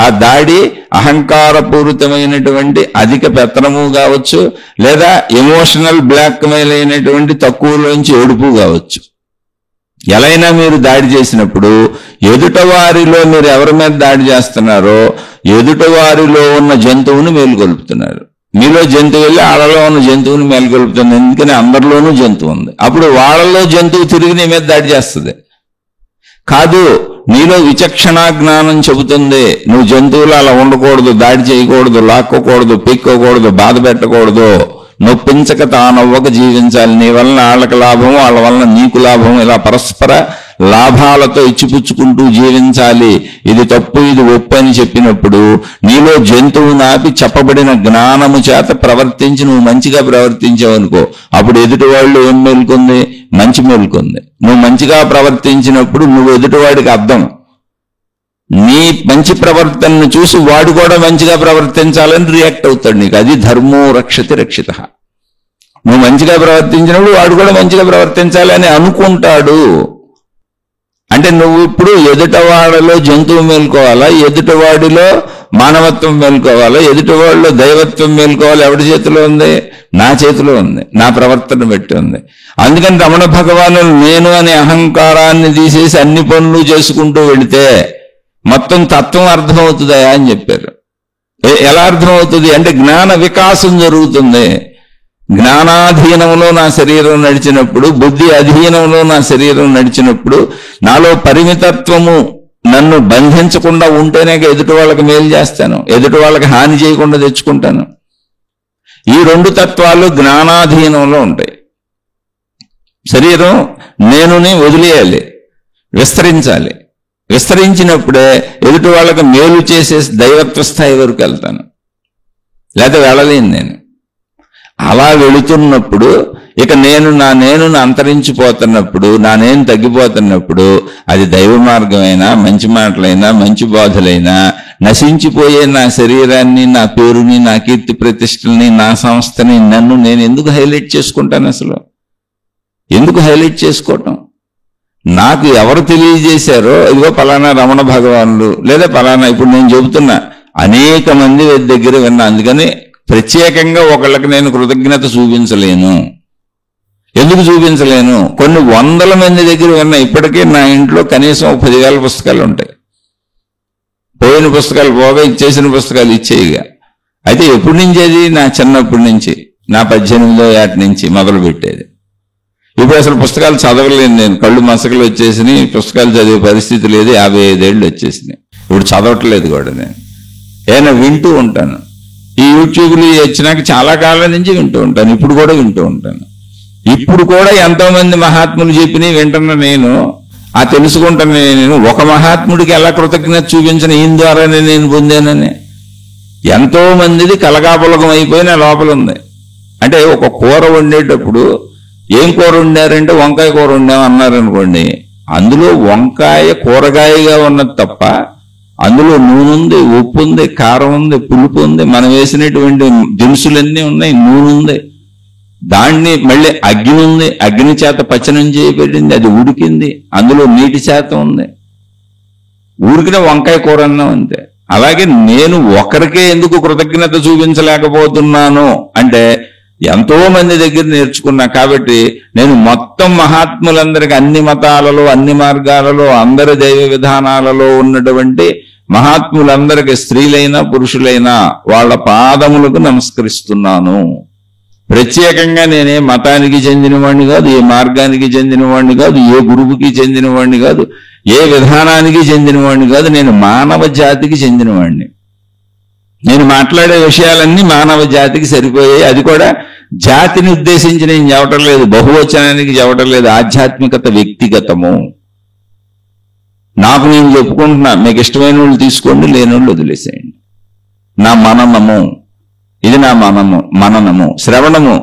ఆ దాడి అహంకారపూరితమైనటువంటి అధిక పెత్తనము కావచ్చు, లేదా ఎమోషనల్ బ్లాక్ మెయిల్ అయినటువంటి తక్కువలోంచి ఏడుపు కావచ్చు. ఎలా అయినా మీరు దాడి చేసినప్పుడు ఎదుటవారిలో మీరు ఎవరి మీద దాడి చేస్తున్నారో ఎదుటవారిలో ఉన్న జంతువుని మేలుకొల్పుతున్నారు. మీలో జంతువు వెళ్ళి వాళ్ళలో ఉన్న జంతువుని మేలుకొల్పుతుంది. ఎందుకని అందరిలోనూ జంతువు ఉంది. అప్పుడు వాళ్ళలో జంతువు తిరిగి నీ మీద దాడి చేస్తుంది. కాదు, నీలో విచక్షణ జ్ఞానం చెబుతుంది నువ్వు జంతువులు అలా ఉండకూడదు, దాడి చేయకూడదు, లాక్కోకూడదు, పిక్కోకూడదు, బాధ పెట్టకూడదు, నొప్పించక తానవ్వక జీవించాలి. నీ వలన వాళ్ళకి లాభం, వాళ్ళ వలన నీకు లాభం, ఇలా పరస్పర లాభాలతో ఇచ్చిపుచ్చుకుంటూ జీవించాలి. ఇది తప్పు, ఇది ఒప్పు అని చెప్పినప్పుడు నీలో జంతువు నాపి చెప్పబడిన జ్ఞానము చేత ప్రవర్తించి నువ్వు మంచిగా ప్రవర్తించావనుకో, అప్పుడు ఎదుటి వాళ్ళు ఏం మేలుకుంది? మంచి మేలుకుంది. నువ్వు మంచిగా ప్రవర్తించినప్పుడు నువ్వు ఎదుటివాడికి అర్థం. నీ మంచి ప్రవర్తనను చూసి వాడు కూడా మంచిగా ప్రవర్తించాలని రియాక్ట్ అవుతాడు నీకు. అది ధర్మో రక్షతి రక్షిత. నువ్వు మంచిగా ప్రవర్తించినప్పుడు వాడు కూడా మంచిగా ప్రవర్తించాలి అని అనుకుంటాడు. అంటే నువ్వు ఇప్పుడు ఎదుటవాడిలో జంతువు మేలుకోవాలా, ఎదుటివాడిలో మానవత్వం మేలుకోవాలా, ఎదుటివాడిలో దైవత్వం మేలుకోవాలి? ఎవరి చేతిలో ఉంది? నా చేతిలో ఉంది, నా ప్రవర్తన బట్టి ఉంది. అందుకని రమణ భగవాను నేను అనే అహంకారాన్ని తీసేసి అన్ని పనులు చేసుకుంటూ వెళితే మొత్తం తత్వం అర్థమవుతుందా అని చెప్పారు. ఎలా అర్థమవుతుంది అంటే జ్ఞాన వికాసం జరుగుతుంది. జ్ఞానాధీనంలో నా శరీరం నడిచినప్పుడు, బుద్ధి అధీనంలో నా శరీరం నడిచినప్పుడు నాలో పరిమితత్వము నన్ను బంధించకుండా ఉంటేనే ఎదుటి వాళ్ళకి మేలు చేస్తాను, ఎదుటి వాళ్ళకి హాని చేయకుండా తెచ్చుకుంటాను. ఈ రెండు తత్వాలు జ్ఞానాధీనంలో ఉంటాయి. శరీరం నేనుని వదిలేయాలి, విస్తరించాలి. విస్తరించినప్పుడే ఎదుటి వాళ్ళకి మేలు చేసే దైవత్వ స్థాయి వరకు వెళ్తాను, లేకపోతే వెళ్ళలేను నేను. అలా వెళుతున్నప్పుడు ఇక నేను అంతరించిపోతున్నప్పుడు, నా నేను తగ్గిపోతున్నప్పుడు అది దైవ మార్గమైనా, మంచి మాటలైనా, మంచి బోధలైనా, నశించిపోయే నా శరీరాన్ని, నా పేరుని, నా కీర్తి ప్రతిష్టల్ని, నా సంస్థని, నన్ను నేను ఎందుకు హైలైట్ చేసుకుంటాను? అసలు ఎందుకు హైలైట్ చేసుకోవటం? నాకు ఎవరు తెలియజేశారో, ఇదిగో పలానా రమణ భగవానులు, లేదా పలానా, ఇప్పుడు నేను చెబుతున్నా అనేక మంది దగ్గర విన్నా. అందుకని ప్రత్యేకంగా ఒకళ్ళకి నేను కృతజ్ఞత చూపించలేను. ఎందుకు చూపించలేను? కొన్ని వందల మంది దగ్గర విన్నా. ఇప్పటికే నా ఇంట్లో కనీసం 10,000 పుస్తకాలు ఉంటాయి. పోయిన పుస్తకాలు పోగా ఇచ్చేసిన పుస్తకాలు ఇచ్చేయిగా. అయితే ఎప్పటి నుంచి? అది నా చిన్నప్పటి నుంచి, నా 18వ ఏట నుంచి మొదలు పెట్టేది. ఇప్పుడు అసలు పుస్తకాలు చదవలేను నేను. కళ్ళు మసకలు వచ్చేసినాయి, పుస్తకాలు చదివే పరిస్థితి లేదు. 55 ఏళ్ళు వచ్చేసినాయి. ఇప్పుడు చదవట్లేదు కూడా నేను. ఏమైనా వింటూ ఉంటాను. ఈ యూట్యూబ్లు వచ్చినాక చాలా కాలం నుంచి వింటూ ఉంటాను. ఇప్పుడు కూడా వింటూ ఉంటాను. ఇప్పుడు కూడా ఎంతో మంది మహాత్ములు చెప్పినవి వింటున్నా నేను. ఆ తెలుసుకుంటాను నేను. ఒక మహాత్ముడికి ఎలా కృతజ్ఞత చూపించిన ఈయన ద్వారానే నేను పొందానని. ఎంతో మందిది కలగాపులగం అయిపోయిన లోపల ఉంది. అంటే ఒక కూర వండేటప్పుడు ఏం కూర వండారంటే వంకాయ కూర వండాం అన్నారనుకోండి, అందులో వంకాయ కూరగాయగా ఉన్నది తప్ప అందులో నూనె ఉంది, ఉప్పు ఉంది, కారం ఉంది, పులుపు ఉంది, మనం వేసినటువంటి దినుసులన్నీ ఉన్నాయి, నూనె ఉంది, దాన్ని మళ్ళీ అగ్ని ఉంది, అగ్ని చేత పచనం చేయబడింది, అది ఉడికింది, అందులో నీటి శాతం ఉంది. ఊరికిన వంకాయ కూర అన్నాం అంతే. అలాగే నేను ఒకరికే ఎందుకు కృతజ్ఞత చూపించలేకపోతున్నాను అంటే ఎంతో మంది దగ్గర నేర్చుకున్నా. కాబట్టి నేను మొత్తం మహాత్ములందరికీ అన్ని మతాలలో, అన్ని మార్గాలలో, అందరి దైవ విధానాలలో ఉన్నటువంటి మహాత్ములందరికీ, స్త్రీలైనా పురుషులైనా, వాళ్ళ పాదములకు నమస్కరిస్తున్నాను. ప్రత్యేకంగా నేనే మతానికి చెందినవాడిని కాదు, ఏ మార్గానికి చెందినవాడిని కాదు, ఏ గురువుకి చెందినవాడిని కాదు, ఏ విధానానికి చెందినవాడిని కాదు. నేను మానవ జాతికి చెందినవాడిని. నేను మాట్లాడే విషయాలన్నీ మానవ జాతికి సరిపోయాయి. అది కూడా జాతిని ఉద్దేశించి నేను చెప్పటం లేదు, బహువచనానికి చెప్పటం లేదు. ఆధ్యాత్మికత వ్యక్తిగతము. నాకు నేను చెప్పుకుంటున్నా, మీకు ఇష్టమైన వాళ్ళు తీసుకోండి, లేని వాళ్ళు వదిలేసేయండి. నా మననము ఇది, నా మననము. శ్రవణము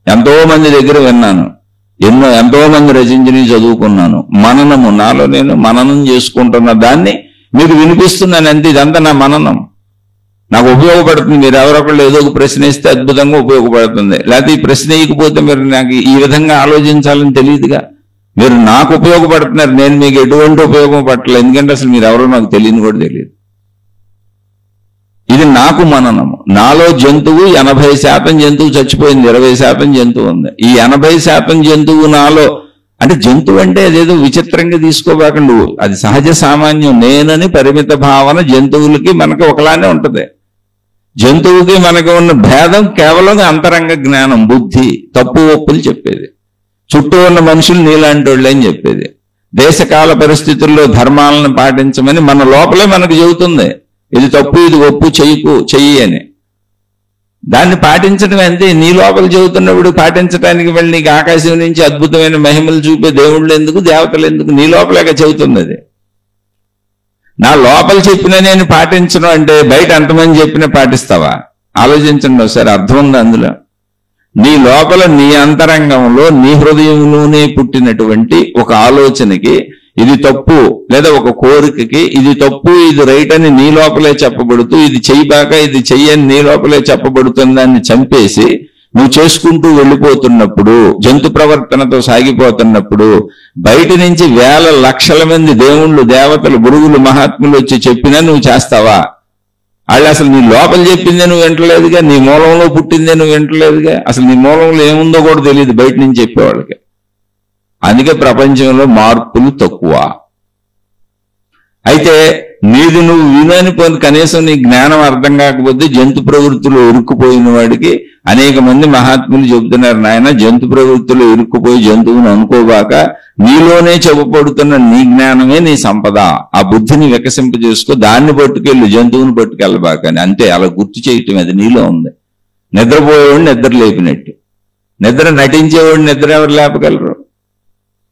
ఎంతో మంది దగ్గర విన్నాను, ఎంతో మంది రచించి చదువుకున్నాను. మననము నాలో నేను మననం చేసుకుంటున్న దాన్ని మీకు వినిపిస్తున్నాను అంతే. ఇదంతా నా మననం, నాకు ఉపయోగపడుతుంది. మీరు ఎవరొకళ్ళు ఏదో ఒక ప్రశ్న ఇస్తే అద్భుతంగా ఉపయోగపడుతుంది. లేకపోతే ఈ ప్రశ్న ఇకపోతే మీరు నాకు ఈ విధంగా ఆలోచించాలని తెలియదుగా. మీరు నాకు ఉపయోగపడుతున్నారు, నేను మీకు ఎటువంటి ఉపయోగం పట్టలేదు. ఎందుకంటే అసలు మీరు ఎవరో నాకు తెలియని కూడా తెలియదు. ఇది నాకు మననము. నాలో జంతువు 80% జంతువు చచ్చిపోయింది, 20% జంతువు ఉంది. ఈ 80% జంతువు నాలో అంటే జంతువు అంటే అదేదో విచిత్రంగా తీసుకోబాక నువ్వు, అది సహజ సామాన్యం. నేనని పరిమిత భావన జంతువులకి మనకి ఒకలానే ఉంటుంది. జంతువుకి మనకు ఉన్న భేదం కేవలం అంతరంగ జ్ఞానం, బుద్ధి, తప్పు ఒప్పులు చెప్పేది. చుట్టూ ఉన్న మనుషులు నీలాంటి వాళ్ళే అని చెప్పేది. దేశకాల పరిస్థితుల్లో ధర్మాలను పాటించమని మన లోపలే మనకు చెబుతుంది. ఇది తప్పు, ఇది ఒప్పు, చెయ్యి అని. దాన్ని పాటించడం అంతే. నీ లోపల చెబుతున్నప్పుడు పాటించడానికి వెళ్ళి నీకు ఆకాశం నుంచి అద్భుతమైన మహిమలు చూపే దేవుళ్ళు ఎందుకు, దేవతలు ఎందుకు? నీ లోపలేక చెబుతుంది అది. నా లోపల చెప్పినా నేను పాటించను అంటే బయట ఎంతమంది చెప్పినా పాటిస్తావా? ఆలోచించండి ఒకసారి. అర్థం ఉంది అందులో. నీ లోపల, నీ అంతరంగంలో, నీ హృదయంలోనే పుట్టినటువంటి ఒక ఆలోచనకి ఇది తప్పు, లేదా ఒక కోరికకి ఇది తప్పు, ఇది రైట్ అని నీ లోపలే చెప్పబడుతూ, ఇది చెయ్యబాక, ఇది చెయ్యని నీ లోపలే చెప్పబడుతుందాన్ని చంపేసి నువ్వు చేసుకుంటూ వెళ్ళిపోతున్నప్పుడు, జంతు ప్రవర్తనతో సాగిపోతున్నప్పుడు, బయట నుంచి వేల లక్షల మంది దేవుళ్ళు, దేవతలు, గురువులు, మహాత్ములు వచ్చి చెప్పినా నువ్వు చేస్తావా? వాళ్ళు అసలు నీ లోపల చెప్పిందే నువ్వు వింటలేదుగా, నీ మూలంలో పుట్టిందే నువ్వు వింటలేదుగా. అసలు నీ మూలంలో ఏముందో కూడా తెలియదు బయట నుంచి చెప్పేవాళ్ళకి. అందుకే ప్రపంచంలో మార్పులు తక్కువ. అయితే నీది నువ్వు వినని పోని, కనీసం నీ జ్ఞానం అర్థం కాకపోతే జంతు ప్రవృత్తులు ఇరుక్కుపోయిన వాడికి అనేక మంది మహాత్ములు చెబుతున్నారు, నాయన జంతు ప్రవృత్తులు ఇరుక్కుపోయి జంతువుని అనుకోబాక, నీలోనే చెప్పబడుతున్న నీ జ్ఞానమే నీ సంపద. ఆ బుద్ధిని వికసింపజేసుకో, దాన్ని పట్టుకెళ్ళు, జంతువుని పట్టుకెళ్ళబాక అని. అంతే, అలా గుర్తు చేయటం అది నీలో ఉంది. నిద్రపోయేవాడిని నిద్ర లేపినట్టు, నిద్ర నటించేవాడిని నిద్ర ఎవరు లేపగలరు?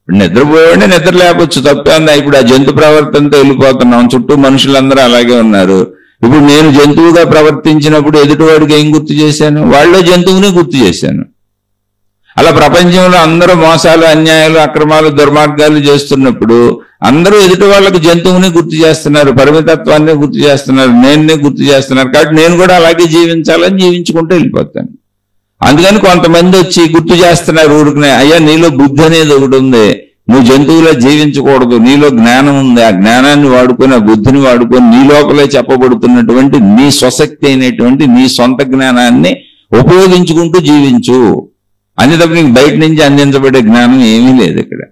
నిద్రపోయేవాడిని నిద్ర లేపొచ్చు, తప్పే ఉందా? ఇప్పుడు ఆ జంతు ప్రవర్తనతో వెళ్ళిపోతున్నాం, చుట్టూ మనుషులందరూ అలాగే ఉన్నారు. ఇప్పుడు నేను జంతువుగా ప్రవర్తించినప్పుడు ఎదుటివాడికి ఏం గుర్తు చేశాను? వాళ్ళలో జంతువుని గుర్తు చేశాను. అలా ప్రపంచంలో అందరూ మోసాలు, అన్యాయాలు, అక్రమాలు, దుర్మార్గాలు చేస్తున్నప్పుడు అందరూ ఎదుటి వాళ్ళకు జంతువుని గుర్తు చేస్తున్నారు, పరిమితత్వాన్ని గుర్తు చేస్తున్నారు, నేనే గుర్తు చేస్తున్నారు. కాబట్టి నేను కూడా అలాగే జీవించాలని జీవించుకుంటూ వెళ్ళిపోతాను. అందుకని కొంతమంది వచ్చి గుర్తు చేస్తున్నారు ఊరికనే, అయ్యా నీలో బుద్ధి అనేది ఒకటి ఉంది, నువ్వు జంతువులా జీవించకూడదు, నీలో జ్ఞానం ఉంది, ఆ జ్ఞానాన్ని వాడుకొని, ఆ బుద్ధిని వాడుకొని, నీ లోపలే చెప్పబడుతున్నటువంటి నీ స్వశక్తి అయినటువంటి నీ సొంత జ్ఞానాన్ని ఉపయోగించుకుంటూ జీవించు అని తప్ప నీకు బయట నుంచి అందించబడే జ్ఞానం ఏమీ లేదు ఇక్కడ.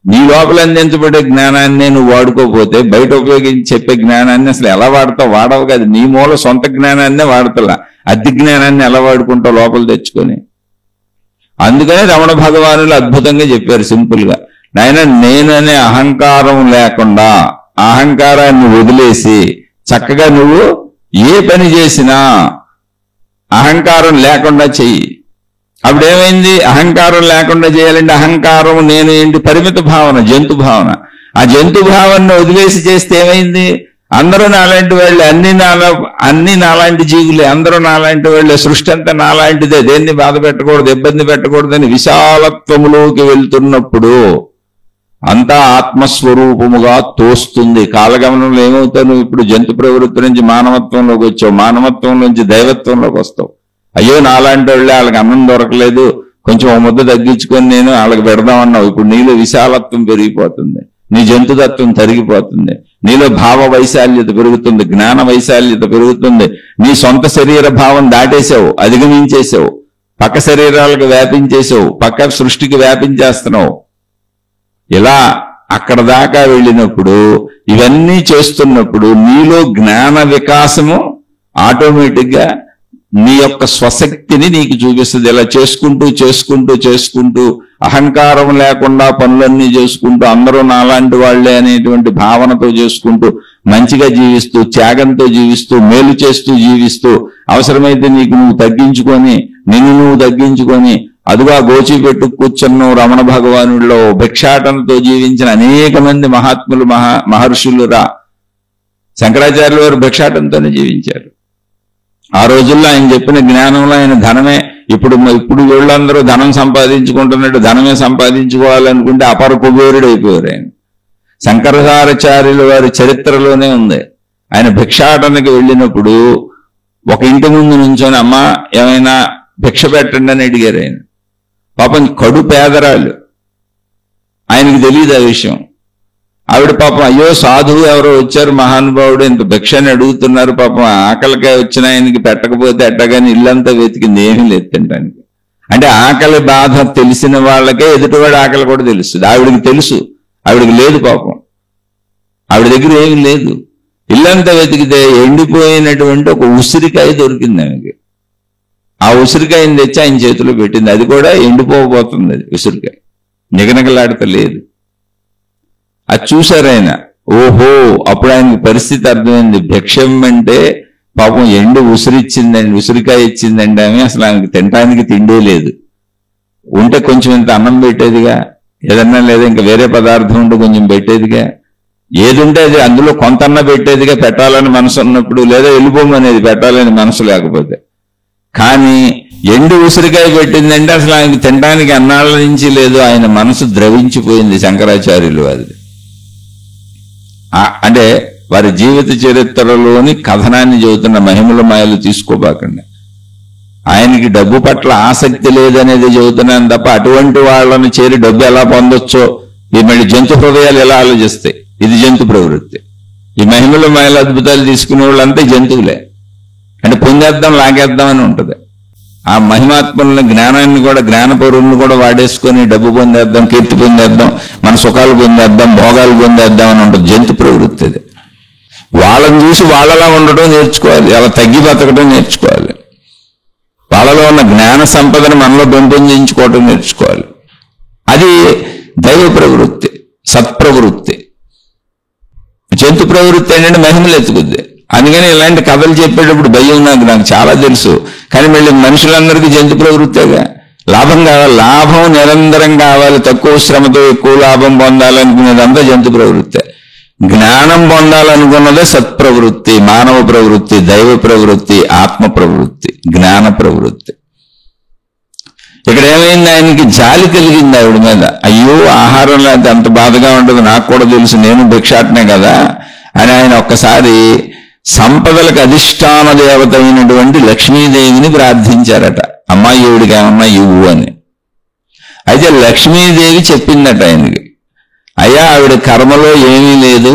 నీ లోపల అందించబడే జ్ఞానాన్ని నువ్వు వాడుకోపోతే బయట ఉపయోగించి చెప్పే జ్ఞానాన్ని అసలు ఎలా వాడతావు? వాడవు కాదు. నీ మూల సొంత జ్ఞానాన్నే వాడతలా, అద్దె జ్ఞానాన్ని ఎలా వాడుకుంటావు లోపల తెచ్చుకొని? అందుకనే రమణ భగవానులు అద్భుతంగా చెప్పారు సింపుల్ గా, నాయన నేననే అహంకారం లేకుండా, అహంకారాన్ని వదిలేసి చక్కగా నువ్వు ఏ పని చేసినా అహంకారం లేకుండా చెయ్యి. అప్పుడేమైంది? అహంకారం లేకుండా చేయాలంటే అహంకారం నేను ఏంటి? పరిమిత భావన, జంతు భావన. ఆ జంతు భావనను వదిలేసి చేస్తే ఏమైంది? అందరూ నాలాంటి వాళ్ళే, అన్ని నాలాంటి జీవులే, అందరూ నాలాంటి వాళ్ళే, సృష్టి అంతా నాలాంటిదే, దేన్ని బాధ పెట్టకూడదు, ఇబ్బంది పెట్టకూడదని విశాలత్వములోకి వెళ్తున్నప్పుడు అంతా ఆత్మస్వరూపముగా తోస్తుంది. కాలగమనంలో ఏమవుతావు? నువ్వు ఇప్పుడు జంతు ప్రవృత్తి నుంచి మానవత్వంలోకి వచ్చావు, మానవత్వం నుంచి దైవత్వంలోకి వస్తావు. అయ్యో నాలాంటి వాళ్ళే, వాళ్ళకి అన్నం దొరకలేదు, కొంచెం ఒక ముద్ద తగ్గించుకొని నేను వాళ్ళకి పెడదామన్నావు. ఇప్పుడు నీలో విశాలత్వం పెరిగిపోతుంది, నీ జంతుతత్వం తరిగిపోతుంది, నీలో భావ వైశాల్యత పెరుగుతుంది, జ్ఞాన వైశాల్యత పెరుగుతుంది. నీ సొంత శరీర భావం దాటేసావు, అధిగమించేసావు, పక్క శరీరాలకు వ్యాపించేసావు, పక్క సృష్టికి వ్యాపించేస్తున్నావు. ఇలా అక్కడ దాకా వెళ్ళినప్పుడు, ఇవన్నీ చేస్తున్నప్పుడు నీలో జ్ఞాన వికాసము ఆటోమేటిక్ గా నీ యొక్క స్వశక్తిని నీకు చూపిస్తుంది. ఇలా చేసుకుంటూ చేసుకుంటూ చేసుకుంటూ అహంకారం లేకుండా పనులన్నీ చేసుకుంటూ, అందరూ నాలాంటి వాళ్లే అనేటువంటి భావనతో చేసుకుంటూ, మంచిగా జీవిస్తూ, త్యాగంతో జీవిస్తూ, మేలు చేస్తూ జీవిస్తూ, అవసరమైతే నీకు నువ్వు తగ్గించుకొని, నిన్ను నువ్వు తగ్గించుకొని, అదుగా గోచి పెట్టు కూర్చున్న రమణ భగవానుడిలో భిక్షాటనతో జీవించిన అనేక మంది మహాత్ములు, మహర్షులు రా. శంకరాచార్యుల వారు భిక్షాటనతోనే జీవించారు. ఆ రోజుల్లో ఆయన చెప్పిన జ్ఞానంలో ఆయన ధనమే, ఇప్పుడు వీళ్ళందరూ ధనం సంపాదించుకుంటున్నట్టు ధనమే సంపాదించుకోవాలనుకుంటే అపర కుబేరుడు అయిపోయారు ఆయన. శంకరాచార్యుల వారి చరిత్రలోనే ఉంది. ఆయన భిక్షాటనకి వెళ్ళినప్పుడు ఒక ఇంటి ముందు నుంచొని, అమ్మ ఏమైనా భిక్ష పెట్టండి అని అడిగారు ఆయన. పాపం కడు పేదరాలు, ఆయనకి తెలియదు ఆ విషయం. ఆవిడ పాపం, అయ్యో సాధువు ఎవరో వచ్చారు, మహానుభావుడు, ఇంత భిక్షని అడుగుతున్నారు, పాపం ఆకలికాయ వచ్చిన ఆయనకి పెట్టకపోతే ఎట్టగాని ఇల్లంతా వెతికింది, ఏమీ లేదు తినడానికి. అంటే ఆకలి బాధ తెలిసిన వాళ్ళకే ఎదుటివాడి ఆకలి కూడా తెలుస్తుంది. ఆవిడికి తెలుసు, ఆవిడికి లేదు పాపం, ఆవిడ దగ్గర ఏమీ లేదు. ఇల్లంతా వెతికితే ఎండిపోయినటువంటి ఒక ఉసిరికాయ దొరికింది ఆమెకి. ఆ ఉసిరికాయని తెచ్చి ఆయన చేతిలో పెట్టింది. అది కూడా ఎండిపోబోతుంది, అది ఉసిరికాయ నిగనగలాడతలేదు. అది చూశారు ఆయన. ఓహో, అప్పుడు ఆయనకి పరిస్థితి అర్థమైంది. భిక్షం అంటే పాపం ఎండు ఉసిరిచ్చిందండి, ఉసిరికాయ ఇచ్చిందండి ఆమె. అసలు ఆమెకి తినడానికి తిండే లేదు. ఉంటే కొంచెం ఇంత అన్నం పెట్టేదిగా, ఏదన్నా లేదా ఇంకా వేరే పదార్థం ఉంటే కొంచెం పెట్టేదిగా, ఏది ఉంటే అది అందులో కొంతన్నా పెట్టేదిగా, పెట్టాలని మనసు ఉన్నప్పుడు, లేదా వెళ్ళిపోమనేది పెట్టాలని మనసు లేకపోతే. కానీ ఎండు ఉసిరికాయ పెట్టిందంటే అసలు ఆయనకి తినడానికి అన్నాళ్ళ నుంచి లేదు. ఆయన మనసు ద్రవించిపోయింది. శంకరాచార్యులు వారిది అంటే వారి జీవిత చరిత్రలోని కథనాన్ని చెబుతున్న మహిమల మాయలు తీసుకోబాకండి. ఆయనకి డబ్బు పట్ల ఆసక్తి లేదనేది చెబుతున్నాను తప్ప, అటువంటి వాళ్ళని చేరి డబ్బు ఎలా పొందొచ్చో ఈ మళ్ళీ జంతు హృదయాలు ఎలా ఆలోచిస్తాయి. ఇది జంతు ప్రవృత్తి. ఈ మహిమల మాయల అద్భుతాలు తీసుకునే వాళ్ళంతా జంతువులే. అంటే పొందేద్దాం లాగేద్దాం అని ఉంటుంది. ఆ మహిమాత్మలను, జ్ఞానాన్ని కూడా, జ్ఞానపౌరులను కూడా వాడేసుకొని డబ్బు పొందేద్దాం, కీర్తి పొందేద్దాం, మన సుఖాలు పొందేద్దాం, భోగాలు పొందేద్దాం అని ఉంటుంది. జంతు ప్రవృత్తి అది. వాళ్ళని చూసి వాళ్ళలా ఉండటం నేర్చుకోవాలి, అలా తగ్గి బతకడం నేర్చుకోవాలి. వాళ్ళలో ఉన్న జ్ఞాన సంపదను మనలో పెంపొందించుకోవటం నేర్చుకోవాలి. అది దైవ ప్రవృత్తి, సత్ప్రవృత్తి. జంతు ప్రవృత్తి ఏంటంటే మహిమలు ఎత్తుకుద్ది. అందుకని ఇలాంటి కథలు చెప్పేటప్పుడు భయం నాకు చాలా తెలుసు. కానీ మళ్ళీ మనుషులందరికీ జంతు ప్రవృత్తేగా. లాభం కావాలి, లాభం నిరంతరం కావాలి, తక్కువ శ్రమతో ఎక్కువ లాభం పొందాలనుకునేదంతా జంతు ప్రవృత్తే. జ్ఞానం పొందాలనుకున్నదే సత్ప్రవృత్తి, మానవ ప్రవృత్తి, దైవ ప్రవృత్తి, ఆత్మ ప్రవృత్తి, జ్ఞాన ప్రవృత్తి. ఇక్కడ ఏమైంది, ఆయనకి జాలి కలిగింది ఆవిడ మీద. అయ్యో, ఆహారం లేకపోతే అంత బాధగా ఉంటుంది, నాకు కూడా తెలుసు, నేను భిక్షాటనే కదా అని ఆయన ఒక్కసారి సంపదలకు అధిష్టాన దేవత అయినటువంటి లక్ష్మీదేవిని ప్రార్థించారట. అమ్మాయి ఈవిడికి ఏమన్నా ఇవ్వు అని. అయితే లక్ష్మీదేవి చెప్పిందట ఆయనకి, అయ్యా ఆవిడ కర్మలో ఏమీ లేదు,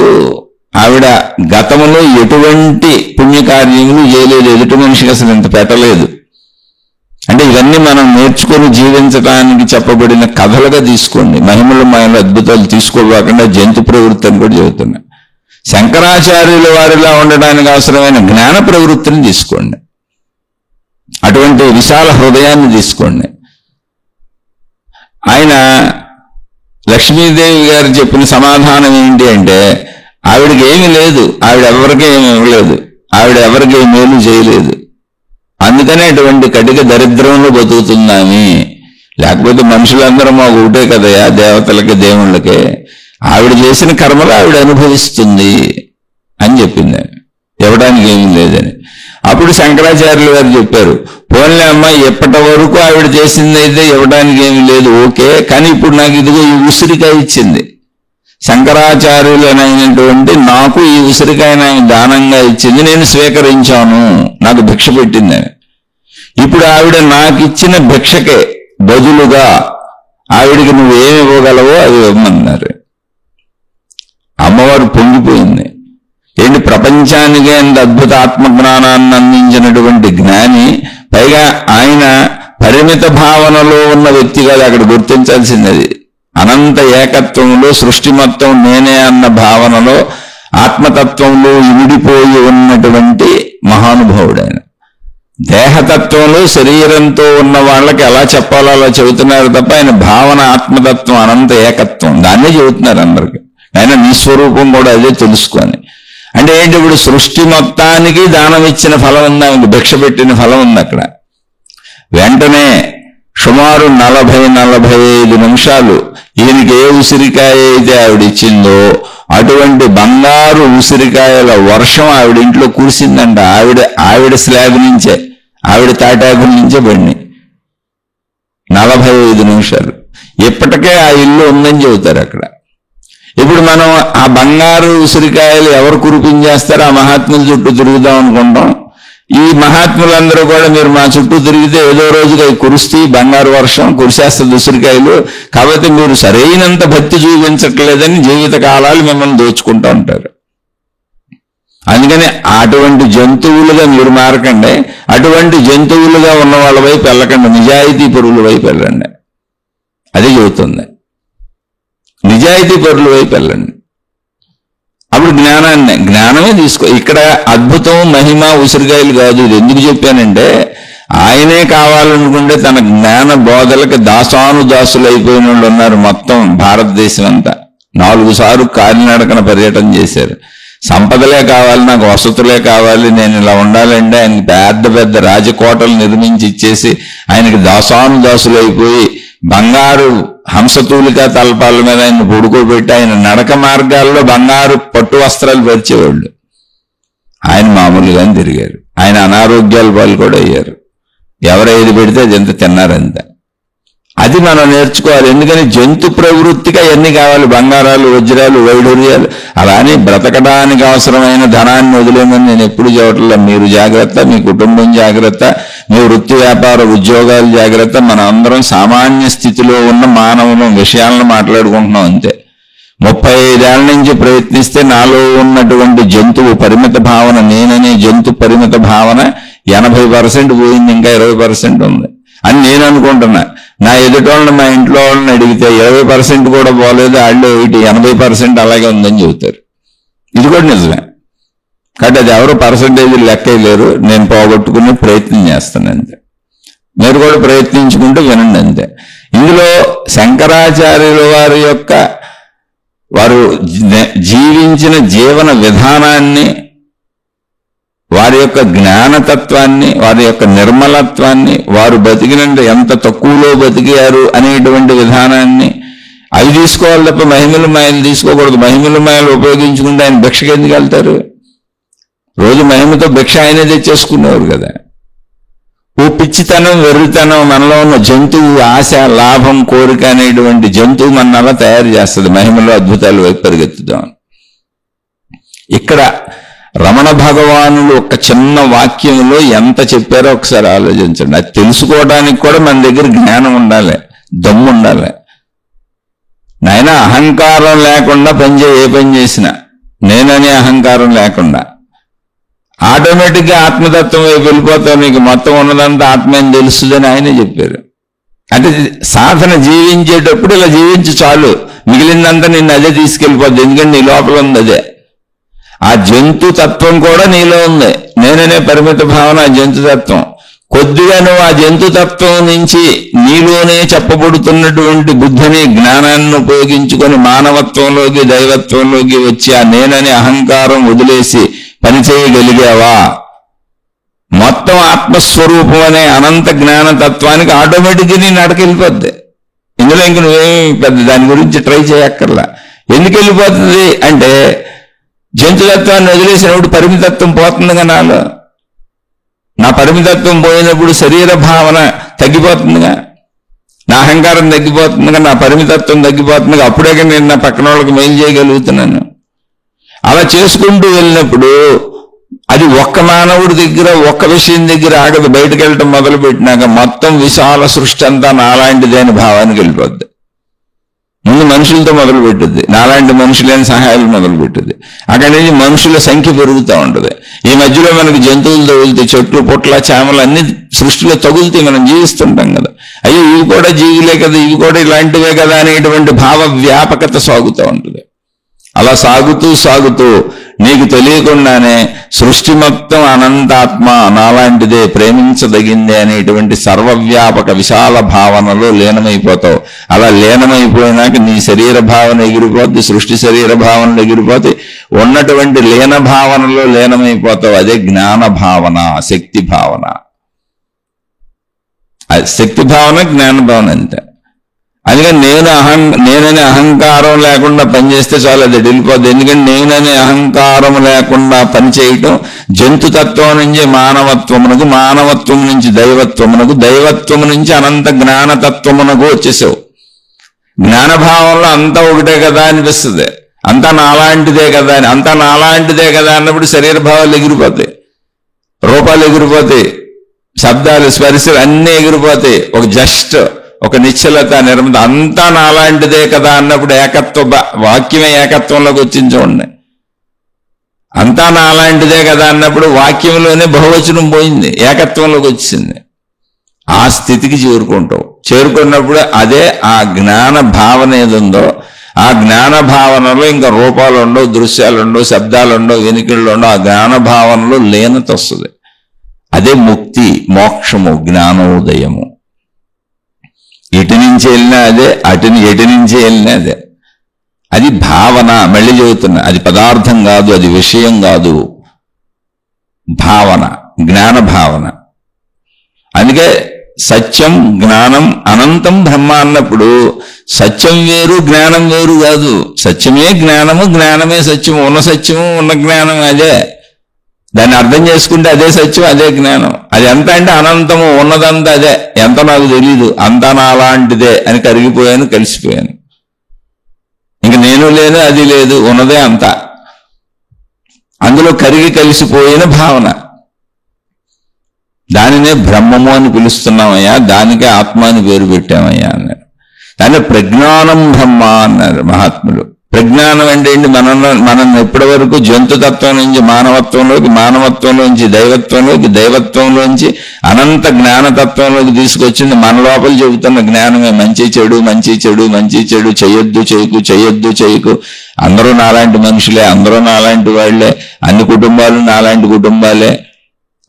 ఆవిడ గతంలో ఎటువంటి పుణ్యకార్యములు చేయలేదు, ఎదుటి మనిషికి అసలు ఇంత పెట్టలేదు. అంటే ఇవన్నీ మనం నేర్చుకొని జీవించడానికి చెప్పబడిన కథలుగా తీసుకోండి. మహిమల మాయల అద్భుతాలు తీసుకోకుండా జంతు ప్రవృత్తి అని కూడా చెబుతున్నా. శంకరాచార్యుల వారిలా ఉండడానికి అవసరమైన జ్ఞాన ప్రవృత్తిని తీసుకోండి, అటువంటి విశాల హృదయాన్ని తీసుకోండి. ఆయన లక్ష్మీదేవి గారు చెప్పిన సమాధానం ఏంటి అంటే, ఆవిడకి ఏమీ లేదు, ఆవిడ ఎవరికి ఏమి ఇవ్వలేదు, ఆవిడ ఎవరికి మేలు చేయలేదు, అందుకనే అటువంటి కటిక దరిద్రంలో బతుకుతున్నామి. లేకపోతే మనుషులందరూ మాకు ఒకటే కదయా, దేవతలకి దేవుళ్ళకే. ఆవిడ చేసిన కర్మలు ఆవిడ అనుభవిస్తుంది అని చెప్పింది, ఇవ్వడానికి ఏమీ లేదని. అప్పుడు శంకరాచార్యులు గారు చెప్పారు, పోన్లే అమ్మా, ఎప్పటి వరకు ఆవిడ చేసింది అయితే ఇవ్వడానికి ఏమీ లేదు, ఓకే, కానీ ఇప్పుడు నాకు ఇదిగో ఈ ఉసిరికాయ ఇచ్చింది. శంకరాచార్యులనైనటువంటి నాకు ఈ ఉసిరికాయ దానంగా ఇచ్చింది, నేను స్వీకరించాను, నాకు భిక్ష పెట్టిందని. ఇప్పుడు ఆవిడ నాకు ఇచ్చిన భిక్షకే బదులుగా ఆవిడికి నువ్వేమి ఇవ్వగలవో అది ఇవ్వమన్నారు. అమ్మవారు పొంగిపోయింది. ఏంటి, ప్రపంచానికి అంత అద్భుత ఆత్మజ్ఞానాన్ని అందించినటువంటి జ్ఞాని, పైగా ఆయన పరిమిత భావనలో ఉన్న వ్యక్తి కాదు, అక్కడ గుర్తించాల్సింది అనంత ఏకత్వంలో, సృష్టి మొత్తం నేనే అన్న భావనలో, ఆత్మతత్వంలో ఇమిడిపోయి ఉన్నటువంటి మహానుభావుడు ఆయన. దేహతత్వంలో శరీరంతో ఉన్న వాళ్ళకి ఎలా చెప్పాలో అలా చెబుతున్నారు తప్ప, ఆయన భావన ఆత్మతత్వం, అనంత ఏకత్వం, దాన్నే చెబుతున్నారు అందరికి. ఆయన నీ స్వరూపం కూడా అదే తెలుసుకొని. అంటే ఏంటి, ఇప్పుడు సృష్టి మొత్తానికి దానం ఇచ్చిన ఫలం ఉంది, ఆమెకు భిక్ష పెట్టిన ఫలం ఉంది అక్కడ. వెంటనే సుమారు 40-45 నిమిషాలు ఈయనకి ఏ ఉసిరికాయ అయితే ఆవిడ ఇచ్చిందో అటువంటి బంగారు ఉసిరికాయల వర్షం ఆవిడ ఇంట్లో కురిసిందంట. ఆవిడ స్లాబ్ నుంచే, ఆవిడ తాటాకుల నుంచే బండి. 45 నిమిషాలు. ఇప్పటికే ఆ ఇల్లు ఉందని చెబుతారు అక్కడ. ఇప్పుడు మనం ఆ బంగారు ఉసిరికాయలు ఎవరు కురిపించేస్తారో ఆ మహాత్ముల చుట్టూ తిరుగుదాం అనుకుంటాం. ఈ మహాత్ములందరూ కూడా మీరు మా చుట్టూ తిరిగితే ఏదో రోజుగా కురుస్తూ బంగారు వర్షం కురిసేస్తుంది ఉసిరికాయలు, కాబట్టి మీరు సరైనంత భక్తి చూపించట్లేదని జీవిత కాలాలు మిమ్మల్ని దోచుకుంటూ ఉంటారు. అందుకని అటువంటి జంతువులుగా మీరు మారకండి, అటువంటి జంతువులుగా ఉన్న వాళ్ళ వైపు వెళ్ళకండి, నిజాయితీ పరుల వైపు వెళ్ళండి. అది చెబుతుంది, నిజాయితీ పరుల వైపు వెళ్ళండి. అప్పుడు జ్ఞానమే తీసుకో. ఇక్కడ అద్భుతం మహిమ ఉసిరికాయలు కాదు. ఇది ఎందుకు చెప్పానంటే, ఆయనే కావాలనుకుంటే తన జ్ఞాన బోధలకు దాసానుదాసులు అయిపోయిన వాళ్ళు ఉన్నారు మొత్తం భారతదేశం అంతా. 4 సార్లు కాలినడకన పర్యటన చేశారు. సంపదలే కావాలి, నాకు వసతులే కావాలి, నేను ఇలా ఉండాలంటే ఆయనకి పెద్ద పెద్ద రాజకోటలు నిర్మించి ఇచ్చేసి ఆయనకి దాసానుదాసులు అయిపోయి బంగారు హంసతూలిక తలపాల మీద ఆయన పడుకోబెట్టి ఆయన నడక మార్గాల్లో బంగారు పట్టు వస్త్రాలు పరిచేవాళ్ళు. ఆయన మామూలుగానే తిరిగారు. ఆయన అనారోగ్యాల పాలు కూడా అయ్యారు. ఎవరు ఏది పెడితే అదంతా తిన్నారంత. అది మనం నేర్చుకోవాలి. ఎందుకని జంతు ప్రవృత్తిగా ఎన్ని కావాలి, బంగారాలు, వజ్రాలు, వైడూర్యాలు. అలానే బ్రతకడానికి అవసరమైన ధనాన్ని వదిలేమని నేను ఎప్పుడు చెప్పట్లేదు. మీరు జాగ్రత్త, మీ కుటుంబం జాగ్రత్త, మీ వృత్తి వ్యాపార ఉద్యోగాలు జాగ్రత్త. మనం అందరం సామాన్య స్థితిలో ఉన్న మానవుల విషయాలను మాట్లాడుకుంటున్నాం అంతే. 35 ఏళ్ల నుంచి ప్రయత్నిస్తే నాలో ఉన్నటువంటి జంతువు పరిమిత భావన, నేననే జంతు పరిమిత భావన 80% పోయింది, ఇంకా 20% ఉంది అని నేను అనుకుంటున్నా. నా ఎదుటోళ్ళని, మా ఇంట్లో వాళ్ళని అడిగితే 20% కూడా పోలేదు, వాళ్ళు 80% అలాగే ఉందని చెబుతారు. ఇది కూడా నిజమే. కాబట్టి అది ఎవరు పర్సంటేజ్ లెక్కలేరు. నేను పోగొట్టుకునే ప్రయత్నం చేస్తాను అంతే. మీరు కూడా ప్రయత్నించుకుంటూ వినండి అంతే. ఇందులో శంకరాచార్యుల వారి యొక్క వారు జీవించిన జీవన విధానాన్ని, వారి యొక్క జ్ఞానతత్వాన్ని, వారి యొక్క నిర్మలత్వాన్ని, వారు బతికినంటే ఎంత తక్కువలో బతికారు అనేటువంటి విధానాన్ని అవి తీసుకోవాలి తప్ప మహిమల మాయలు తీసుకోకూడదు. మహిమల మాయలు ఉపయోగించుకుంటే ఆయన భిక్షకి ఎందుకు వెళ్తారు? రోజు మహిమతో భిక్ష ఆయనే తెచ్చేసుకునేవారు కదా. ఓ పిచ్చితనం, వెర్రితనం, మనలో ఉన్న జంతువు ఆశ, లాభం, కోరిక అనేటువంటి జంతువు మన అలా తయారు చేస్తుంది. మహిమలో అద్భుతాలు వైపు పరిగెత్తుదాం. ఇక్కడ రమణ భగవానులు ఒక చిన్న వాక్యంలో ఎంత చెప్పారో ఒకసారి ఆలోచించండి. అది తెలుసుకోవడానికి కూడా మన దగ్గర జ్ఞానం ఉండాలి, దమ్ము ఉండాలి. నాయన అహంకారం లేకుండా ఏ పని చేసినా, నేననే అహంకారం లేకుండా ఆటోమేటిక్గా ఆత్మతత్వం వైపు వెళ్ళిపోతావు. నీకు మొత్తం ఉన్నదంతా ఆత్మ అని తెలుస్తుందని ఆయనే చెప్పారు. అంటే సాధన జీవించేటప్పుడు ఇలా జీవించి చాలు, మిగిలిందంతా నిన్ను అదే తీసుకెళ్ళిపోద్ది. ఎందుకంటే నీ లోపల ఉంది అదే. ఆ జంతు తత్వం కూడా నీలో ఉంది. నేననే పరిమిత భావన ఆ జంతుతత్వం. కొద్దిగా నువ్వు ఆ జంతుతత్వం నుంచి నీలోనే చెప్పబడుతున్నటువంటి బుద్ధిని, జ్ఞానాన్ని ఉపయోగించుకొని మానవత్వంలోకి, దైవత్వంలోకి వచ్చి ఆ నేననే అహంకారం వదిలేసి పని చేయగలిగావా, మొత్తం ఆత్మస్వరూపం అనే అనంత జ్ఞానతత్వానికి ఆటోమేటిక్గా నీ నడక వెళ్ళిపోద్ది. ఇందులో ఇంక నువ్వేమి పెద్ద దాని గురించి ట్రై చేయక్కర్లా. ఎందుకు వెళ్ళిపోతుంది అంటే, జంతుతత్వాన్ని వదిలేసినప్పుడు పరిమితత్వం పోతుందిగా నాలో. నా పరిమితత్వం పోయినప్పుడు శరీర భావన తగ్గిపోతుందిగా, నా అహంకారం తగ్గిపోతుందిగా, నా పరిమితత్వం తగ్గిపోతుందిగా. అప్పుడే నేను నా పక్కన వాళ్ళకి మెయిల్ చేయగలుగుతున్నాను. అలా చేసుకుంటూ వెళ్ళినప్పుడు అది ఒక్క మానవుడి దగ్గర, ఒక్క విషయం దగ్గర ఆగదు. బయటకు వెళ్ళటం మొదలు పెట్టినాక మొత్తం విశాల సృష్టి అంతా నాలాంటిదే అని భావానికి వెళ్ళిపోద్ది. ముందు మనుషులతో మొదలు పెట్టుద్ది, నాలాంటి మనుషులేని సహాయాలు మొదలు పెట్టుద్ది. అక్కడి నుంచి మనుషుల సంఖ్య పెరుగుతూ ఉంటుంది. ఈ మధ్యలో మనకి జంతువులు తగులుతాయి, చెట్లు, పుట్ల, చేమలు అన్ని సృష్టిలో తగులుతాయి. మనం జీవిస్తుంటాం కదా, అయ్యో ఇవి కూడా జీవులే కదా, ఇవి కూడా ఇలాంటివే కదా అనేటువంటి భావ వ్యాపకత సాగుతూ ఉంటుంది. అలా సాగుతూ సాగుతూ నీకు తెలియకుండానే సృష్టి మొత్తం అనంతాత్మ, నాలాంటిదే, ప్రేమించదగిందే అనేటువంటి సర్వవ్యాపక విశాల భావనలో లీనమైపోతావు. అలా లీనమైపోయినాక నీ శరీర భావన ఎగిరిపోద్ది, సృష్టి శరీర భావనలు ఎగిరిపోతే ఉన్నటువంటి లీన భావనలో లీనమైపోతావు. అదే జ్ఞాన భావన, శక్తి భావన. శక్తి భావన, జ్ఞాన భావన అంతే. అందుకని నేననే అహంకారం లేకుండా పనిచేస్తే చాలు, అది వెళ్ళిపోద్ది. ఎందుకంటే నేననే అహంకారం లేకుండా పనిచేయటం జంతుతత్వం నుంచి మానవత్వమునకు, మానవత్వం నుంచి దైవత్వమునకు, దైవత్వము నుంచి అనంత జ్ఞానతత్వమునకు వచ్చేసావు. జ్ఞానభావంలో అంతా ఒకటే కదా అనిపిస్తుంది, అంతా నాలాంటిదే కదా అని. అంతా నాలాంటిదే కదా అన్నప్పుడు శరీర భావాలు ఎగిరిపోతాయి, రూపాలు ఎగిరిపోతాయి, శబ్దాలు, స్పర్శలు అన్నీ ఎగిరిపోతాయి. ఒక నిశ్చలత, నిర్మత, అంతా నాలాంటిదే కదా అన్నప్పుడు ఏకత్వ వాక్యమే ఏకత్వంలోకి వచ్చింది చూడండి. అంతా నాలాంటిదే కదా అన్నప్పుడు వాక్యంలోనే బహువచనం పోయింది, ఏకత్వంలోకి వచ్చింది. ఆ స్థితికి చేరుకున్నప్పుడు అదే ఆ జ్ఞాన భావన ఏదుందో ఆ జ్ఞాన భావనలో ఇంకా రూపాలు ఉండవు, దృశ్యాలు ఉండవు, శబ్దాలు ఉండవు, వెనుకళ్ళు ఉండవు. ఆ జ్ఞాన భావనలో లీనత వస్తుంది. అదే ముక్తి, మోక్షము, జ్ఞానోదయము. ఎటు నుంచి వెళ్ళినా అదే, ఎటు నుంచి వెళ్ళినా అదే. అది భావన. మళ్ళీ చెబుతున్నా, అది పదార్థం కాదు, అది విషయం కాదు, భావన, జ్ఞాన భావన. అందుకే సత్యం, జ్ఞానం, అనంతం బ్రహ్మ అన్నప్పుడు సత్యం వేరు, జ్ఞానం వేరు కాదు. సత్యమే జ్ఞానము, జ్ఞానమే సత్యము. ఉన్న సత్యము, ఉన్న జ్ఞానం అదే. దాన్ని అర్థం చేసుకుంటే అదే సత్యం, అదే జ్ఞానం. అది ఎంత అంటే అనంతము, ఉన్నదంతా అదే. ఎంత నాకు తెలీదు, అంతా నాలాంటిదే అని కరిగిపోయాను, కలిసిపోయాను. ఇంక నేను లేదు, అది లేదు, ఉన్నదే అంతా. అందులో కరిగి కలిసిపోయిన భావన, దానినే బ్రహ్మము అని పిలుస్తున్నామయ్యా, దానికే ఆత్మ అని పేరు పెట్టామయ్యా అన్నారు. దాన్ని ప్రజ్ఞానం బ్రహ్మ అన్నారు మహాత్ములు. ప్రజ్ఞానం అంటే ఏంటి? మనం ఎప్పటి వరకు జంతుతత్వం నుంచి మానవత్వంలోకి, మానవత్వంలోంచి దైవత్వంలోకి, దైవత్వంలోంచి అనంత జ్ఞానతత్వంలోకి తీసుకొచ్చింది మన లోపల చెబుతున్న జ్ఞానమే. మంచి చెడు, మంచి చెడు, మంచి చెడు, చేయొద్దు చేయకు, చేయొద్దు చేయకు. అందరూ నాలాంటి మనుషులే, అందరూ నాలాంటి వాళ్లే, అన్ని కుటుంబాలు నాలాంటి కుటుంబాలే.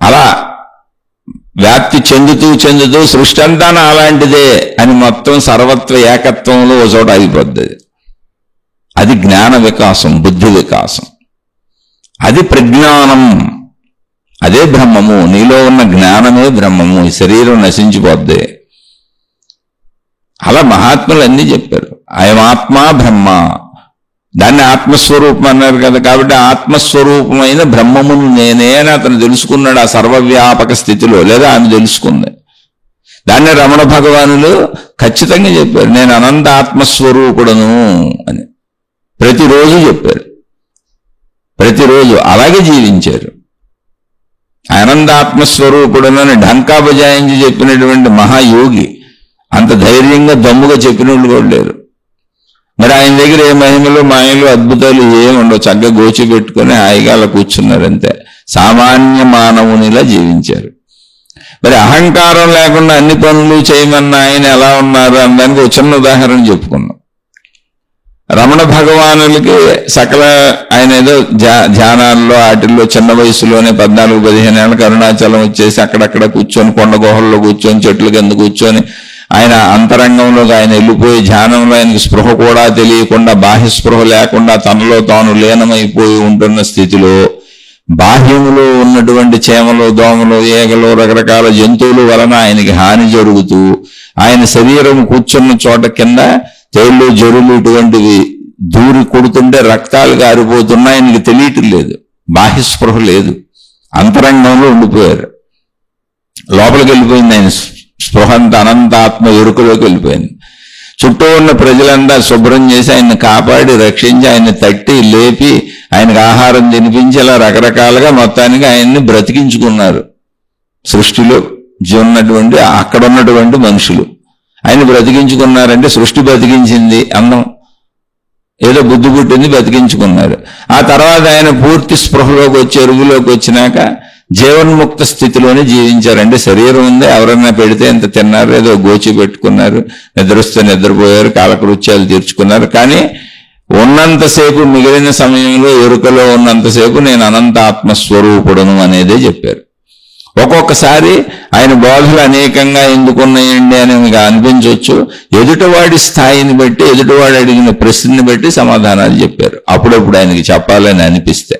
అలా వ్యాప్తి చెందుతూ చెందుతూ సృష్టి అంతా నాలాంటిదే అని మొత్తం సర్వత్వ ఏకత్వంలో ఒక చోట అయిపోద్ది. అది జ్ఞాన వికాసం, బుద్ధి వికాసం. అది ప్రజ్ఞానం, అదే బ్రహ్మము. నీలో ఉన్న జ్ఞానమే బ్రహ్మము. ఈ శరీరం నశించిపోద్ది. అలా మహాత్ములు అన్నీ చెప్పారు. అయమాత్మా బ్రహ్మ, దాన్ని ఆత్మస్వరూపం అన్నారు కదా. కాబట్టి ఆత్మస్వరూపమైన బ్రహ్మమును నేనే అని అతను తెలుసుకున్నాడు ఆ సర్వవ్యాపక స్థితిలో, లేదా ఆమె తెలుసుకుంది. దాన్ని రమణ భగవానులు ఖచ్చితంగా చెప్పారు, నేను అనంత ఆత్మస్వరూపుడను అని. ప్రతిరోజు చెప్పారు, ప్రతిరోజు అలాగే జీవించారు. అనంతాత్మస్వరూపుడను అని ఢంకా బజాయించి చెప్పినటువంటి మహాయోగి. అంత ధైర్యంగా దమ్ముగా చెప్పిన వాళ్ళు కూడా లేరు. మరి ఆయన దగ్గర ఏ మహిమలు, మాయలు, అద్భుతాలు ఏముండవు. చక్కగా గోచి పెట్టుకుని హాయిగా అలా కూర్చున్నారంతే. సామాన్య మానవునిలా జీవించారు. మరి అహంకారం లేకుండా అన్ని పనులు చేయమన్న ఆయన ఎలా ఉన్నారు అనడానికి ఒక చిన్న ఉదాహరణ చెప్పుకున్నాం. రమణ భగవానులకి సకల ఆయన ఏదో ధ్యానాల్లో వాటిల్లో చిన్న వయసులోనే 14-15 ఏళ్ళకి అరుణాచలం వచ్చేసి అక్కడక్కడ కూర్చొని, కొండ గుహల్లో కూర్చొని, చెట్ల కింద కూర్చొని ఆయన అంతరంగంలోకి ఆయన వెళ్ళిపోయి ధ్యానంలో ఆయనకి స్పృహ కూడా తెలియకుండా, బాహ్య స్పృహ లేకుండా తనలో తాను లీనమైపోయి ఉంటున్న స్థితిలో బాహ్యములో ఉన్నటువంటి చేమలు, దోమలు, ఏగలు, రకరకాల జంతువుల వలన ఆయనకి హాని జరుగుతూ ఆయన శరీరం కూర్చున్న చోట కింద తేళ్లు, జరులు ఇటువంటివి దూరి కొడుతుంటే రక్తాలు గారిపోతున్నా ఆయనకి తెలియటం లేదు. బాహ్య స్పృహ లేదు, అంతరంగంలో ఉండిపోయారు. లోపలికి వెళ్ళిపోయింది ఆయన స్పృహ అంతా, అనంతాత్మ ఎరుకలోకి వెళ్ళిపోయింది. చుట్టూ ఉన్న ప్రజలంతా శుభ్రం చేసి ఆయన్ని కాపాడి, రక్షించి, ఆయన్ని తట్టి లేపి, ఆయనకు ఆహారం తినిపించి, ఇలా రకరకాలుగా మొత్తానికి ఆయన్ని బ్రతికించుకున్నారు. సృష్టిలో ఉన్నటువంటి అక్కడ ఉన్నటువంటి మనుషులు ఆయన బ్రతికించుకున్నారంటే సృష్టి బ్రతికించింది అందం, ఏదో బుద్ధి పుట్టింది, బ్రతికించుకున్నారు. ఆ తర్వాత ఆయన పూర్తి స్పృహలోకి వచ్చి, ఎరుగులోకి వచ్చినాక జీవన్ముక్త స్థితిలోనే జీవించారంటే శరీరం ఉంది, ఎవరన్నా పెడితే ఎంత తిన్నారు, ఏదో గోచి పెట్టుకున్నారు, నిద్రొస్తే నిద్రపోయారు, కాలకృత్యాలు తీర్చుకున్నారు. కానీ ఉన్నంతసేపు, మిగిలిన సమయంలో ఎరుకలో ఉన్నంతసేపు నేను అనంత ఆత్మస్వరూపుడను అనేదే చెప్పారు. ఒక్కొక్కసారి ఆయన బోధలు అనేకంగా ఎందుకున్నాయండి అని మీకు అనిపించవచ్చు. ఎదుటివాడి స్థాయిని బట్టి, ఎదుటివాడు అడిగిన ప్రశ్నని బట్టి సమాధానాలు చెప్పారు. అప్పుడప్పుడు ఆయనకి చెప్పాలని అనిపిస్తే.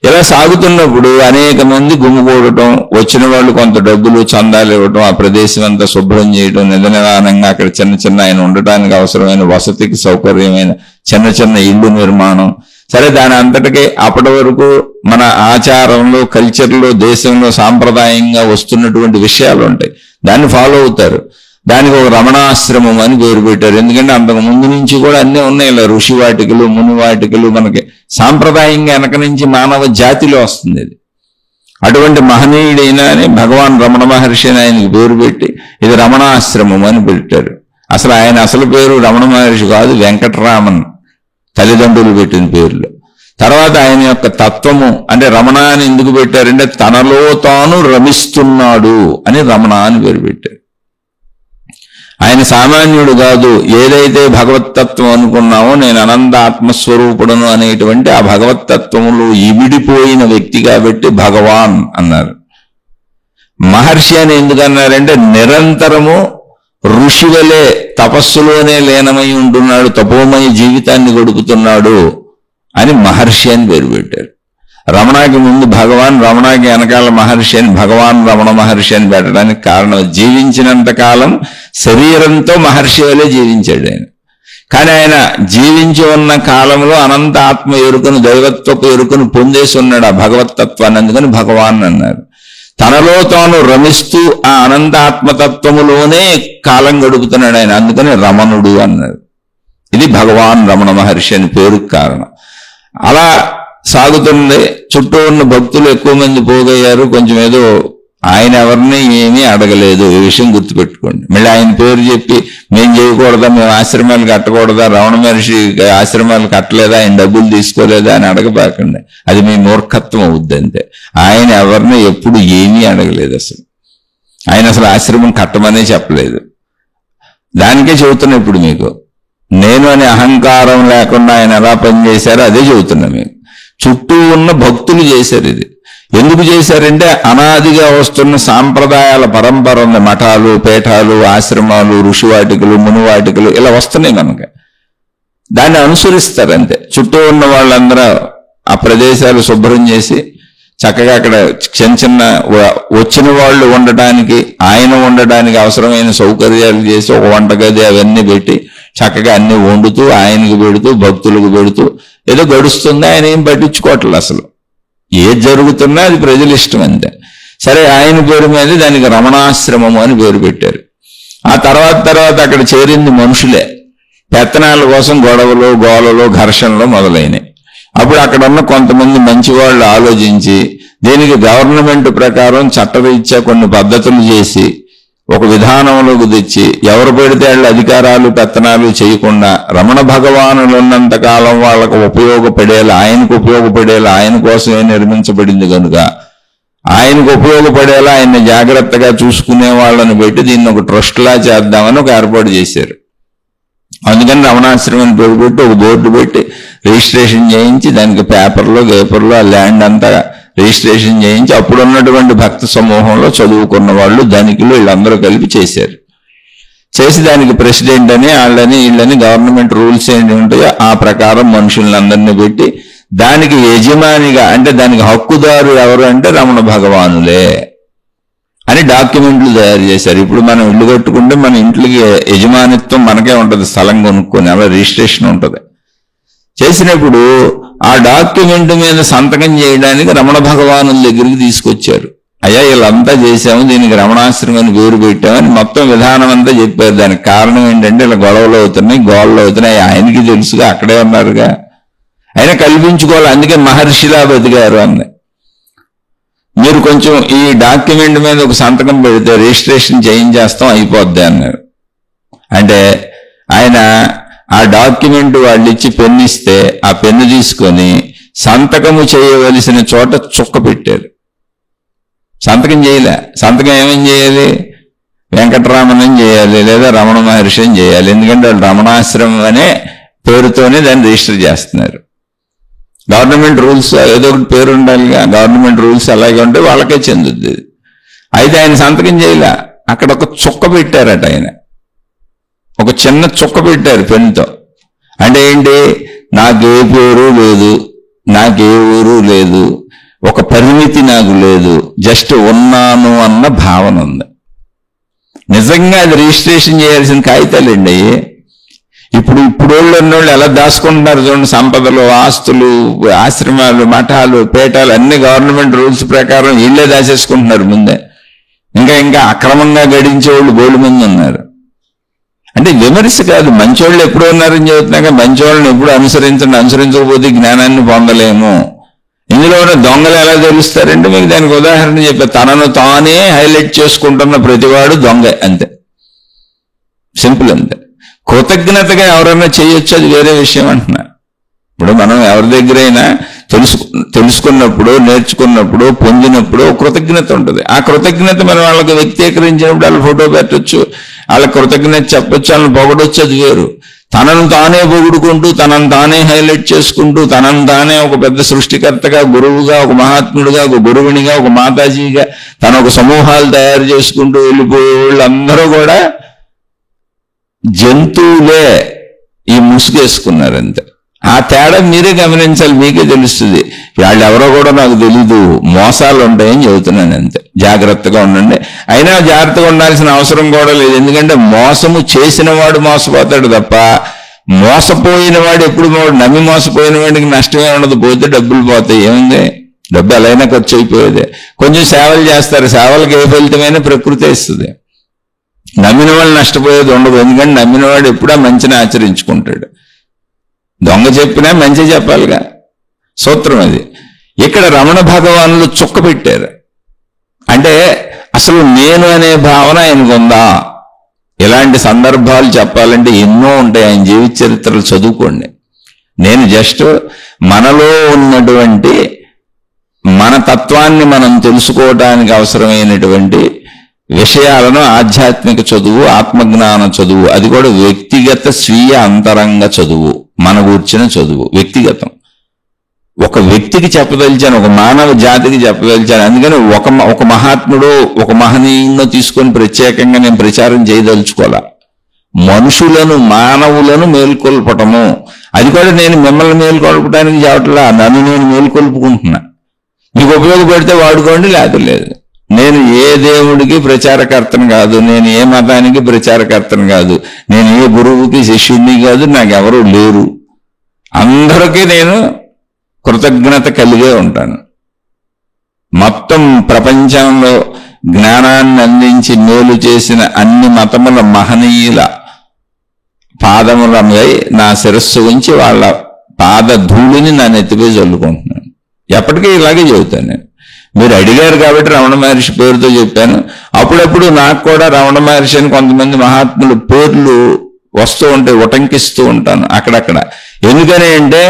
ఇలా సాగుతున్నప్పుడు అనేక మంది గుమిగూడటం, వచ్చిన వాళ్ళు కొంత డబ్బులు, చందాలు ఇవ్వటం, ఆ ప్రదేశం అంతా శుభ్రం చేయడం, నిదానంగా అక్కడ చిన్న చిన్న ఆయన ఉండటానికి అవసరమైన వసతికి సౌకర్యమైన చిన్న చిన్న ఇళ్ళు నిర్మాణం. సరే, దాని అంతటికీ అప్పటి వరకు మన ఆచారంలో, కల్చర్లో, దేశంలో సాంప్రదాయంగా వస్తున్నటువంటి విషయాలు ఉంటాయి, దాన్ని ఫాలో అవుతారు. దానికి ఒక రమణాశ్రమం అని పేరు పెట్టారు. ఎందుకంటే అంతకు ముందు నుంచి కూడా అన్నీ ఉన్నాయి, ఇలా ఋషి వాటికలు, ముని వాటికలు, మనకి సాంప్రదాయంగా వెనక నుంచి మానవ జాతిలో వస్తుంది. అటువంటి మహనీయుడైన భగవాన్ రమణ మహర్షి అని ఆయనకి పేరు పెట్టి ఇది రమణాశ్రమం అని పెట్టారు. అసలు ఆయన అసలు పేరు రమణ మహర్షి కాదు, వెంకటరామన్, తల్లిదండ్రులు పెట్టిన పేర్లు. తర్వాత ఆయన యొక్క తత్వము, అంటే రమణ అని ఎందుకు పెట్టారంటే తనలో తాను రమిస్తున్నాడు అని రమణ అని పేరు పెట్టారు. ఆయన సామాన్యుడు కాదు. ఏదైతే భగవత్తత్వం అనుకున్నామో నేను అనంత ఆత్మస్వరూపుడను అనేటువంటి ఆ భగవత్తత్వములు ఇమిడిపోయిన వ్యక్తి కాబట్టి భగవాన్ అన్నారు. మహర్షి అని ఎందుకన్నారంటే నిరంతరము ఋషి వలె తపస్సులోనే లీనమై ఉంటున్నాడు, తపోమయ జీవితాన్ని గడుపుతున్నాడు అని మహర్షి అని పేరు పెట్టారు. రమణకి ముందు భగవాన్, రమణకి వెనకాల మహర్షి అని భగవాన్ రమణ మహర్షి అని పెట్టడానికి కారణం జీవించినంత కాలం శరీరంతో మహర్షి వలె జీవించాడు ఆయన. కానీ ఆయన జీవించి ఉన్న కాలంలో అనంత ఆత్మ ఎరుకను, దైవత్వపు ఎరుకను పొందేసి ఉన్నాడు ఆ భగవత్తత్వాన్ని, అందుకని భగవాన్ అన్నారు. తనలో తాను రమిస్తూ ఆ అనంత ఆత్మతత్వములోనే కాలం గడుపుతున్నాడు ఆయన, అందుకని రమణుడు అన్నారు. ఇది భగవాన్ రమణ మహర్షి అని పేరుకు కారణం. అలా సాగుతుంది. చుట్టూ ఉన్న భక్తులు ఎక్కువ మంది పోగయ్యారు. కొంచెం ఏదో ఆయన ఎవరిని ఏమీ అడగలేదు, ఈ విషయం గుర్తుపెట్టుకోండి. మళ్ళీ ఆయన పేరు చెప్పి మేము చేయకూడదా, మేము ఆశ్రమాలు కట్టకూడదా, రమణ మహర్షి ఆశ్రమాలు కట్టలేదా, ఆయన డబ్బులు తీసుకోలేదా అని అడగబాకండి. అది మీ మూర్ఖత్వం అవుద్ది అంతే. ఆయన ఎవరిని ఎప్పుడు ఏమీ అడగలేదు. ఆయన అసలు ఆశ్రమం కట్టమనే చెప్పలేదు. దానికే చెబుతున్నా ఇప్పుడు మీకు. నేను అనే అహంకారం లేకుండా ఆయన ఎలా పనిచేశారో అదే చెబుతున్నా మీకు. చుట్టూ ఉన్న భక్తులు చేశారు ఇది. ఎందుకు చేశారంటే అనాదిగా వస్తున్న సాంప్రదాయాల పరంపర ఉంది. మఠాలు, పీఠాలు, ఆశ్రమాలు, ఋషివాటికలు, మునివాటికలు ఇలా వస్తున్నాయి మనకి. దాన్ని అనుసరిస్తారంతే. చుట్టూ ఉన్న వాళ్ళందరూ ఆ ప్రదేశాలు శుభ్రం చేసి చక్కగా అక్కడ చిన్న చిన్న వచ్చిన వాళ్ళు ఉండటానికి, ఆయన ఉండటానికి అవసరమైన సౌకర్యాలు చేసి ఒక వంటగది అవన్నీ పెట్టి చక్కగా అన్ని వండుతూ ఆయనకు పెడుతూ భక్తులకు పెడుతూ ఏదో గడుస్తుంది. ఆయన ఏం పట్టించుకోవట్లేదు అసలు. ఏది జరుగుతున్నా అది ప్రజల ఇష్టం అంతే. సరే, ఆయన పేరు మీద దానికి రమణాశ్రమము అని పేరు పెట్టారు. ఆ తర్వాత అక్కడ చేరింది మనుషులే. పెత్తనాల కోసం గొడవలు, గోలలు, ఘర్షణలు మొదలైనవి. అప్పుడు అక్కడ ఉన్న కొంతమంది మంచి వాళ్ళు ఆలోచించి దీనికి గవర్నమెంట్ ప్రకారం చట్టరీత్యా కొన్ని పద్ధతులు చేసి ఒక విధానంలోకి తెచ్చి ఎవరు పెడితే వాళ్ళు అధికారాలు పెత్తనాలు చేయకుండా రమణ భగవానులు ఉన్నంత కాలం వాళ్ళకు ఉపయోగపడేలా, ఆయనకు ఉపయోగపడేలా, ఆయన కోసమే నిర్మించబడింది కనుక ఆయనకు ఉపయోగపడేలా ఆయన్ని జాగ్రత్తగా చూసుకునే వాళ్ళని పెట్టి దీన్ని ఒక ట్రస్ట్లా చేద్దామని ఒక ఏర్పాటు చేశారు. అందుకని రమణాశ్రమం పేరు పెట్టి ఒక బోర్డు పెట్టి రిజిస్ట్రేషన్ చేయించి దానికి పేపర్లో ఆ ల్యాండ్ అంతా రిజిస్ట్రేషన్ చేయించి అప్పుడు ఉన్నటువంటి భక్త సమూహంలో చదువుకున్న వాళ్ళు, ధనికులు వీళ్ళందరూ కలిపి చేశారు. చేసి దానికి ప్రెసిడెంట్ అని వీళ్ళని గవర్నమెంట్ రూల్స్ ఏంటి ఉంటాయో ఆ ప్రకారం మనుషులందరినీ పెట్టి దానికి యజమానిగా, అంటే దానికి హక్కుదారు ఎవరు అంటే రమణ భగవానులే అని డాక్యుమెంట్లు తయారు చేశారు. ఇప్పుడు మనం ఇల్లు కట్టుకుంటే మన ఇంట్లోకి యజమానిత్వం మనకే ఉంటుంది, స్థలం కొనుక్కొని అలా రిజిస్ట్రేషన్ ఉంటుంది. చేసినప్పుడు ఆ డాక్యుమెంట్ మీద సంతకం చేయడానికి రమణ భగవానుల దగ్గరికి తీసుకొచ్చారు. అయ్యా వీళ్ళంతా చేశాము, దీనికి రమణాశ్రమం అని పేరు పెట్టామని మొత్తం విధానం అంతా చెప్పారు. దానికి కారణం ఏంటంటే ఇలా గొడవలు అవుతున్నాయి, గోళ్ళు అవుతున్నాయి, ఆయనకి తెలుసుగా, అక్కడే ఉన్నారుగా, ఆయన కల్పించుకోవాలి, అందుకే మహర్షిలా బతికారు అంది. మీరు కొంచెం ఈ డాక్యుమెంట్ మీద ఒక సంతకం పెడితే రిజిస్ట్రేషన్ చేయించేస్తాం అయిపోద్ది అన్నారు. అంటే ఆయన ఆ డాక్యుమెంట్ వాళ్ళు ఇచ్చి పెన్ను ఇస్తే ఆ పెన్ను తీసుకొని సంతకము చేయవలసిన చోట చుక్క పెట్టారు. సంతకం చేయలే. సంతకం ఏమేం చేయాలి? వెంకటరామన్ చేయాలి, లేదా రమణ మహర్షి అని చేయాలి. ఎందుకంటే వాళ్ళు రమణాశ్రమం అనే పేరుతోనే దాన్ని రిజిస్టర్ చేస్తున్నారు. గవర్నమెంట్ రూల్స్ ఏదో ఒకటి పేరు ఉండాలిగా, గవర్నమెంట్ రూల్స్ అలాగే ఉంటే వాళ్ళకే చెందుద్ది. అయితే ఆయన సంతకం చేయలే. అక్కడ ఒక చుక్క పెట్టారట. ఆయన ఒక చిన్న చుక్క పెట్టారు పెన్నుతో. అంటే ఏంటి? నాకే పేరు లేదు, నాకే ఊరు లేదు, ఒక పరిమితి నాకు లేదు, జస్ట్ ఉన్నాను అన్న భావన ఉంది. నిజంగా అది రిజిస్ట్రేషన్ చేయాల్సిన కాగితాలండి. ఇప్పుడు ఉన్నోళ్ళు ఎలా దాచుకుంటున్నారు చూడండి, సంపదలు, ఆస్తులు, ఆశ్రమాలు, మఠాలు, పీఠాలు అన్ని గవర్నమెంట్ రూల్స్ ప్రకారం వీళ్ళే దాచేసుకుంటున్నారు ముందే. ఇంకా అక్రమంగా గడించే వాళ్ళు బోళ్ళు మంది ఉన్నారు. అంటే విమర్శ కాదు, మంచోళ్ళు ఎప్పుడు ఉన్నారని చెబుతున్నాక మంచోళ్ళని ఎప్పుడు అనుసరించకపోతే జ్ఞానాన్ని పొందలేము. ఇందులో ఉన్న దొంగలు ఎలా తెలుస్తారంటే మీకు దానికి ఉదాహరణ చెప్పే, తనను తానే హైలైట్ చేసుకుంటున్న ప్రతివాడు దొంగ, అంతే, సింపుల్ అంతే. కృతజ్ఞతగా ఎవరన్నా చేయొచ్చు, అది వేరే విషయం అంటున్నా. ఇప్పుడు మనం ఎవరి దగ్గరైనా తెలుసుకున్నప్పుడు, నేర్చుకున్నప్పుడు, పొందినప్పుడు కృతజ్ఞత ఉంటుంది. ఆ కృతజ్ఞత మనం వాళ్ళకి వ్యక్తీకరించినప్పుడు వాళ్ళ ఫోటో పెట్టచ్చు, వాళ్ళ కృతజ్ఞత చెప్పచ్చు, వాళ్ళని పొగడొచ్చు, అది వేరు. తనను తానే పొగుడుకుంటూ, తనను తానే హైలైట్ చేసుకుంటూ, తనను తానే ఒక పెద్ద సృష్టికర్తగా, గురువుగా, ఒక మహాత్ముడిగా, ఒక గురువునిగా, ఒక మాతాజీగా, తన ఒక సమూహాలు తయారు చేసుకుంటూ వెళ్ళిపోయే వాళ్ళందరూ కూడా జంతువులే ఈ ముసుగేసుకున్నారంతే. ఆ తేడా మీరే గమనించాలి, మీకే తెలుస్తుంది. వాళ్ళు ఎవరో కూడా నాకు తెలీదు, మోసాలు ఉంటాయని చెబుతున్నాను అంతే. జాగ్రత్తగా ఉండండి. అయినా జాగ్రత్తగా ఉండాల్సిన అవసరం కూడా లేదు. ఎందుకంటే మోసము చేసిన వాడు మోసపోతాడు తప్ప మోసపోయిన వాడు ఎప్పుడు నమ్మి మోసపోయిన వాడికి నష్టమే ఉండదు. పోతే డబ్బులు పోతాయి, ఏముంది, డబ్బు ఎలా అయినా ఖర్చు అయిపోయేదే. కొంచెం సేవలు చేస్తారు, సేవలకు ఏ ఫలితమైనా ప్రకృతి ఇస్తుంది. నమ్మిన వాళ్ళు నష్టపోయేది ఉండదు. ఎందుకంటే నమ్మిన వాడు ఎప్పుడూ మంచిని ఆచరించుకుంటాడు. దొంగ చెప్పినా మంచి చెప్పాలిగా, సూత్రం అది. ఇక్కడ రమణ భగవానులు చుక్క పెట్టారు. అంటే అసలు నేను అనే భావన ఆయనకుందా? ఇలాంటి సందర్భాలు చెప్పాలంటే ఎన్నో ఉంటాయి. ఆయన జీవిత చరిత్రలు చదువుకోండి. నేను జస్ట్ మనలో ఉన్నటువంటి మన తత్వాన్ని మనం తెలుసుకోవడానికి అవసరమైనటువంటి విషయాలను ఆధ్యాత్మిక చదువు, ఆత్మజ్ఞాన చదువు, అది కూడా వ్యక్తిగత స్వీయ అంతరంగ చదువు, మన కూర్చిన చదువు, వ్యక్తిగతం. ఒక వ్యక్తికి చెప్పదలిచాను, ఒక మానవ జాతికి చెప్పదలిచాను. అందుకని ఒక మహాత్ముడు, ఒక మహనీయును తీసుకొని ప్రత్యేకంగా నేను ప్రచారం చేయదలుచుకోవాలా. మనుషులను, మానవులను మేల్కొల్పటము, అది కూడా నేను మిమ్మల్ని మేల్కొల్పడానికి చెప్పట్లా, నన్ను నేను మేల్కొల్పుకుంటున్నా. మీకు ఉపయోగపడితే వాడుకోండి, లేకపోతే లేదు. నేను ఏ దేవుడికి ప్రచారకర్తను కాదు, నేను ఏ మతానికి ప్రచారకర్తను కాదు, నేను ఏ గురువుకి శిష్యుడిని కాదు, నాకెవరూ లేరు. అందరికీ నేను కృతజ్ఞత కలిగే ఉంటాను. మొత్తం ప్రపంచంలో జ్ఞానాన్ని అందించి మేలు చేసిన అన్ని మతముల మహనీయుల పాదములపై నా శిరస్సు ఉంచి వాళ్ళ పాద ధూళిని నా నెత్తిపై చల్లుకుంటున్నాను. ఎప్పటికీ ఇలాగే చెబుతాను నేను. మీరు అడిగారు కాబట్టి రమణ మహర్షి పేరుతో చెప్పాను. అప్పుడప్పుడు నాకు కూడా రమణ మహర్షి అని కొంతమంది మహాత్ముల పేర్లు వస్తూ ఉంటాయి, ఉటంకిస్తూ ఉంటాను అక్కడక్కడ. ఎందుకని అంటే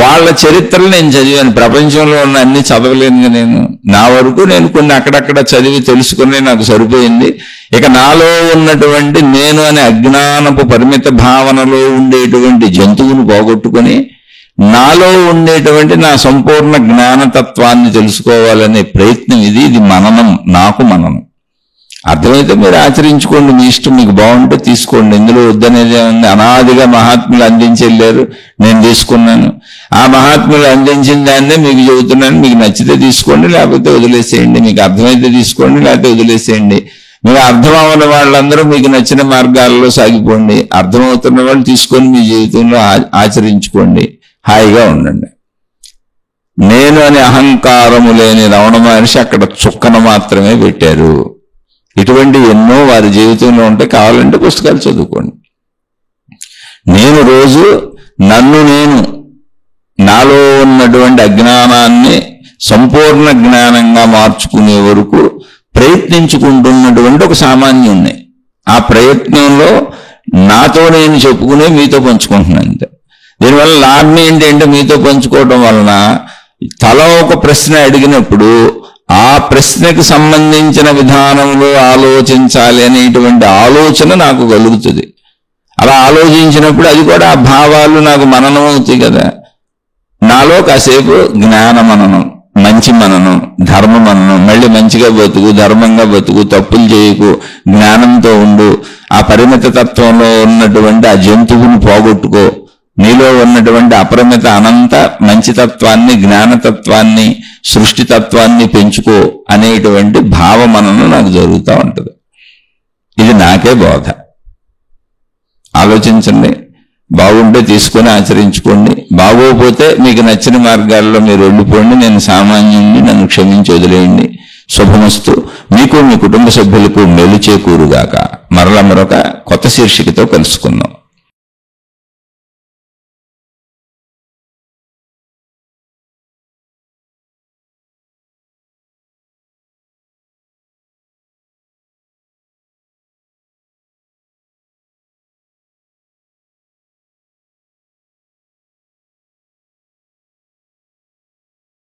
వాళ్ళ చరిత్రలు నేను చదివాను. ప్రపంచంలో ఉన్న అన్ని చదవలేను నేను. నా వరకు నేను కొన్ని అక్కడక్కడ చదివి తెలుసుకుని నాకు సరిపోయింది. ఇక నాలో ఉన్నటువంటి నేను అనే అజ్ఞానపు పరిమిత భావనలో ఉండేటువంటి జంతువును పోగొట్టుకుని నాలో ఉండేటువంటి నా సంపూర్ణ జ్ఞానతత్వాన్ని తెలుసుకోవాలనే ప్రయత్నం ఇది. ఇది మననం, నాకు మననం. అర్థమైతే మీరు ఆచరించుకోండి, మీ ఇష్టం, మీకు బాగుంటే తీసుకోండి. ఇందులో వద్దనేది ఉంది. అనాదిగా మహాత్ములు అందించి వెళ్ళారు, నేను తీసుకున్నాను. ఆ మహాత్ములు అందించిన దాన్నే మీకు చెబుతున్నాను. మీకు నచ్చితే తీసుకోండి, లేకపోతే వదిలేసేయండి. మీకు అర్థమైతే తీసుకోండి, లేకపోతే వదిలేసేయండి. మీకు అర్థం అవ్వని వాళ్ళందరూ మీకు నచ్చిన మార్గాల్లో సాగిపోండి. అర్థమవుతున్న వాళ్ళు తీసుకొని మీ జీవితంలో ఆచరించుకోండి, హాయిగా ఉండండి. నేను అనే అహంకారము లేని రమణ మహర్షి అక్కడ చుక్కను మాత్రమే పెట్టారు. ఇటువంటి ఎన్నో వారి జీవితంలో ఉంటే కావాలంటే పుస్తకాలు చదువుకోండి. నేను రోజు నేను నాలో ఉన్నటువంటి అజ్ఞానాన్ని సంపూర్ణ జ్ఞానంగా మార్చుకునే వరకు ప్రయత్నించుకుంటున్నటువంటి ఒక సామాన్యుణ్ణి. ఆ ప్రయత్నంలో నాతో నేను చెప్పుకునే మీతో పంచుకుంటున్నాను అంతే. దీనివల్ల లాభం ఏంటంటే మీతో పంచుకోవడం వలన తల ఒక ప్రశ్న అడిగినప్పుడు ఆ ప్రశ్నకు సంబంధించిన విధానంలో ఆలోచించాలి అనేటువంటి ఆలోచన నాకు కలుగుతుంది. అలా ఆలోచించినప్పుడు అది కూడా ఆ భావాలు నాకు మననం అవుతాయి కదా. నాలో కాసేపు జ్ఞాన మననం, మంచి మననం, ధర్మ మననం, మళ్ళీ మంచిగా బతుకు, ధర్మంగా బతుకు, తప్పులు చేయకు, జ్ఞానంతో ఉండు, ఆ పరిమిత తత్వంలో ఉన్నటువంటి ఆ జంతువుని పోగొట్టుకో, నీలో ఉన్నటువంటి అపరిమిత అనంత మంచితత్వాన్ని, జ్ఞానతత్వాన్ని, సృష్టితత్వాన్ని పెంచుకో అనేటువంటి భావమననం నాకు జరుగుతూ ఉంటుంది. ఇది నాకే బోధ. ఆలోచించండి. బాగుంటే తీసుకొని ఆచరించుకోండి. బాగోపోతే మీకు నచ్చిన మార్గాల్లో మీరు వెళ్ళిపోండి. నేను సామాన్యుణ్ణి, నన్ను క్షమించి వదిలేయండి. శుభమస్తు. మీకు, మీ కుటుంబ సభ్యులకు మేలు చేకూరుగాక. మరొక కొత్త శీర్షికతో కలుసుకుందాం.